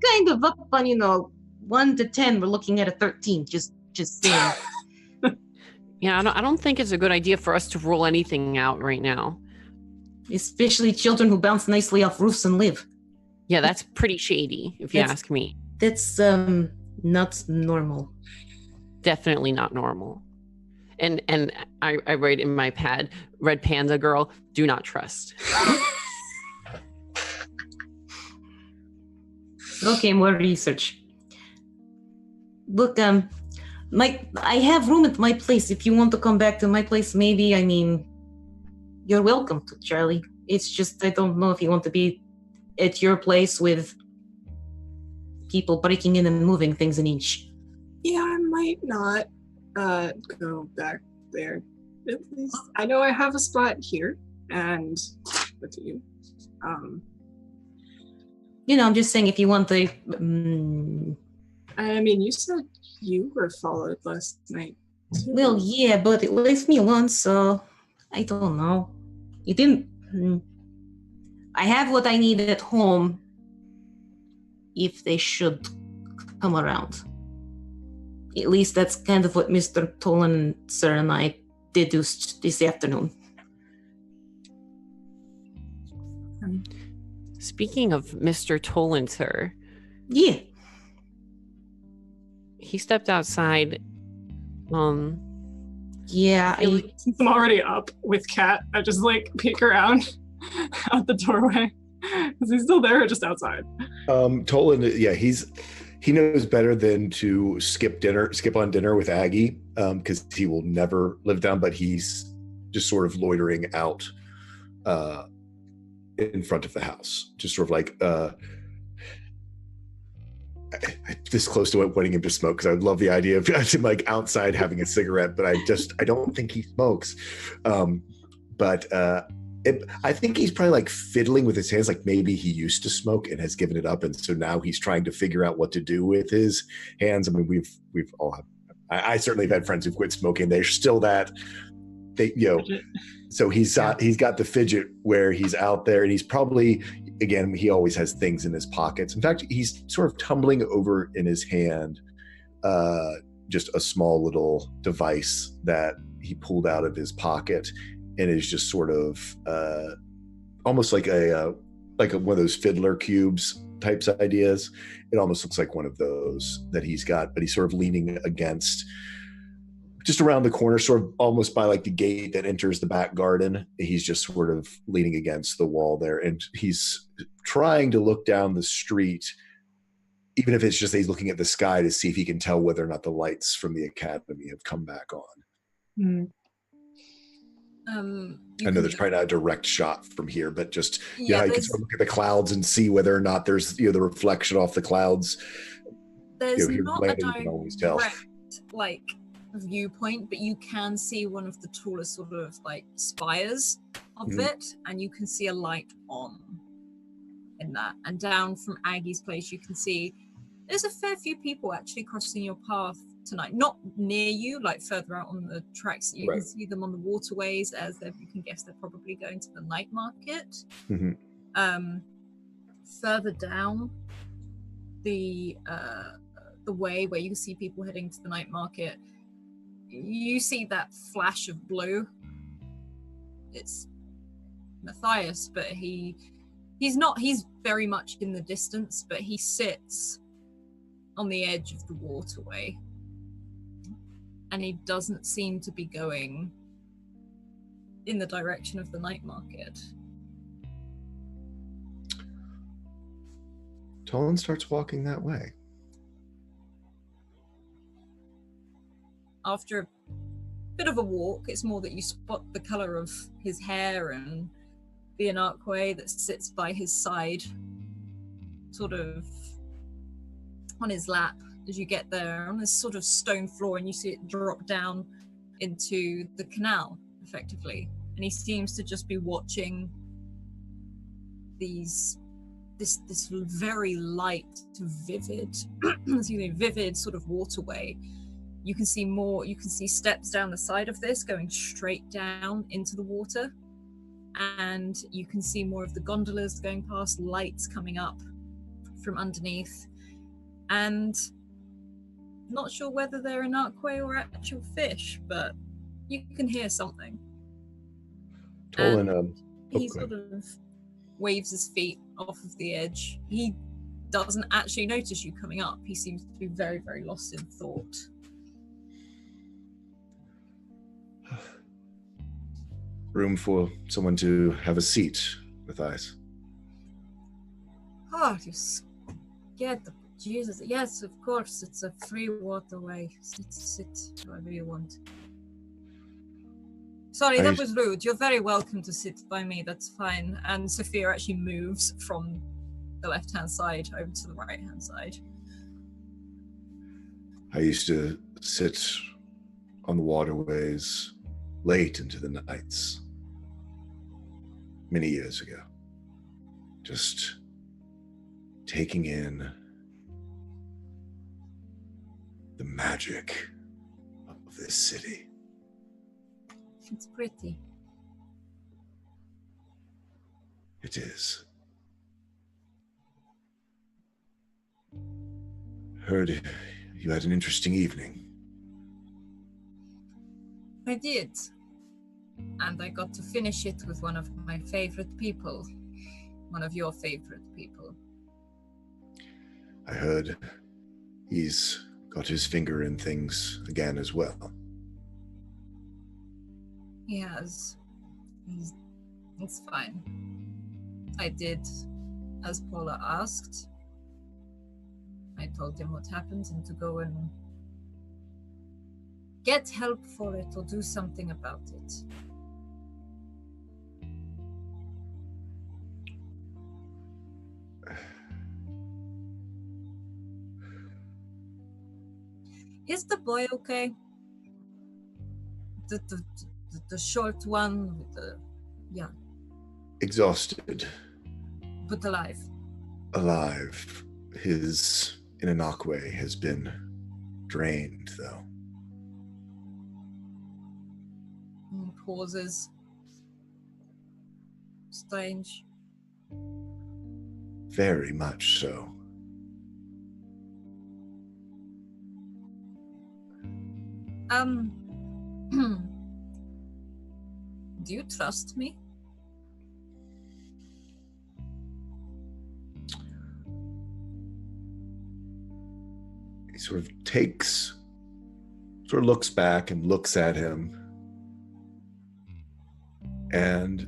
kind of up on, 1 to 10. We're looking at a 13, just saying. Yeah, I don't think it's a good idea for us to rule anything out right now. Especially children who bounce nicely off roofs and live. Yeah, that's pretty shady, if you ask me. That's not normal. Definitely not normal. And I write in my pad, red panda girl, do not trust. Okay, more research. Look, I have room at my place. If you want to come back to my place, maybe, I mean, you're welcome to, Charlie. It's just, I don't know if you want to be at your place with people breaking in and moving things an inch. Yeah, I might not go back there. At least I know I have a spot here, and with you. I'm just saying if you want to... I mean, you said you were followed last night, too. Well, yeah, but it left me alone, so I don't know. It didn't... I have what I need at home if they should come around. At least that's kind of what Mr. Tolan, sir, and I deduced this afternoon. Speaking of Mr. Tolan, sir. Yeah. He stepped outside. Yeah, Since I'm already up with Kat, I just peek around out the doorway. Is he still there or just outside? Tolan, yeah, he knows better than to skip on dinner with Aggie, because he will never live down, but he's just sort of loitering out in front of the house, just sort of this close to wanting him to smoke, because I would love the idea of him outside having a cigarette, but I don't think he smokes. I think he's probably fiddling with his hands, maybe he used to smoke and has given it up, and so now he's trying to figure out what to do with his hands. I mean, we've all had, I certainly have had friends who've quit smoking. They're still so he's got the fidget where he's out there, and he's probably, again, he always has things in his pockets. In fact, he's sort of tumbling over in his hand just a small little device that he pulled out of his pocket, and is just sort of almost like one of those fiddler cubes types of ideas. It almost looks like one of those that he's got, but he's sort of leaning against, just around the corner, sort of almost by the gate that enters the back garden. He's just sort of leaning against the wall there, and he's trying to look down the street, even if it's just he's looking at the sky to see if he can tell whether or not the lights from the academy have come back on. I know there's probably not a direct shot from here, but just yeah, you can sort of look at the clouds and see whether or not there's the reflection off the clouds. there's Here in not a Atlanta, you can always tell. direct like viewpoint, but you can see one of the tallest sort of like spires of it, and you can see a light on in that. And down from Aggie's place, you can see there's a fair few people actually crossing your path tonight. Not near you, like further out on the tracks. You can see them on the waterways, as you can guess they're probably going to the night market. Further down the way where you see people heading to the night market, you see that flash of blue. It's Matthias, but he's very much in the distance, but he sits on the edge of the waterway, and he doesn't seem to be going in the direction of the night market. Tolan starts walking that way. After a bit of a walk, it's more that you spot the color of his hair and the Anarque that sits by his side, sort of on his lap as you get there, on this sort of stone floor, and you see it drop down into the canal, effectively. And he seems to just be watching this very light, vivid, vivid sort of waterway. You can see steps down the side of this going straight down into the water. And you can see more of the gondolas going past, lights coming up from underneath. And not sure whether they're an Anarque or actual fish, but you can hear something. Tolan, he sort of waves his feet off of the edge. He doesn't actually notice you coming up. He seems to be very, very lost in thought. Room for someone to have a seat, Matthias. Oh, you scared the Jesus. Yes, of course. It's a free waterway. Sit wherever you want. Sorry, that was rude. You're very welcome to sit by me. That's fine. And Sophia actually moves from the left-hand side over to the right-hand side. I used to sit on the waterways late into the nights many years ago, just taking in the magic of this city. It's pretty. It is. Heard you had an interesting evening. I did. And I got to finish it with one of my favorite people. One of your favorite people. I heard he's got his finger in things again as well. He has. It's fine. I did as Paula asked. I told him what happened and to go and get help for it or do something about it. Is the boy okay? The short one with the, yeah. Exhausted. But alive. Alive. His Inanakwe has been drained, though. Pauses. Strange. Very much so. Do you trust me? He sort of looks back and looks at him and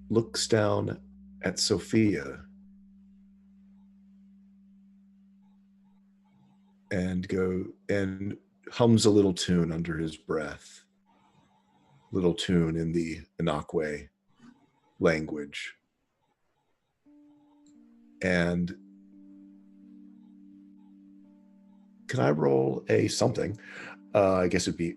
looks down at Sophia and hums a little tune under his breath. little tune in the Inakwe language. And can I roll a something? I guess it'd be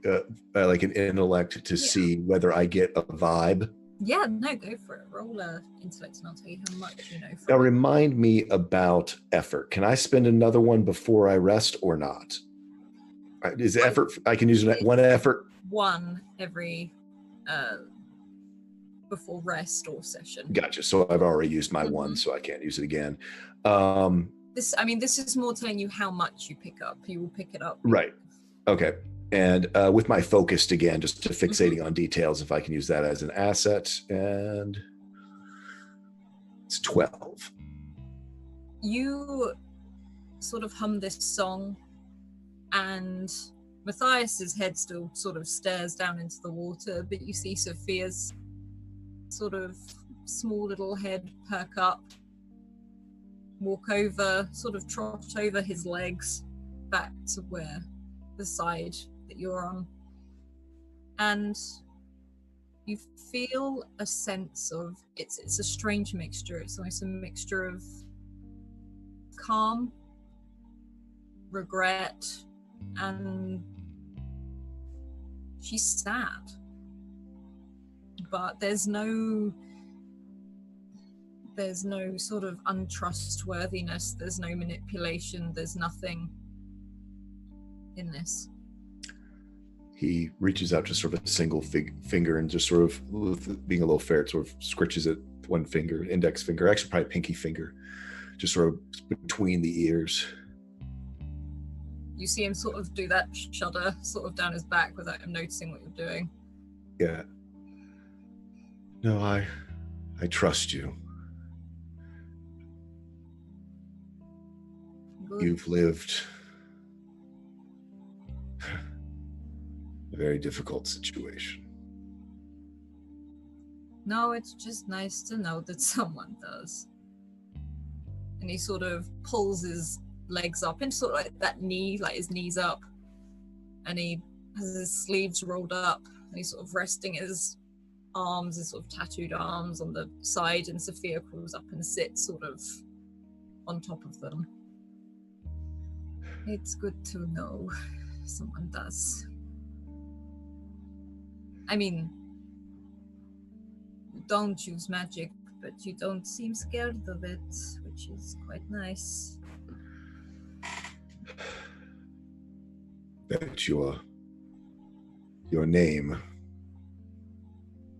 like an intellect to see whether I get a vibe. Yeah, no, go for it. Roll a intellect and I'll tell you how much you know. Now remind me about effort. Can I spend another one before I rest or not? Is effort, I can use one effort? One every before rest or session. Gotcha. So I've already used my one, so I can't use it again. This is more telling you how much you pick up. You will pick it up. Right. Okay. And with my focused again, just to fixating on details, if I can use that as an asset, and it's 12. You sort of hum this song, and Matthias's head still sort of stares down into the water, but you see Sophia's sort of small little head perk up, walk over, sort of trot over his legs back to where the side that you're on, and you feel a sense of it's a strange mixture. It's almost a mixture of calm, regret, and she's sad, but there's no sort of untrustworthiness, there's no manipulation, there's nothing in this. He reaches out just sort of a single finger and just sort of, with being a little ferret, sort of scritches it with one finger, index finger, actually probably pinky finger, just sort of between the ears. You see him sort of do that shudder sort of down his back without him noticing what you're doing. Yeah. No, I trust you. Good. You've lived a very difficult situation. No, it's just nice to know that someone does. And he sort of pulls his legs up into sort of like that knee, like his knees up, and he has his sleeves rolled up, and he's sort of resting his arms, his sort of tattooed arms on the side, and Sophia crawls up and sits sort of on top of them. It's good to know someone does. I mean, you don't use magic, but you don't seem scared of it, which is quite nice. That your name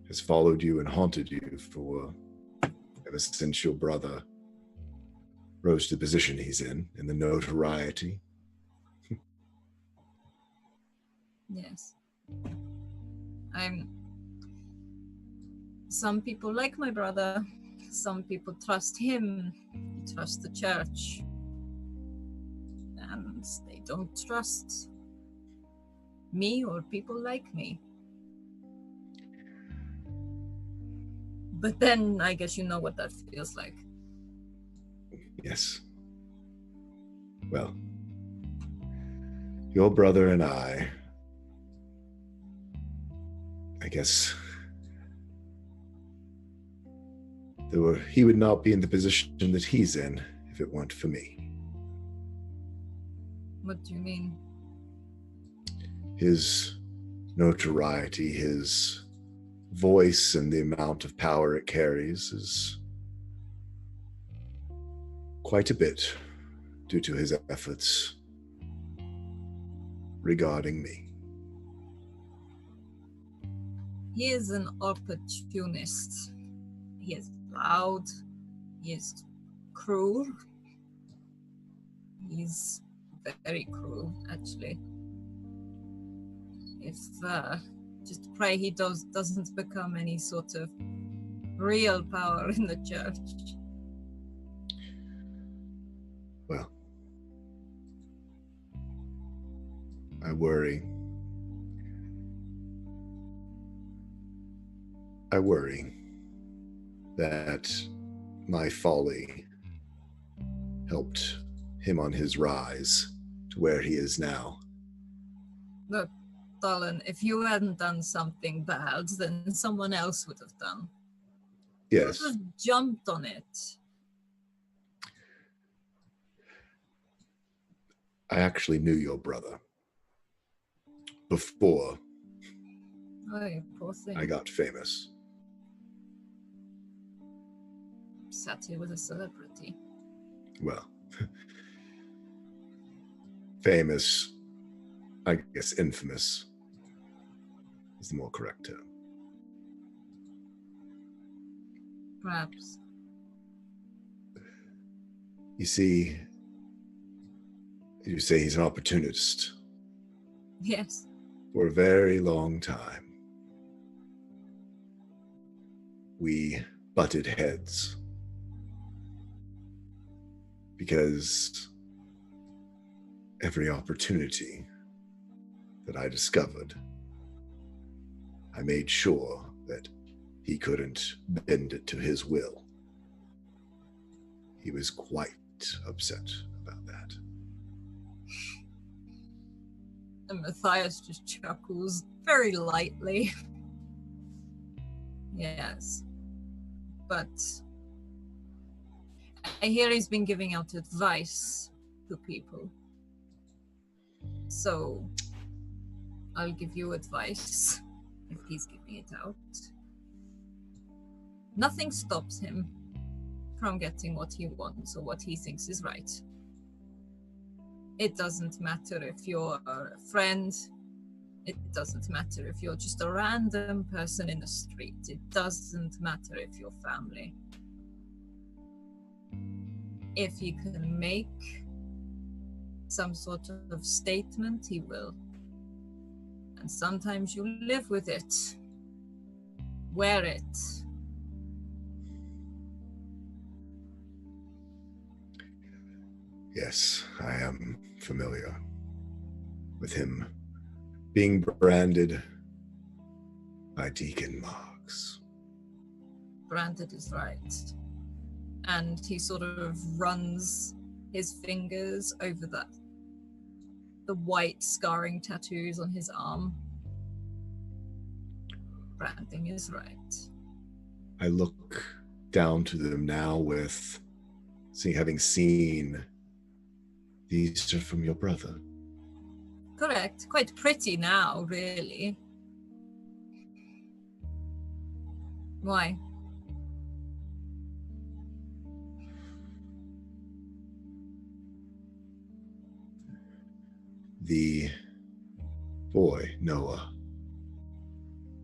has followed you and haunted you for ever since your brother rose to the position he's in the notoriety. Yes. Some people like my brother, some people trust him, trust the church, and they don't trust me or people like me. But then I guess you know what that feels like. Yes. Well, your brother and I guess he would not be in the position that he's in if it weren't for me. What do you mean? His notoriety, his voice, and the amount of power it carries is quite a bit due to his efforts regarding me. He is an opportunist. He is loud. He is cruel. He's very cruel, actually. If just pray he doesn't become any sort of real power in the church. Well, I worry. That my folly helped him on his rise to where he is now. Look, Stalin, if you hadn't done something bad, then someone else would have done. Yes. You would have jumped on it. I actually knew your brother before Oh, you poor thing. I got famous. Sat here with a celebrity. Well, famous, I guess infamous is the more correct term. Perhaps. You see, you say he's an opportunist. Yes. For a very long time, we butted heads because every opportunity that I discovered, I made sure that he couldn't bend it to his will. He was quite upset about that. And Matthias just chuckles very lightly. Yes. But I hear he's been giving out advice to people. So I'll give you advice if he's giving it out. Nothing stops him from getting what he wants or what he thinks is right. It doesn't matter if you're a friend. It doesn't matter if you're just a random person in the street. It doesn't matter if you're family. If he can make some sort of statement, he will. And sometimes you live with it. Wear it. Yes, I am familiar with him being branded by Deacon Marks. Branded is right. And he sort of runs his fingers over the white scarring tattoos on his arm. Branding is right. I look down to them now with having seen these are from your brother. Correct. Quite pretty now, really. Why? The boy, Noah,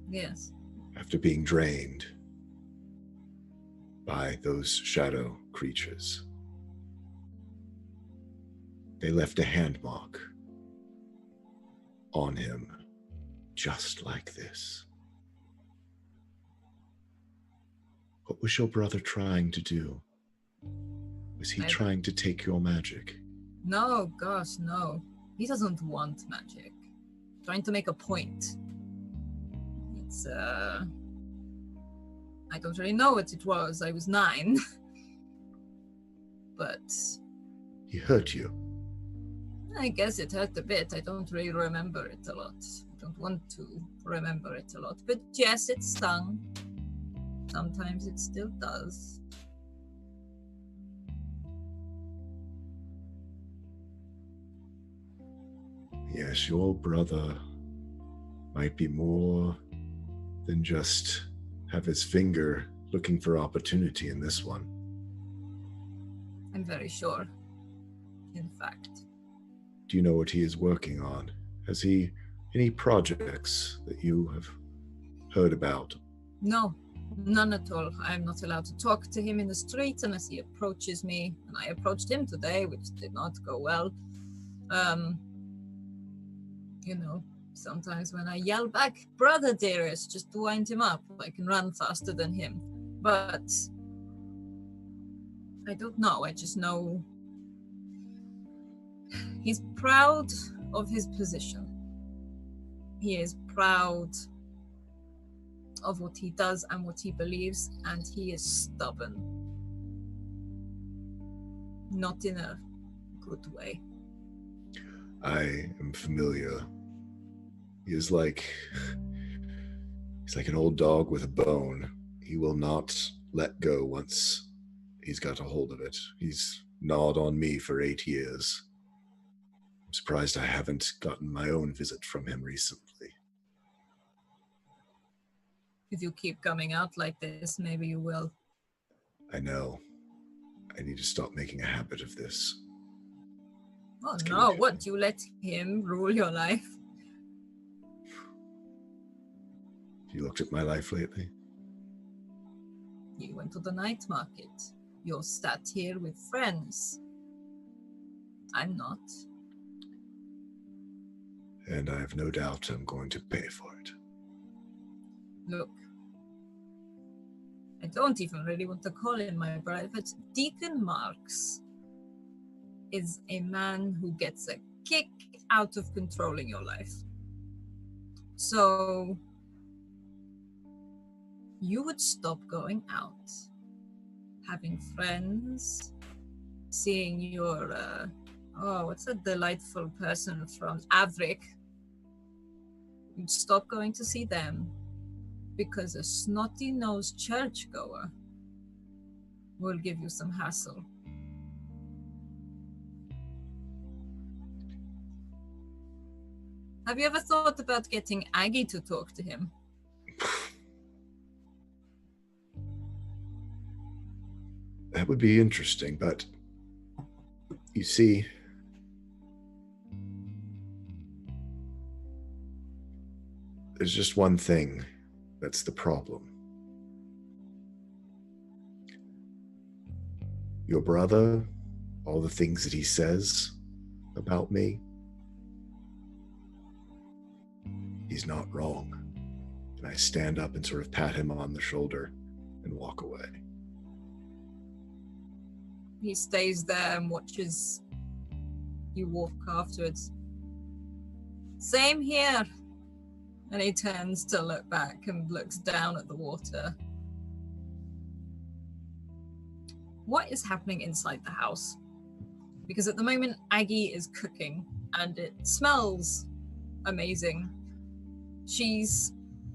Yes. after being drained by those shadow creatures, they left a hand mark on him, just like this. What was your brother trying to do? Was he trying to take your magic? No, gosh, no. He doesn't want magic. Trying to make a point. It's, I don't really know what it was. I was 9. But He hurt you. I guess it hurt a bit. I don't really remember it a lot. I don't want to remember it a lot. But yes, it stung. Sometimes it still does. Yes, your brother might be more than just have his finger looking for opportunity in this one. I'm very sure, in fact. Do you know what he is working on? Has he any projects that you have heard about? No, none at all. I'm not allowed to talk to him in the street unless he approaches me. And I approached him today, which did not go well. You know, sometimes when I yell back, "Brother dearest," just to wind him up, I can run faster than him. But I don't know. I just know he's proud of his position. He is proud of what he does and what he believes, and he is stubborn. Not in a good way. I am familiar He's like an old dog with a bone. He will not let go once he's got a hold of it. He's gnawed on me for 8 years. I'm surprised I haven't gotten my own visit from him recently. If you keep coming out like this, maybe you will. I know. I need to stop making a habit of this. Oh no, what? You let him rule your life? Have you looked at my life lately? You went to the night market. You're sat here with friends. I'm not. And I have no doubt I'm going to pay for it. Look, I don't even really want to call him my brother, but Deacon Marks is a man who gets a kick out of controlling your life. So you would stop going out, having friends, seeing your, what's that delightful person from Avric? You'd stop going to see them because a snotty-nosed churchgoer will give you some hassle. Have you ever thought about getting Aggie to talk to him? That would be interesting, but you see, there's just one thing that's the problem. Your brother, all the things that he says about me, he's not wrong. And I stand up and sort of pat him on the shoulder and walk away. He stays there and watches you walk afterwards. Same here. And he turns to look back and looks down at the water. What is happening inside the house? Because at the moment, Aggie is cooking and it smells amazing. She's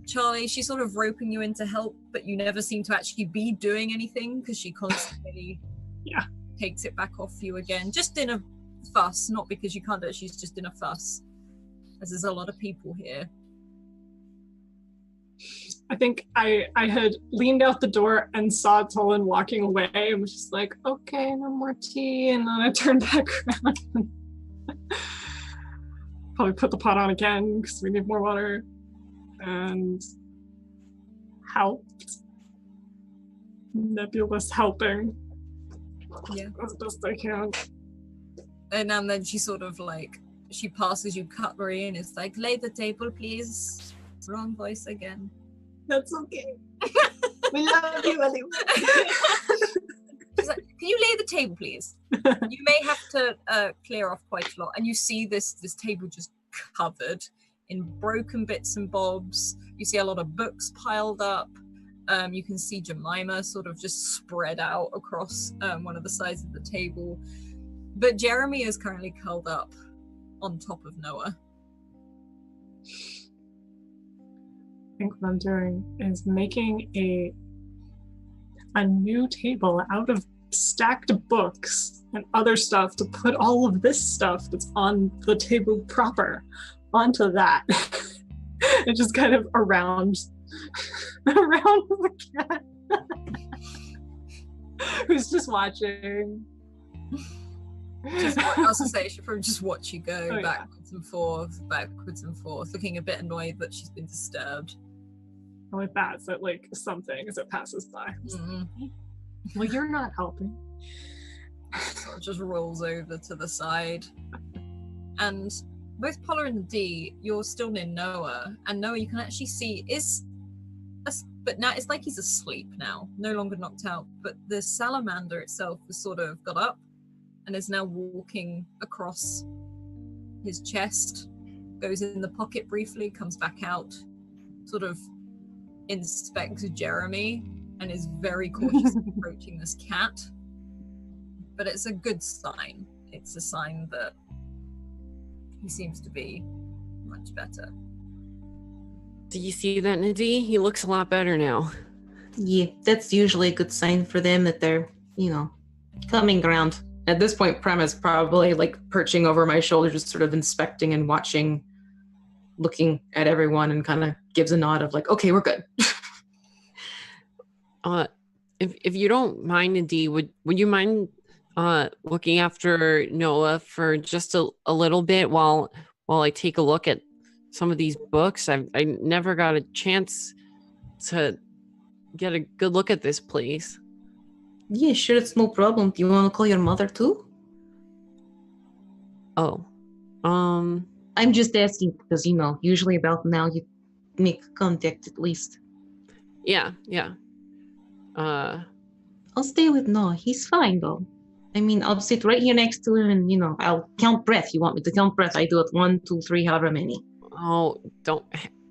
sort of roping you in to help, but you never seem to actually be doing anything because she constantly takes it back off you again. Just in a fuss, not because you can't do it, she's just in a fuss. As there's a lot of people here. I think I had leaned out the door and saw Tolan walking away and was just like, okay, no more tea. And then I turned back around and probably put the pot on again because we need more water. And helped. Nebulous helping. Yeah. As best I can. And then she sort of like, she passes you cutlery and is like, lay the table, please. Wrong voice again. That's okay. We love you anyway. She's like, can you lay the table, please? You may have to clear off quite a lot. And you see this table just covered in broken bits and bobs. You see a lot of books piled up. You can see Jemima sort of just spread out across one of the sides of the table. But Jeremy is currently curled up on top of Noah. I think what I'm doing is making a new table out of stacked books and other stuff to put all of this stuff that's on the table proper onto that. And just kind of around the cat who's just watching. I was to say, she'll probably just watch you go backwards and forth, looking a bit annoyed that she's been disturbed. And with that, so like something as it passes by. Mm-hmm. Well, you're not helping. So it just rolls over to the side. And both Polar and Dee, you're still near Noah, and Noah you can actually see but now it's like he's asleep now, no longer knocked out, but the salamander itself has sort of got up and is now walking across his chest, goes in the pocket briefly, comes back out, sort of inspects Jeremy, and is very cautious approaching this cat. But it's a good sign. It's a sign that he seems to be much better. Do you see that, Nadie? He looks a lot better now. Yeah, that's usually a good sign for them that they're, coming around. At this point, Prem is probably like perching over my shoulder, just sort of inspecting and watching, looking at everyone, and kind of gives a nod of like, okay, we're good. If you don't mind, Nadie, would you mind looking after Noah for just a little bit while I take a look at some of these books? I never got a chance to get a good look at this place. Yeah, sure, it's no problem. Do you want to call your mother too? Oh, I'm just asking because, usually about now you make contact at least. yeah. I'll stay with Noah. He's fine though. I mean, I'll sit right here next to him and, I'll count breath. You want me to count breath? I do it 1, 2, 3, however many. Oh, don't.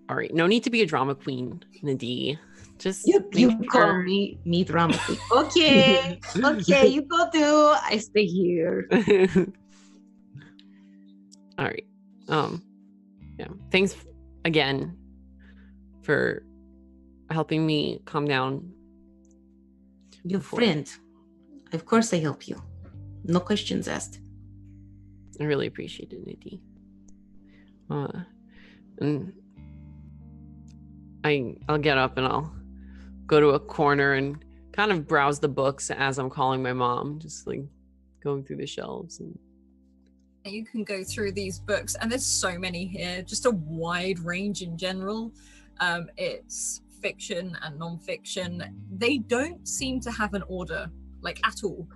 All right, no need to be a drama queen, Nadie. Just you call me drama queen. Okay, okay, you go too. I stay here. All right. Yeah. Thanks again for helping me calm down. Your friend. Of course I help you. No questions asked. I really appreciate it, Nadie. And I'll get up and I'll go to a corner and kind of browse the books as I'm calling my mom, just like going through the shelves. And you can go through these books, and there's so many here, just a wide range in general. It's fiction and non-fiction. They don't seem to have an order, like, at all.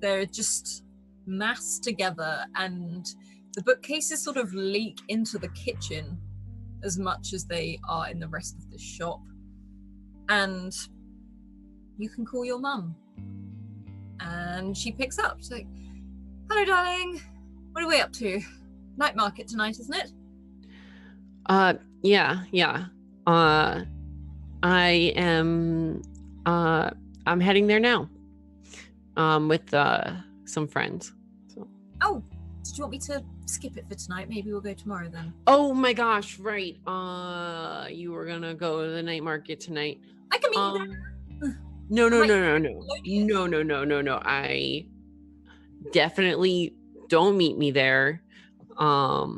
They're just massed together, and the bookcases sort of leak into the kitchen as much as they are in the rest of the shop. And you can call your mum, and she picks up. She's like, hello, darling. What are we up to? Night market tonight, isn't it? Yeah. I am I'm heading there now. With some friends. So. Oh, did you want me to skip it for tonight? Maybe we'll go tomorrow then. Oh my gosh, right. You were gonna go to the night market tonight. I can meet you there. No. I definitely don't meet me there. Where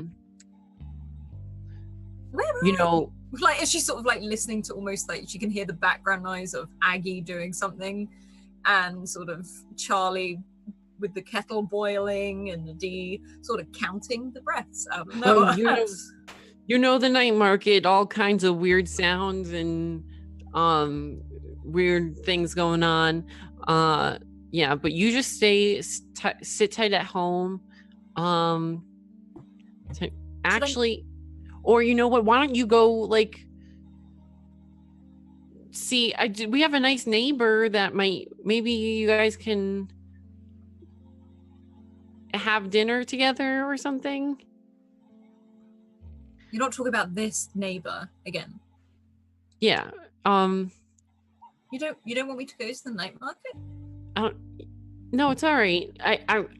like, is she sort of like listening to, almost like she can hear the background noise of Aggie doing something, and sort of Charlie with the kettle boiling, and Nadie sort of counting the breaths out of Noah. The night market, all kinds of weird sounds and weird things going on. Yeah, but you just sit tight at home. Actually, or you know what? Why don't you go like? See, we have a nice neighbor that maybe you guys can have dinner together or something. You're not talking about this neighbor again. Yeah. You don't want me to go to the night market? No, it's all right.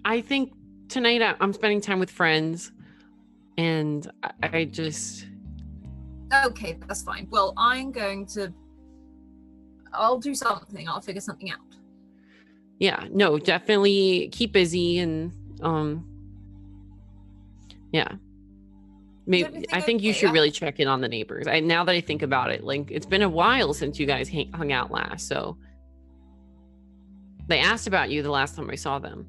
I think tonight I'm spending time with friends, and I just. Okay, that's fine. Well, I'll do something. I'll figure something out. Yeah, no, definitely keep busy, and yeah. Maybe I think you should really check in on the neighbors. Now that I think about it, like, it's been a while since you guys hung out last, so they asked about you the last time I saw them.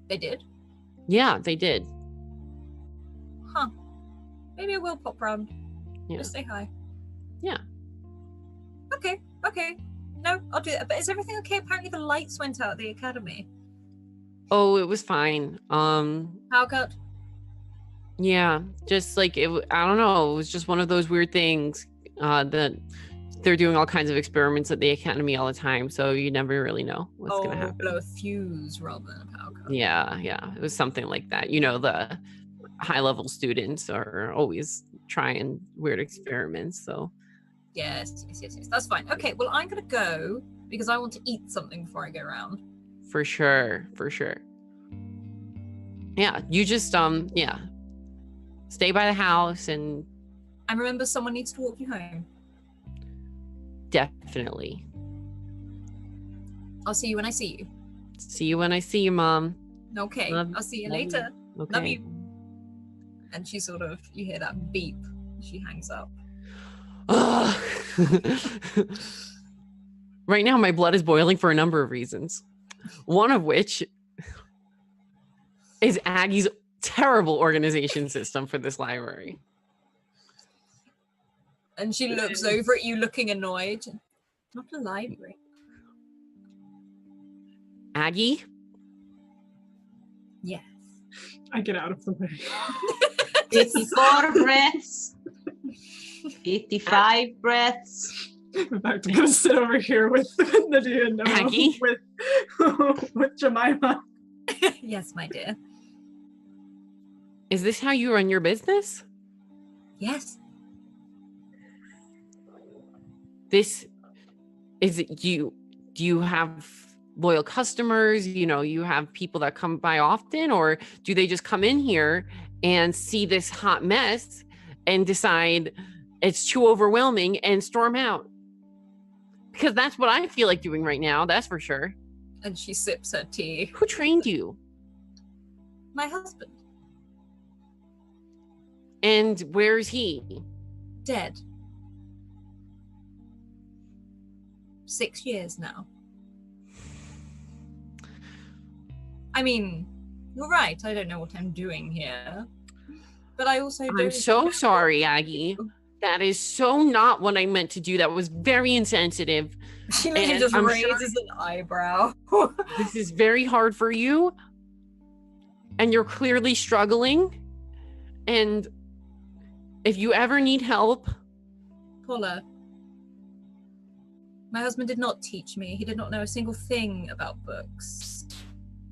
They did? Yeah, they did. Huh. Maybe I will pop round. Yeah. Just say hi. Yeah. Okay. No, I'll do that. But is everything okay? Apparently the lights went out at the academy. Oh, it was fine. How good? Yeah, just like I don't know. It was just one of those weird things that they're doing all kinds of experiments at the academy all the time, so you never really know what's gonna happen. Blow a fuse rather than a power cut. Yeah, it was something like that. The high-level students are always trying weird experiments. So yes, that's fine. Okay, well, I'm gonna go because I want to eat something before I go around. For sure. Yeah, you just stay by the house and And remember, someone needs to walk you home. Definitely. I'll see you when I see you. See you when I see you, Mom. Okay, I'll see you love later. you. Okay. Love you. And she sort of, you hear that beep. She hangs up. Right now, my blood is boiling for a number of reasons. One of which is Aggie's terrible organization system for this library. And she looks over at you looking annoyed. Not a library. Aggie? Yes. I get out of the way. 54 breaths. 55 breaths. In fact, I'm gonna sit over here with Nadia and Noah, Aggie? with Jemima. Yes, my dear. Is this how you run your business? Yes. This is you. Do you have loyal customers? You know, you have people that come by often, or do they just come in here and see this hot mess and decide it's too overwhelming and storm out? Because that's what I feel like doing right now, that's for sure. And she sips her tea. Who trained you? My husband. And where's he? Dead. 6 years now. I mean, you're right. I don't know what I'm doing here. But I also don't... I'm so sorry, Aggie. That is so not what I meant to do. That was very insensitive. She literally And just I'm raises an eyebrow. This is very hard for you. And you're clearly struggling. And if you ever need help... Paula, my husband did not teach me. He did not know a single thing about books.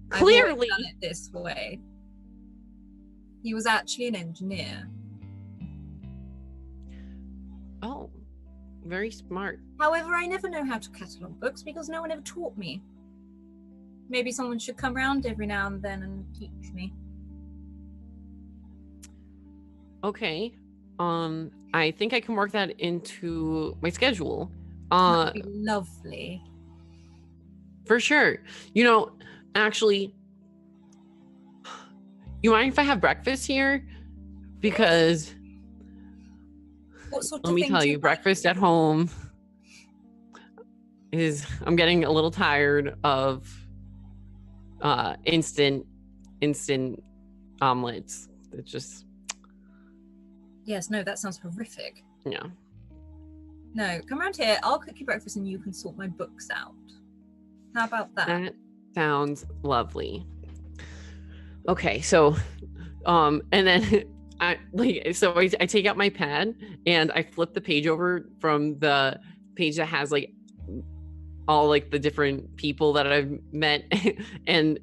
Clearly. I've always done it this way. He was actually an engineer. Oh, very smart. However, I never know how to catalog books because no one ever taught me. Maybe someone should come around every now and then and teach me. Okay. I think I can work that into my schedule. That'd be lovely. For sure. You know, actually, you mind if I have breakfast here? Because What sort of let me thing tell do you, like? breakfast at home is, I'm getting a little tired of instant omelets. It's just, Yes, no, that sounds horrific. yeah. No, come around here. I'll cook you breakfast and you can sort my books out. How about that? That sounds lovely. Okay, so and then I take out my pad and I flip the page over from the page that has like all like the different people that I've met and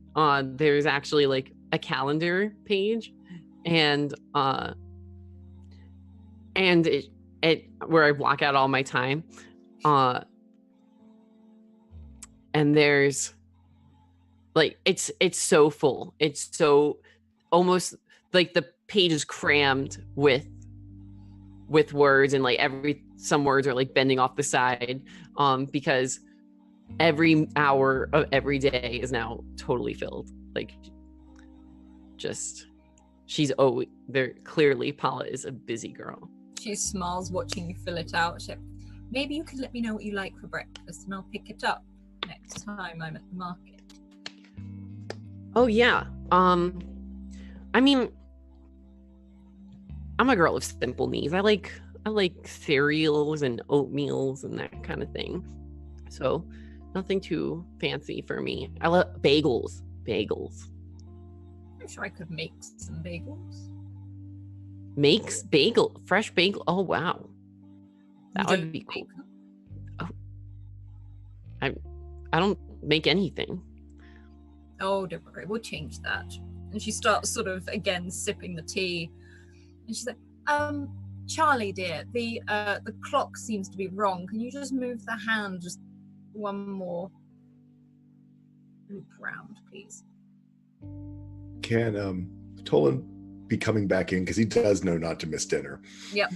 there's actually like a calendar page and it where I block out all my time and there's like it's so full. It's so almost like the page is crammed with words and like some words are like bending off the side because every hour of every day is now totally filled. Like just they're clearly Paula is a busy girl. She smiles watching you fill it out. She, maybe you could let me know what you like for breakfast and I'll pick it up next time I'm at the market. Oh yeah. I mean, I'm a girl of simple needs. I like cereals and oatmeals and that kind of thing. So nothing too fancy for me. I love bagels. I'm sure I could make some bagels. Fresh bagel. Oh wow, that You would don't be cool. make them? I don't make anything. Oh, don't worry, we'll change that. And she starts sort of again sipping the tea, and she's like, Charlie dear, the clock seems to be wrong. Can you just move the hand just one more loop round, please? Can Tolan be coming back in because he does know not to miss dinner. Yep.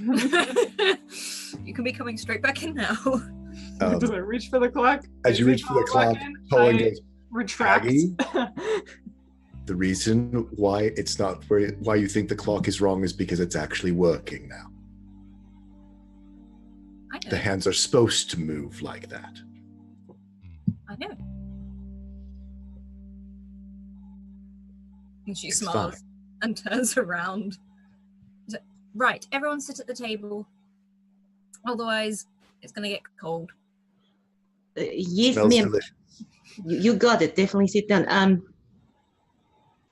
You can be coming straight back in now. Does I reach for the clock? As you reach for the clock, Tolan goes, retract. Aggie? The reason why it's not why you think the clock is wrong is because it's actually working now. I know. The hands are supposed to move like that. I know. And she It's smiles fine. and turns around. Right, everyone sit at the table. Otherwise, it's going to get cold. Yes, Smells ma'am. delicious. You got it. Definitely sit down.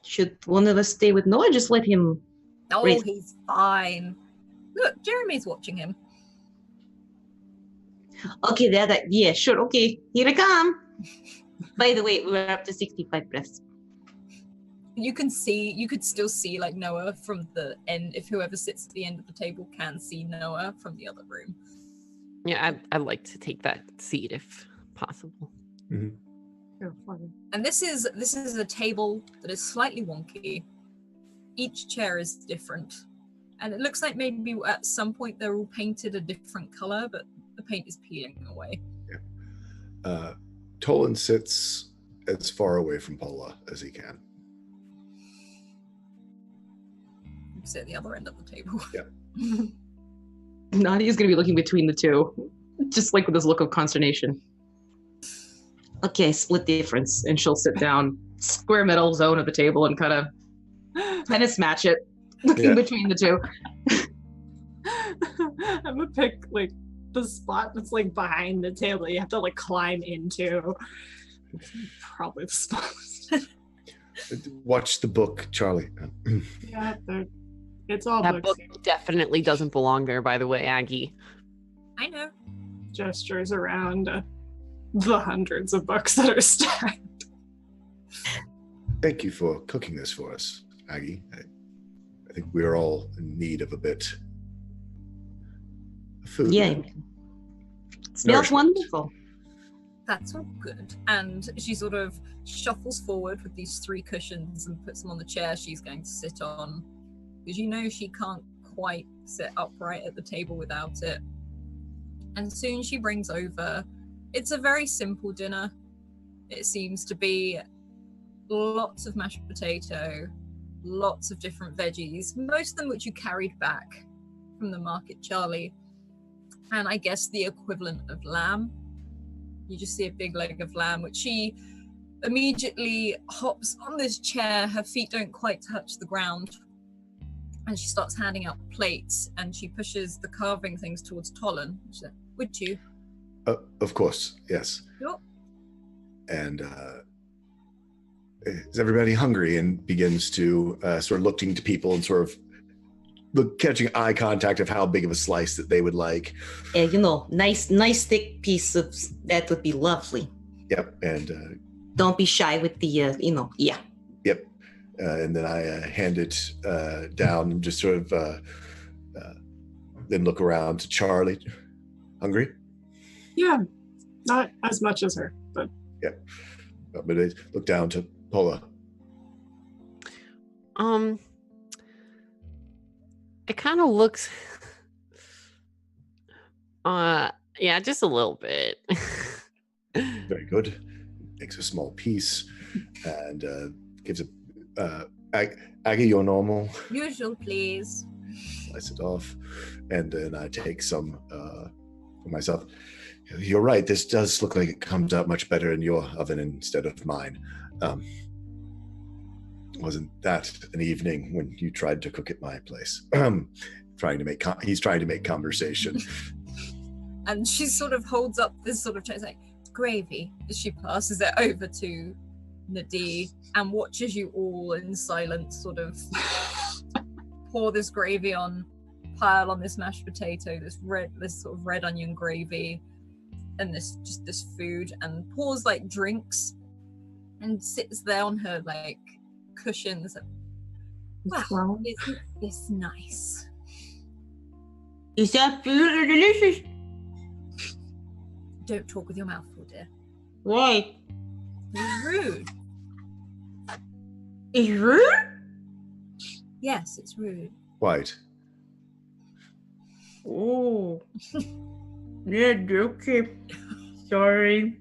Should one of us stay with Noah? Just let him. Oh, Rest. he's fine. Look, Jeremy's watching him. Okay, yeah, sure. Okay, here I come. By the way, we're up to 65 breaths. You could still see like Noah from the end. If whoever sits at the end of the table can see Noah from the other room. Yeah, I'd like to take that seat if possible. Mhm. And this is a table that is slightly wonky. Each chair is different. And it looks like maybe at some point they're all painted a different color, but the paint is peeling away. Yeah. Tolan sits as far away from Paula as he can. You sit at the other end of the table. Yeah. Nadia's going to be looking between the two, just like with this look of consternation. Okay, split difference. And she'll sit down square middle zone of the table and kind of smash it, looking Yeah. between the two. I'm gonna pick like the spot that's like behind the table you have to like climb into. Probably the spot. Watch the book, Charlie. Yeah, it's all That books. book definitely doesn't belong there, by the way, Aggie. I know. Gestures around the hundreds of books that are stacked. Thank you for cooking this for us, Aggie. I think we're all in need of a bit of food. Yeah. Smells Nourishment. wonderful. That's all good. And she sort of shuffles forward with these 3 cushions and puts them on the chair she's going to sit on. Because you know she can't quite sit upright at the table without it. And soon she brings over, it's a very simple dinner. It seems to be lots of mashed potato, lots of different veggies, most of them which you carried back from the market, Charlie. And I guess the equivalent of lamb. You just see a big leg of lamb, which she immediately hops on this chair. Her feet don't quite touch the ground. And she starts handing out plates, and she pushes the carving things towards Tolan. She's like, would you? Of course, yes. Sure. And is everybody hungry? And begins to sort of looking to people and sort of catching eye contact of how big of a slice that they would like. Nice thick piece of that would be lovely. Yep. And Don't be shy with the, yeah. Yep. And then I hand it down and just sort of then look around to Charlie. Hungry? Yeah, not as much as her, but Yep. But I look down to Paula. It kind of looks yeah, just a little bit. Very good. Makes a small piece and gives a Aggie, your normal. Usual, please. Slice it off, and then I take some for myself. You're right. This does look like it comes out much better in your oven instead of mine. Wasn't that an evening when you tried to cook at my place? He's trying to make conversation. And she sort of holds up this sort of tray, like gravy, as she passes it over to Nadir and watches you all in silence sort of pour this gravy on, pile on this mashed potato, this sort of red onion gravy, and this food, and pours like drinks, and sits there on her like cushions. Wow, isn't this nice? Is that food delicious? Don't talk with your mouth full, dear. Why? You're rude. Is rude? Yes, it's rude. White. Oh. Yeah, okay. Sorry.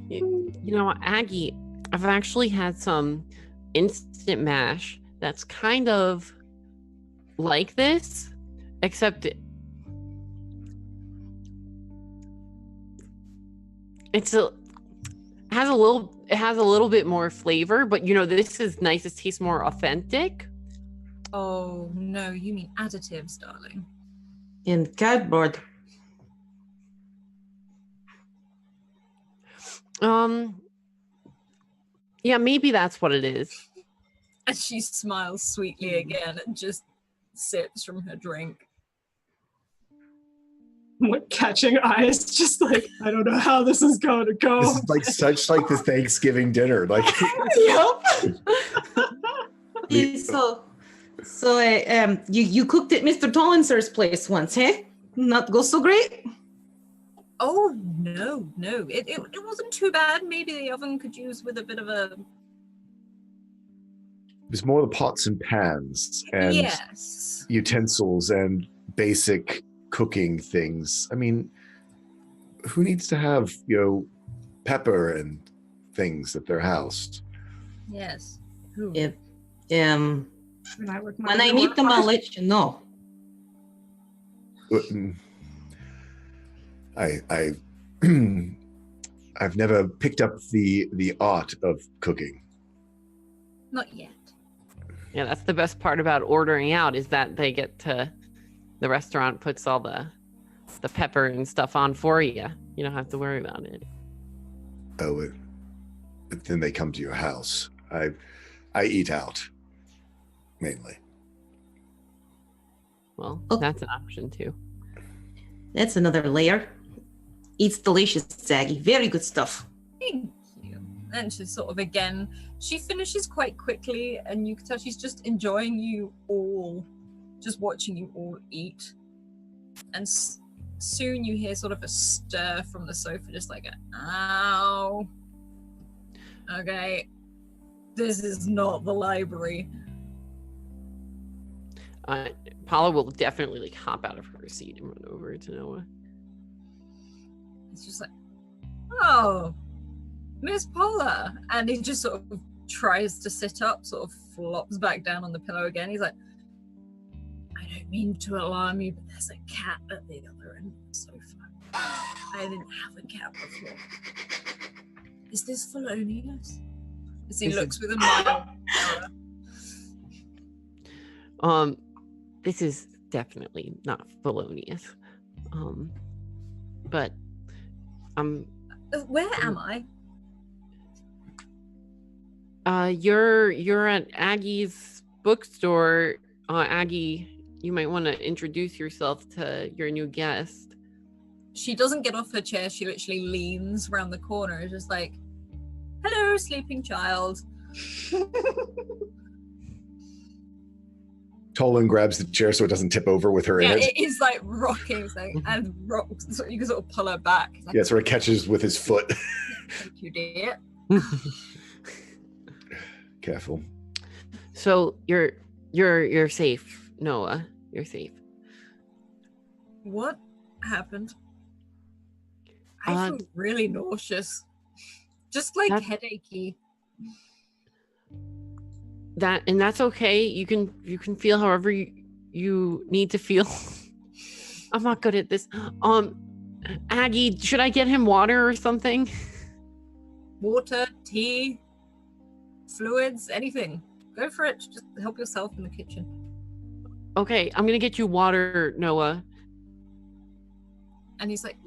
You know, Aggie, I've actually had some instant mash that's kind of like this, except it has a little bit more flavor, but you know, this is nice. It tastes more authentic. Oh no, you mean additives, darling. And cardboard. Yeah, maybe that's what it is. And she smiles sweetly again and just sips from her drink. I'm like catching eyes, just like, I don't know how this is going to go. This is like such like the Thanksgiving dinner. Like You cooked at Mr. Tollinson's place once, hey? Not go so great? Oh no, it wasn't too bad. Maybe the oven could use with a bit of a It's more the pots and pans and yes. utensils and basic cooking things. I mean, who needs to have, pepper and things at their house? Yes. Who? If, When when I meet them, I'll let you know. I've never picked up the art of cooking. Not yet. Yeah, that's the best part about ordering out is that they get to, the restaurant puts all the pepper and stuff on for you. You don't have to worry about it. Oh, but then they come to your house. I eat out mainly. Well, Oh. that's an option too. That's another layer. It's delicious, Zaggy. Very good stuff. Thank you. And she sort of again, she finishes quite quickly, and you can tell she's just enjoying you all, just watching you all eat. And soon you hear sort of a stir from the sofa, just like ow. Okay, this is not the library. Paula will definitely like hop out of her seat and run over to Noah. It's just like, oh, Miss Paula. And he just sort of tries to sit up, sort of flops back down on the pillow again. He's like, I don't mean to alarm you, but there's a cat at the other end of the sofa. I didn't have a cat before. Is this felonious? As he looks with a mild terror. This is definitely not felonious. But where am I? You're at Aggie's bookstore. Aggie, you might want to introduce yourself to your new guest. She doesn't get off her chair. She literally leans around the corner, just like, hello, sleeping child. Tolan grabs the chair so it doesn't tip over with her in it. It is like rocking, and rocks. So you can sort of pull her back. Like, Yeah, sort of catches with his foot. Thank you, dear. Careful. So you're safe, Noah. You're safe. What happened? I feel really nauseous. Just like headachy. That's okay. You can feel however you need to feel. I'm not good at this. Aggie, should I get him water or something? Water, tea, fluids, anything. Go for it. Just help yourself in the kitchen. Okay, I'm gonna get you water, Noah. And he's like,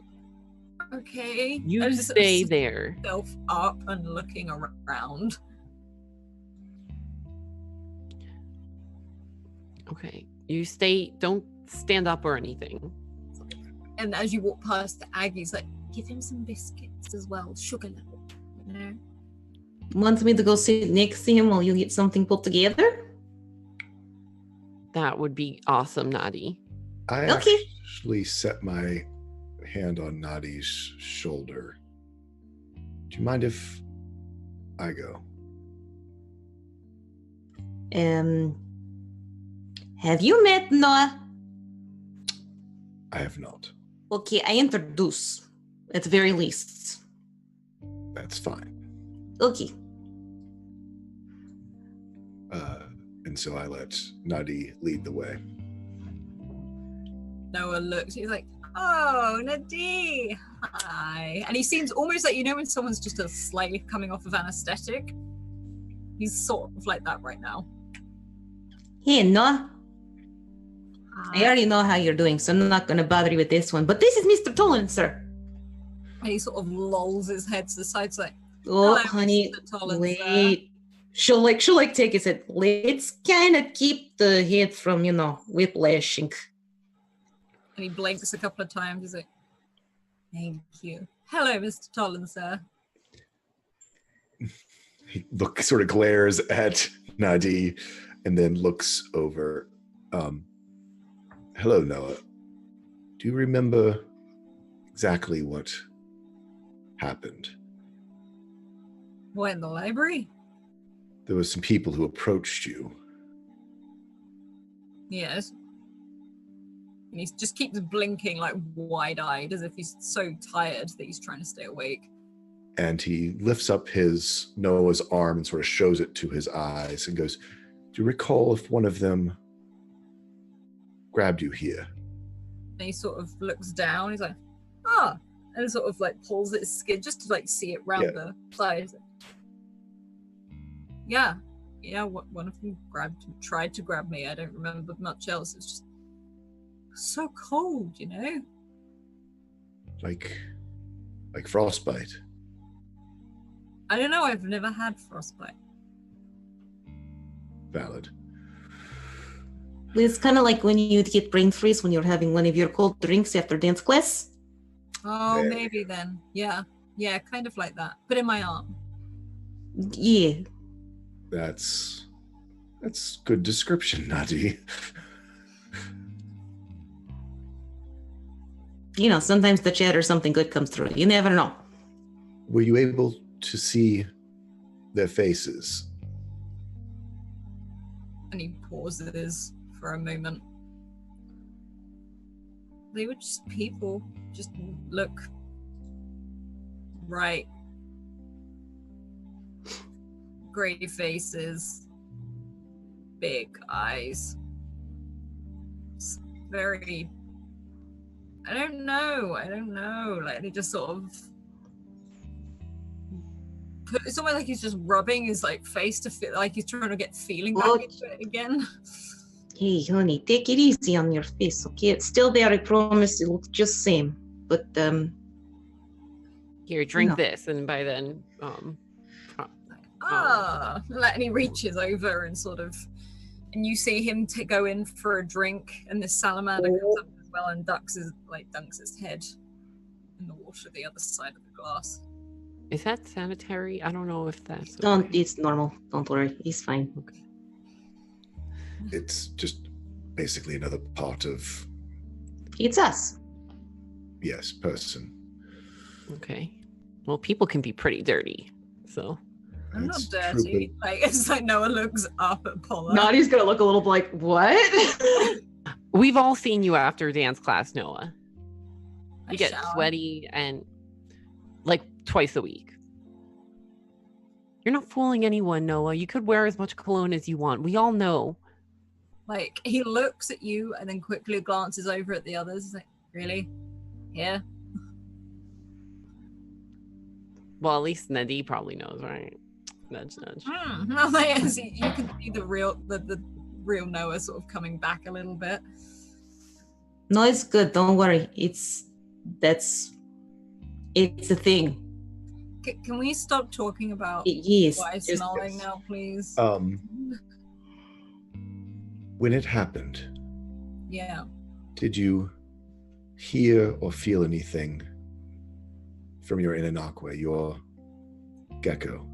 okay. You stay there. Self up and looking around. Okay, you stay. Don't stand up or anything. And as you walk past Aggie's like, give him some biscuits as well, sugar level, you know. Want me to go sit next to him while you get something put together? That would be awesome, Nadi. I Okay. actually set my hand on Nadi's shoulder. Do you mind if I go? Have you met Noah? I have not. Okay, I introduce, at the very least. That's fine. Okay. And so I let Nadi lead the way. Noah looks, he's like, oh, Nadie, hi. And he seems almost like, you know when someone's just a slightly coming off of anesthetic? He's sort of like that right now. Hey, Noah. I already know how you're doing, so I'm not going to bother you with this one. But this is Mr. Tolan, sir. And he sort of lolls his head to the side, like, Oh, hello, honey, Mr. Tolan, wait. She'll take his head. Let's kind of keep the head from, whiplashing. And he blinks a couple of times. He's like, thank you. Hello, Mr. Tolan, sir. He sort of glares at Nadi and then looks over. Hello, Noah. Do you remember exactly what happened? What, in the library? There were some people who approached you. Yes. And he just keeps blinking like wide-eyed as if he's so tired that he's trying to stay awake. And he lifts up Noah's arm and sort of shows it to his eyes and goes, do you recall if one of them grabbed you here? And he sort of looks down. He's like, ah, and sort of like pulls at his skin just to like see it round the side. Yeah, one of them tried to grab me. I don't remember much else. It's just so cold, Like frostbite. I don't know. I've never had frostbite. Valid. It's kind of like when you get brain freeze when you're having one of your cold drinks after dance class. Oh, maybe then. Yeah, kind of like that. But in my arm. Yeah. That's good description, Nadi. Sometimes the chat or something good comes through. You never know. Were you able to see their faces? And he pauses for a moment. They were just people. Just look right. Grey faces. Big eyes. It's very... I don't know. Like, they just sort of... It's almost like he's just rubbing his face to feel like he's trying to get feeling back into it again. Hey, honey, take it easy on your face, okay? It's still there, I promise. It looks just same. But, here, drink this, and by then, and he reaches over and sort of, and you see him go in for a drink, and this salamander comes up as well and dunks his head in the water the other side of the glass. Is that sanitary? I don't know if that's... It's normal. Don't worry. He's fine. Okay. It's just basically another part of... It's us. Yes, person. Okay. Well, people can be pretty dirty, so... I'm not dirty. True, It's like Noah looks up at Paula. Nadi's gonna look a little like, what? We've all seen you after dance class, Noah. You get shower. sweaty and twice a week. You're not fooling anyone, Noah. You could wear as much cologne as you want. We all know. He looks at you and then quickly glances over at the others. He's like, really? Yeah. Well, at least Nadie probably knows, right? Nudge, nudge. No, you can see the real Noah sort of coming back a little bit. No, it's good. Don't worry. It's a thing. Can we stop talking about Yes. why smelling now, please? When it happened, Yeah. did you hear or feel anything from your Inanakwa, your gecko?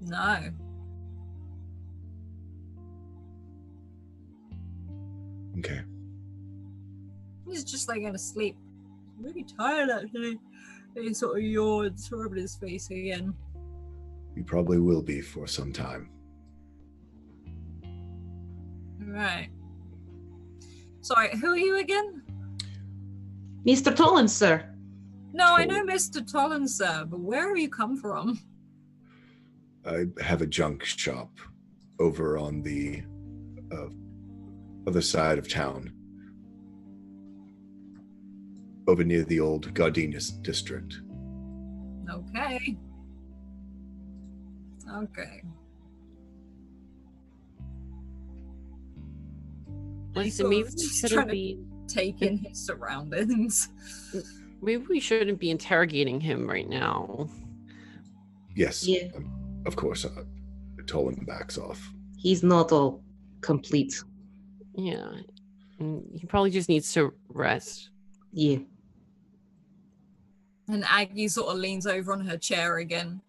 No. Okay. He's just going to sleep. I'm really tired actually. And he sort of yawns, rubbing his face again. You probably will be for some time. Right. Sorry, who are you again? Mr. Tolan, sir. No, I know Mr. Tolan, sir, but where have you come from? I have a junk shop over on the other side of town, over near the old Gardenias district. Okay. Okay. Listen, maybe we Just shouldn't trying to be. take in his surroundings. Maybe we shouldn't be interrogating him right now. Yes, Yeah. of course. Tolan backs off. He's not all complete. Yeah, he probably just needs to rest. Yeah. And Aggie sort of leans over on her chair again.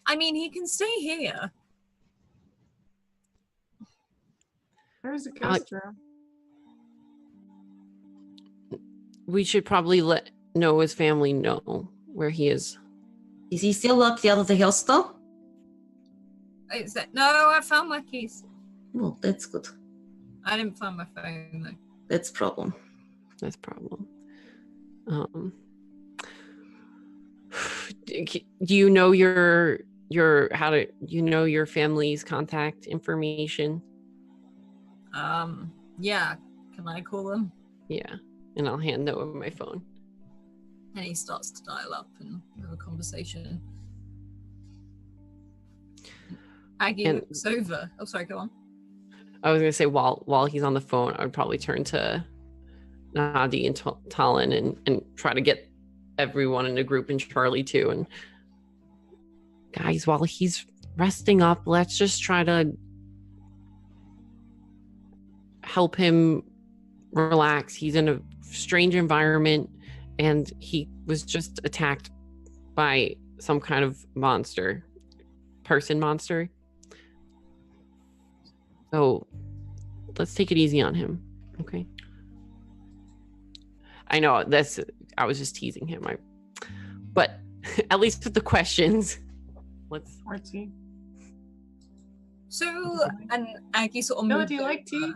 I mean, he can stay here. There's a guest room. We should probably let Noah's family know where he is. Is he still locked out of the house, though? Is that no? I found my keys. Well, that's good. I didn't find my phone though. That's a problem. That's a problem. Do you know your your family's contact information? Yeah. Can I call them? Yeah, and I'll hand Noah my phone. And he starts to dial up and have a conversation. Aggie looks over. Oh, sorry, go on. I was gonna say while he's on the phone, I would probably turn to Nadi and Talon and try to get everyone in the group and Charlie too. And guys, while he's resting up, let's just try to help him relax. He's in a strange environment and he was just attacked by some kind of monster. So let's take it easy on him. Okay. I know I was just teasing him. But at least with the questions, let's. Artsy. So, and Aggie sort of No, moved do you like tea?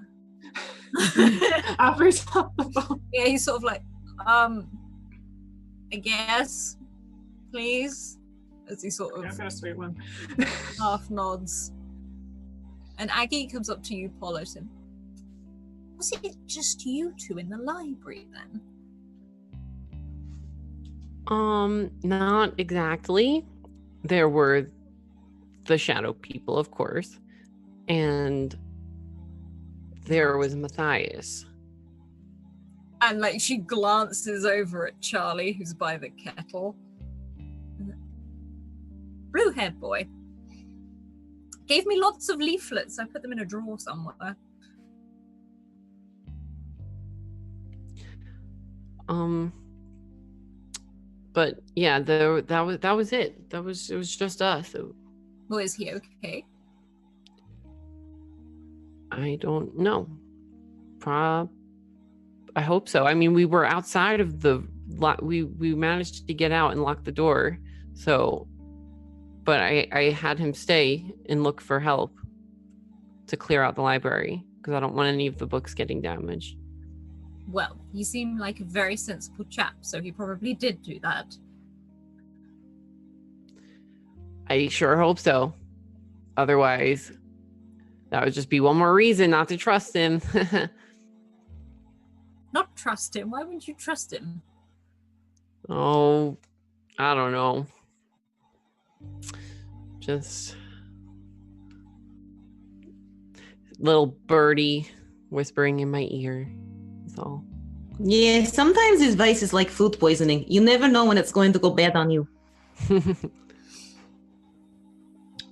over. Offers off the phone. Yeah, he's sort of like, I guess, please, as he sort Yeah, I've of got a sweet one. half nods. And Aggie comes up to you, follows him. Was it just you two in the library then? Not exactly. There were the shadow people, of course, and there was Matthias. And like she glances over at Charlie, who's by the kettle. Blue-haired boy. Gave me lots of leaflets. I put them in a drawer somewhere. But yeah, that was it. It was just us. Well, is he okay? I don't know. I hope so. I mean, we were outside of we managed to get out and lock the door. So, but I had him stay and look for help to clear out the library because I don't want any of the books getting damaged. Well, you seem like a very sensible chap, so he probably did do that. I sure hope so. Otherwise, that would just be one more reason not to trust him. Not trust him? Why wouldn't you trust him? Oh, I don't know. Just little birdie whispering in my ear. That's all. Yeah, sometimes his vice is like food poisoning. You never know when it's going to go bad on you.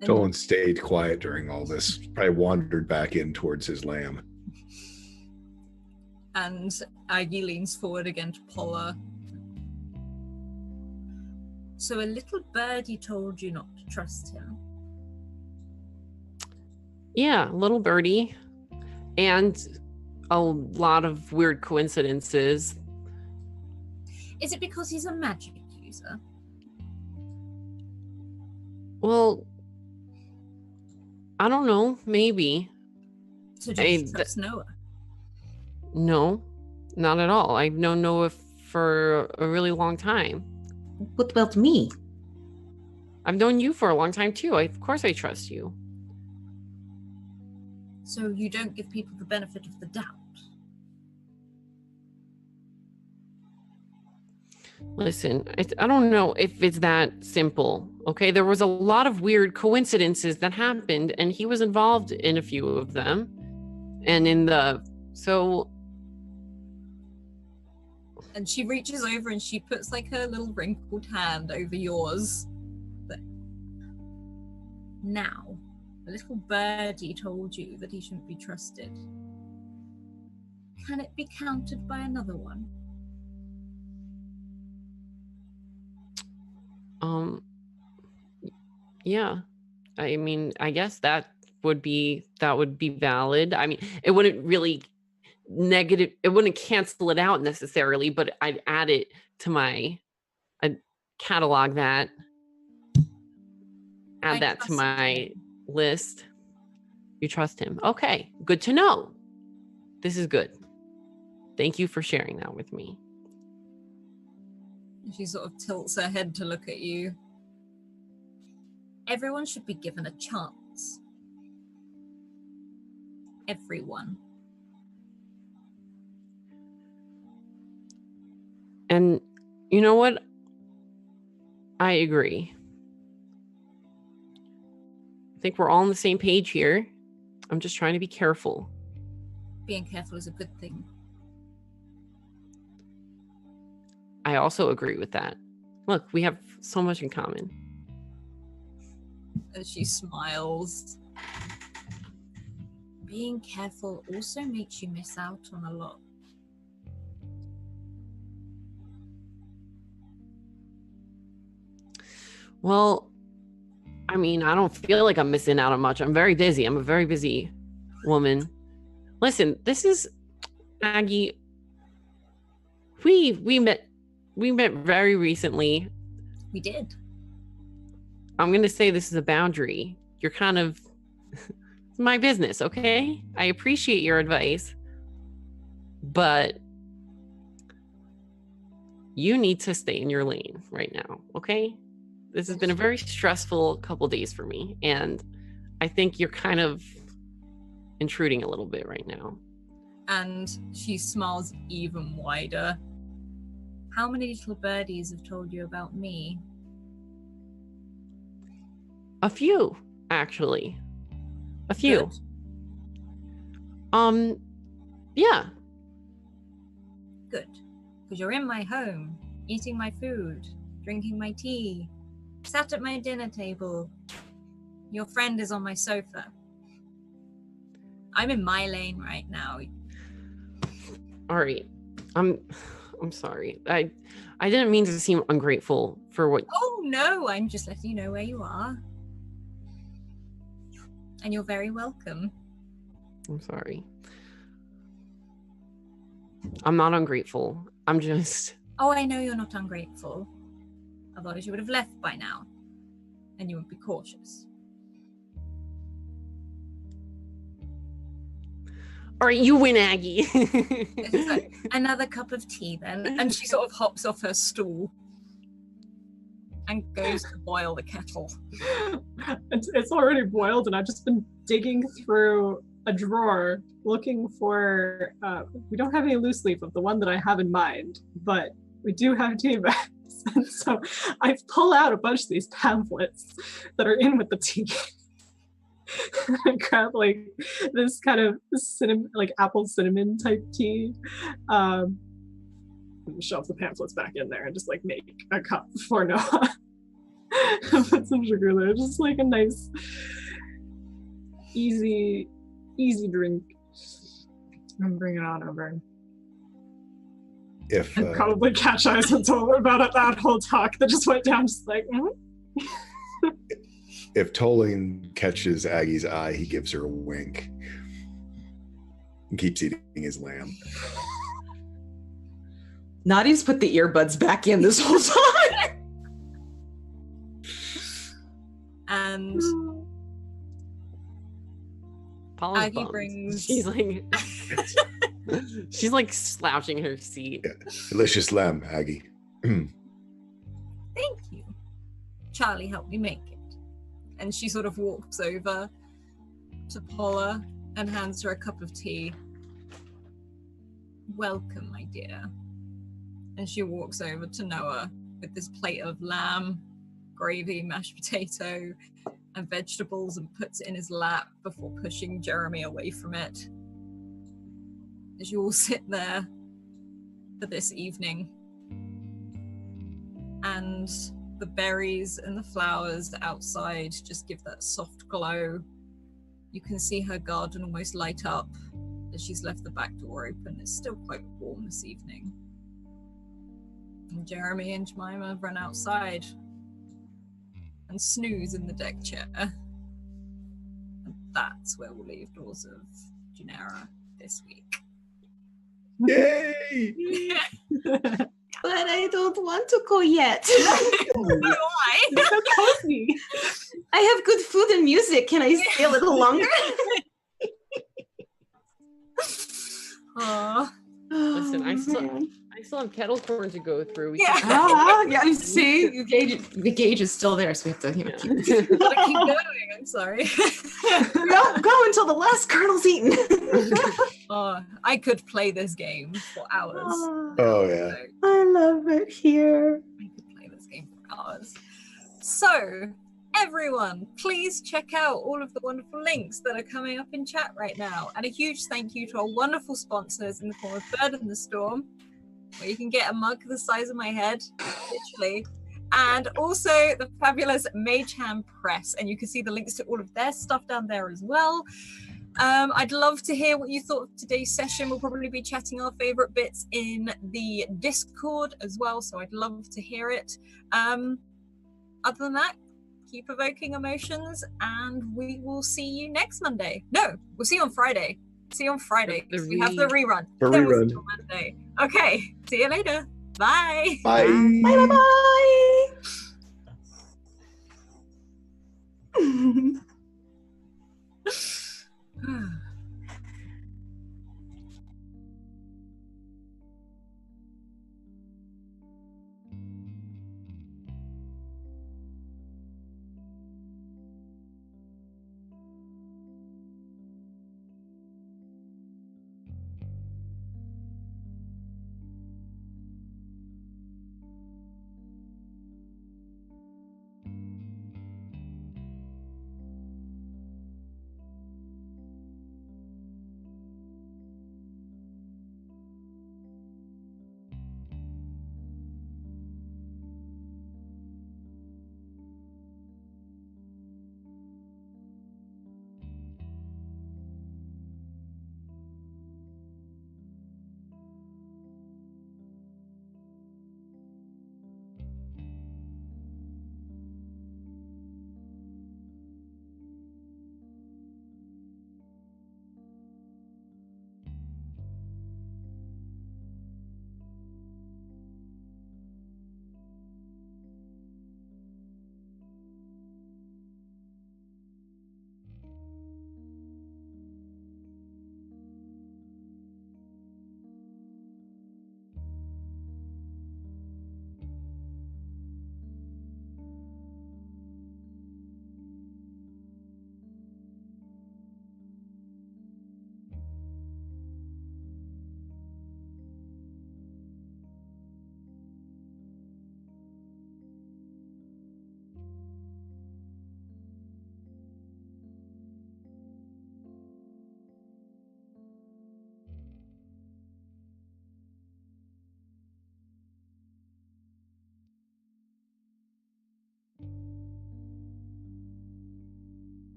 Tolan stayed quiet during all this, probably wandered back in towards his lamb. And Aggie leans forward again to Paula. So a little birdie told you not to trust him? Yeah, little birdie. And a lot of weird coincidences. Is it because he's a magic user? Well, I don't know. Maybe. So do you trust Noah? No, not at all. I've known Noah for a really long time. What about me? I've known you for a long time too. Of course I trust you. So you don't give people the benefit of the doubt? Listen, I don't know if it's that simple, okay? There was a lot of weird coincidences that happened, and he was involved in a few of them. And And she reaches over and she puts like her little wrinkled hand over yours. But now, a little birdie told you that he shouldn't be trusted. Can it be countered by another one? Yeah. I mean, I guess that would be valid. I mean, it wouldn't really it wouldn't cancel it out necessarily, but I'd add it to I'd catalog that, add that to my list. You trust him. Okay, good to know. This is good. Thank you for sharing that with me. She sort of tilts her head to look at you. Everyone should be given a chance. Everyone. And you know what? I agree. I think we're all on the same page here. I'm just trying to be careful. Being careful is a good thing. I also agree with that. Look, we have so much in common. As she smiles. Being careful also makes you miss out on a lot. Well, I mean, I don't feel like I'm missing out on much. I'm very busy. I'm a very busy woman. Listen, this is Aggie. We met very recently. We did. I'm going to say this is a boundary. You're kind of it's my business, okay? I appreciate your advice, but you need to stay in your lane right now, okay? This has been a very stressful couple days for me, and I think you're kind of intruding a little bit right now. And she smiles even wider. How many little birdies have told you about me? A few, actually. A few. Good. Yeah. Good. Because you're in my home, eating my food, drinking my tea, sat at my dinner table. Your friend is on my sofa. I'm in my lane right now. All right. I'm sorry. I didn't mean to seem ungrateful for what. Oh no, I'm just letting you know where you are. And you're very welcome. I'm sorry. I'm not ungrateful. I'm just. Oh, I know you're not ungrateful. Otherwise you would have left by now. And you would be cautious. All right, you win, Aggie. Like, another cup of tea then. And she sort of hops off her stool and goes to boil the kettle. It's already boiled, and I've just been digging through a drawer looking for, we don't have any loose leaf of the one that I have in mind, but we do have tea bags. And so I pull out a bunch of these pamphlets that are in with the tea. I grab like this kind of cinnamon, like apple cinnamon type tea. And shove the pamphlets back in there and just like make a cup for Noah. Put some sugar there, just like a nice, easy drink. And bring it on over. If and probably catch eyes and told her about it, that whole talk that just went down, just like. If Tolan catches Aggie's eye, he gives her a wink and keeps eating his lamb. Nadia's put the earbuds back in this whole time. And Paula's Aggie bummed. brings- She's like, she's like slouching her seat. Yeah. Delicious lamb, Aggie. Thank you. Charlie helped me make it. And she sort of walks over to Paula and hands her a cup of tea. Welcome, my dear. And she walks over to Noah with this plate of lamb, gravy, mashed potato, and vegetables and puts it in his lap before pushing Jeremy away from it. As you all sit there for this evening. And the berries and the flowers outside just give that soft glow. You can see her garden almost light up as she's left the back door open. It's still quite warm this evening. And Jeremy and Jemima run outside and snooze in the deck chair. And that's where we'll leave Doors of Dunera this week. Yay! But I don't want to go yet. Why? It's so cozy. I have good food and music. Can I stay a little longer? Aw. Listen, I still man. have kettle corn to go through. We Yeah. can- Yeah, see, the gauge is still there, so we have to, Yeah. Gotta keep going, I'm sorry. Don't go until the last kernel's eaten. I could play this game for hours. Oh, yeah. I love it here. I could play this game for hours. So, everyone, please check out all of the wonderful links that are coming up in chat right now. And a huge thank you to our wonderful sponsors in the form of Bird in the Storm, where you can get a mug the size of my head, literally. And also the fabulous Mage Hand Press. And you can see the links to all of their stuff down there as well. I'd love to hear what you thought of today's session. We'll probably be chatting our favorite bits in the Discord as well, so I'd love to hear it. Other than that, keep evoking emotions, and we will see you next Monday. No, we'll see you on Friday. See you on Friday. The We have the rerun. The Then we'll see rerun. you on Monday. Okay, see you later. Bye. Bye. Bye bye bye.